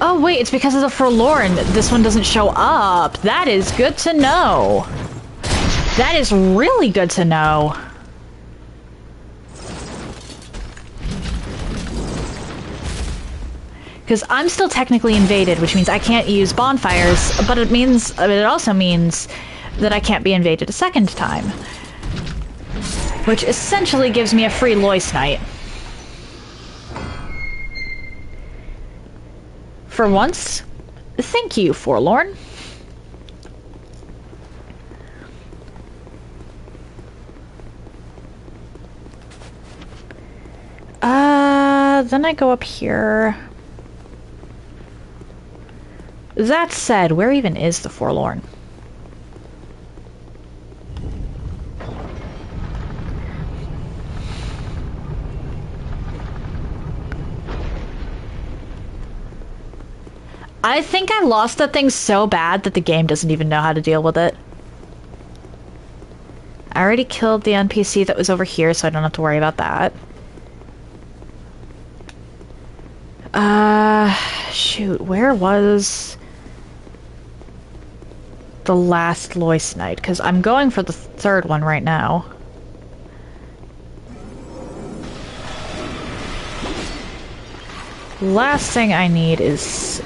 Oh wait, it's because of the Forlorn. This one doesn't show up. That is good to know. That is really good to know. Because I'm still technically invaded, which means I can't use bonfires, but it also means that I can't be invaded a second time. Which essentially gives me a free Lois Night. For once, thank you, Forlorn. Then I go up here. That said, where even is the Forlorn? I think I lost that thing so bad that the game doesn't even know how to deal with it. I already killed the NPC that was over here, so I don't have to worry about that. Shoot, where was the last Lois Night? Because I'm going for the third one right now. Last thing I need is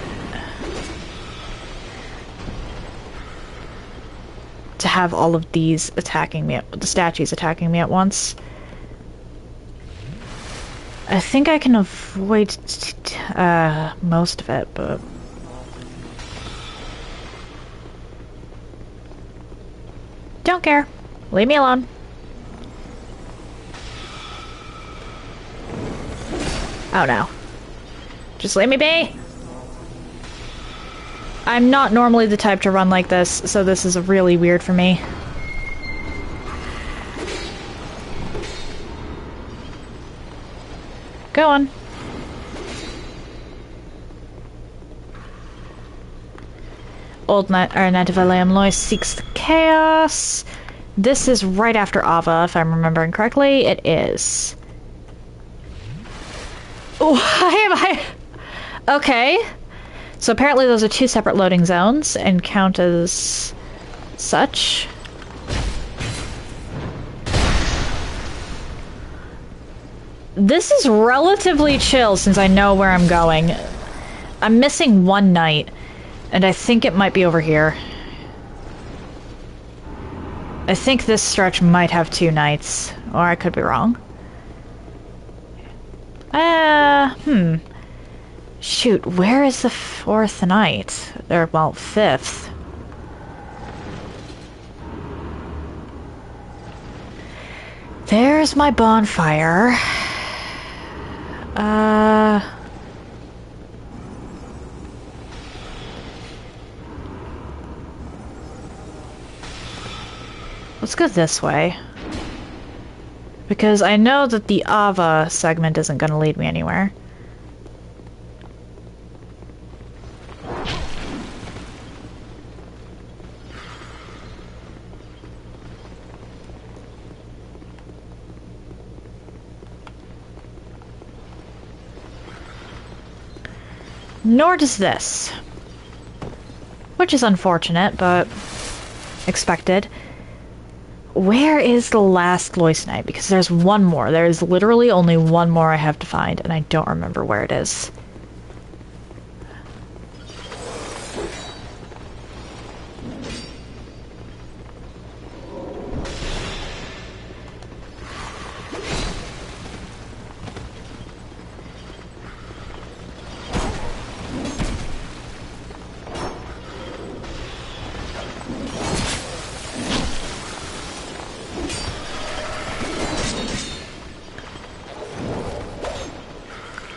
to have all of these attacking me, the statues attacking me at once. I think I can avoid most of it, but... Don't care. Leave me alone. Oh no. Just leave me be! I'm not normally the type to run like this, so this is really weird for me. Go on. Old Knight of Aleum Lois seeks the chaos. This is right after Ava, if I'm remembering correctly. It is. Oh, okay. So apparently those are two separate loading zones and count as such. This is relatively chill since I know where I'm going. I'm missing one night, and I think it might be over here. I think this stretch might have 2 nights, or I could be wrong. Shoot, where is the 4th night? Or, well, 5th. There's my bonfire. Let's go this way. Because I know that the Ava segment isn't going to lead me anywhere. Nor does this. Which is unfortunate, but expected. Where is the last Lois Night? Because there's one more. There is literally only one more I have to find, and I don't remember where it is.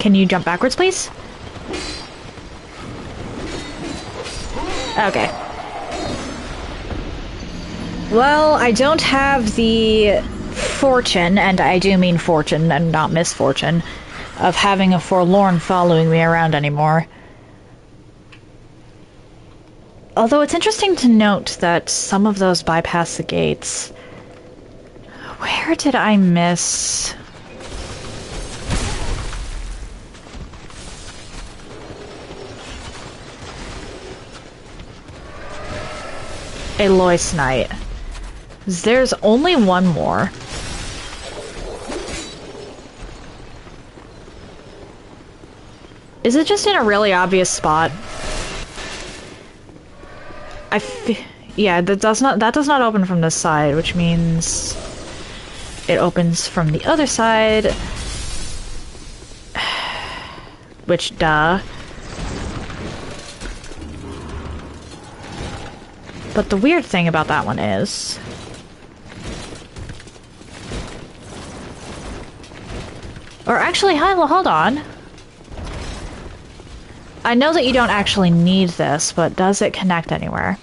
Can you jump backwards, please? Okay. Well, I don't have the fortune, and I do mean fortune and not misfortune, of having a forlorn following me around anymore. Although it's interesting to note that some of those bypass the gates. Where did I miss? A Lois Knight. There's only one more. Is it just in a really obvious spot? Yeah, that does not open from this side, which means it opens from the other side. Which, duh. But the weird thing about that one is... Or actually, hold on. I know that you don't actually need this, but does it connect anywhere?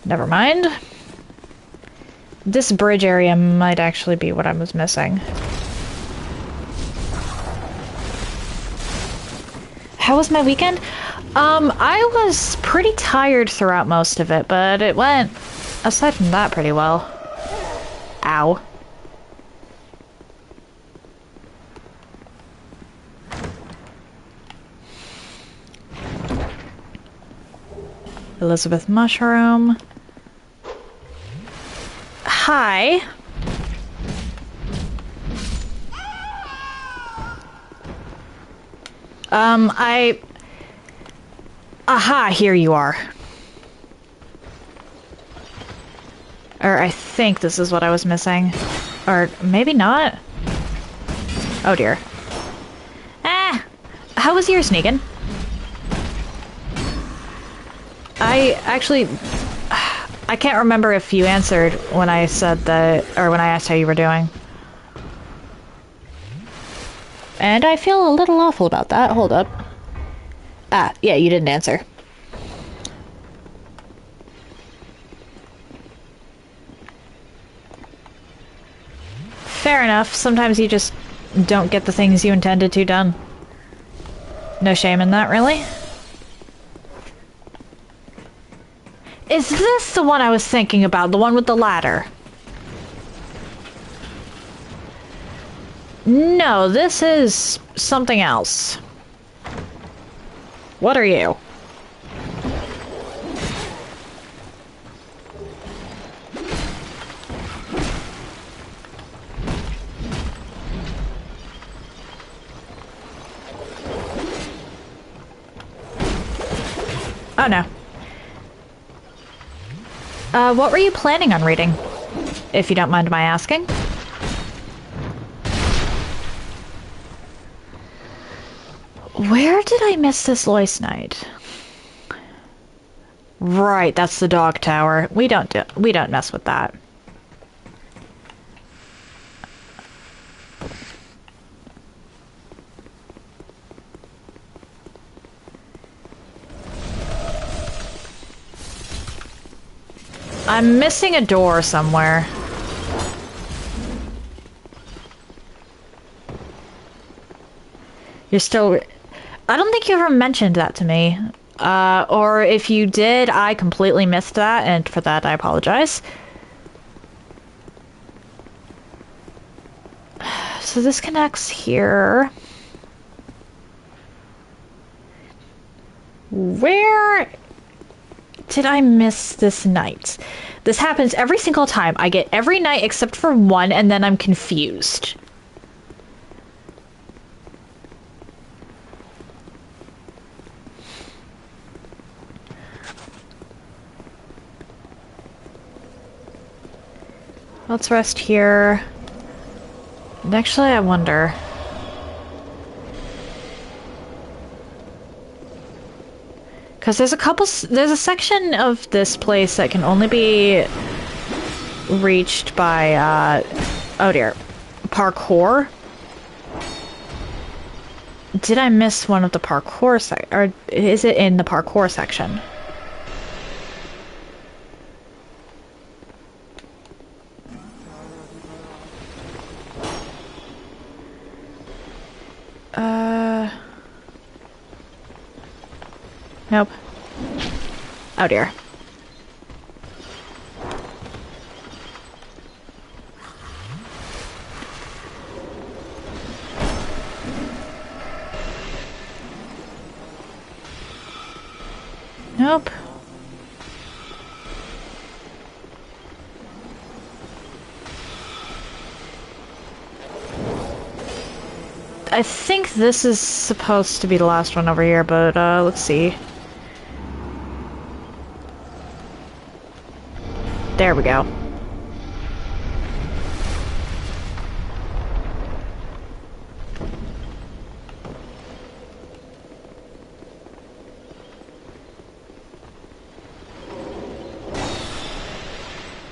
Never mind. This bridge area might actually be what I was missing. How was my weekend? I was pretty tired throughout most of it, but it went, aside from that, pretty well. Ow. Elizabeth Mushroom. Hi. Aha, here you are. Or I think this is what I was missing. Or maybe not. Oh dear. Ah! How was your sneaking? I can't remember if you answered when I said that, or when I asked how you were doing. And I feel a little awful about that. Hold up. Ah, yeah, you didn't answer. Fair enough. Sometimes you just don't get the things you intended to done. No shame in that, really. Is this the one I was thinking about? The one with the ladder? No, this is something else. What are you? Oh no. What were you planning on reading? If you don't mind my asking. Where did I miss this Lois Knight? Right, that's the dog tower. We don't mess with that. I'm missing a door somewhere. You're still... I don't think you ever mentioned that to me. Or if you did, I completely missed that, and for that I apologize. So this connects here. Where did I miss this night? This happens every single time. I get every night except for one, and then I'm confused. Let's rest here. And actually, I wonder... Because there's a section of this place that can only be reached by, oh dear, parkour. did I miss one of the parkour or is it in the parkour section? Nope. Oh dear. Nope. I think this is supposed to be the last one over here, but let's see. There we go.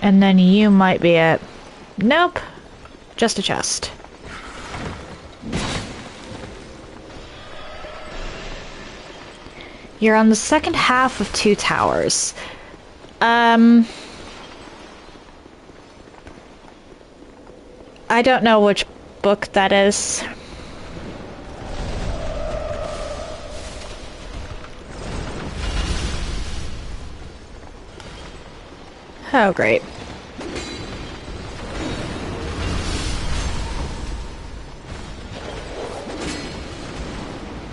And then you might be it. Nope. Just a chest. You're on the second half of 2 towers. I don't know which book that is. Oh, great.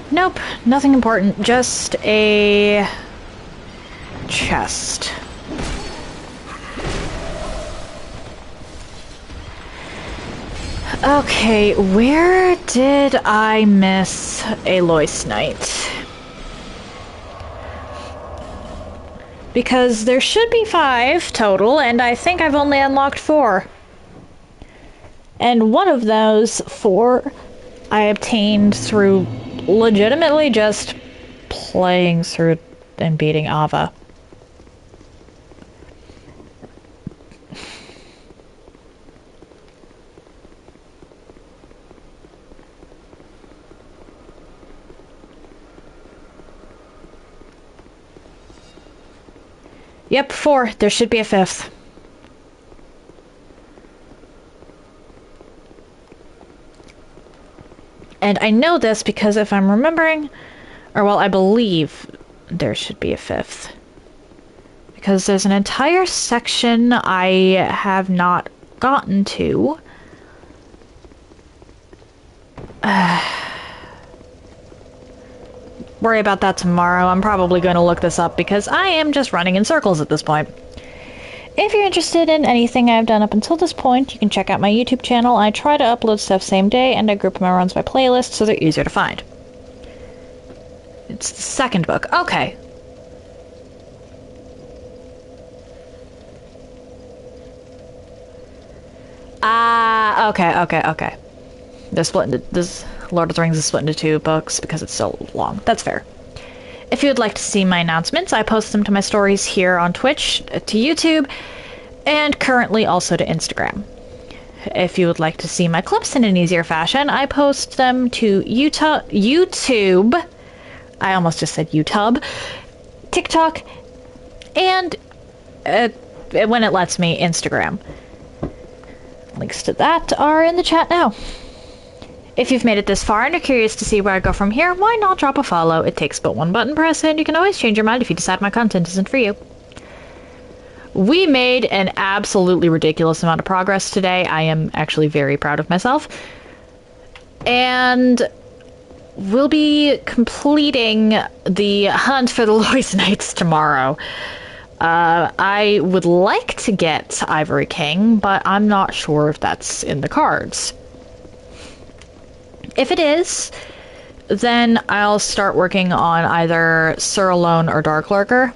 Nope, nothing important. Just a chest. Okay, where did I miss Aloy's Knight? Because there should be 5 total, and I think I've only unlocked 4. And one of those 4 I obtained through legitimately just playing through and beating Ava. Yep, 4. There should be a 5th. And I know this because if I'm remembering, or well, I believe there should be a 5th. Because there's an entire section I have not gotten to. Worry about that tomorrow. I'm probably going to look this up because I am just running in circles at this point. If you're interested in anything I've done up until this point, you can check out my YouTube channel. I try to upload stuff same day, and I group my runs by playlist so they're easier to find. It's the second book. Okay. Okay. They're split into... This Lord of the Rings is split into 2 books because it's so long. That's fair. If you would like to see my announcements, I post them to my stories here on Twitch, to YouTube, and currently also to Instagram. If you would like to see my clips in an easier fashion, I post them to YouTube. I almost just said YouTube. TikTok, and when it lets me, Instagram. Links to that are in the chat now. If you've made it this far and are curious to see where I go from here, why not drop a follow? It takes but one button press, and you can always change your mind if you decide my content isn't for you. We made an absolutely ridiculous amount of progress today. I am actually very proud of myself. And we'll be completing the hunt for the Lois Knights tomorrow. I would like to get Ivory King, but I'm not sure if that's in the cards. If it is, then I'll start working on either Sur Alone or Dark Lurker.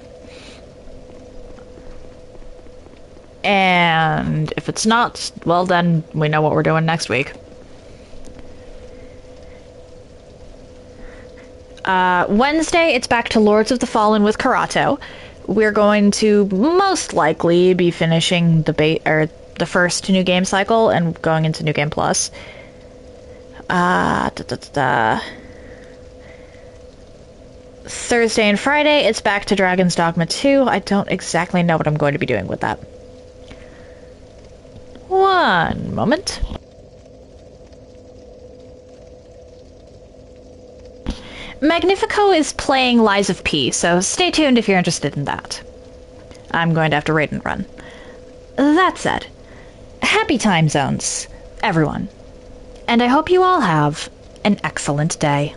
And if it's not, well then we know what we're doing next week. Wednesday, it's back to Lords of the Fallen with Karato. We're going to most likely be finishing the first New Game cycle and going into New Game Plus. Thursday and Friday, it's back to Dragon's Dogma 2. I don't exactly know what I'm going to be doing with that. One moment. Magnifico is playing Lies of P, so stay tuned if you're interested in that. I'm going to have to raid and run. That said, happy time zones, everyone. And I hope you all have an excellent day.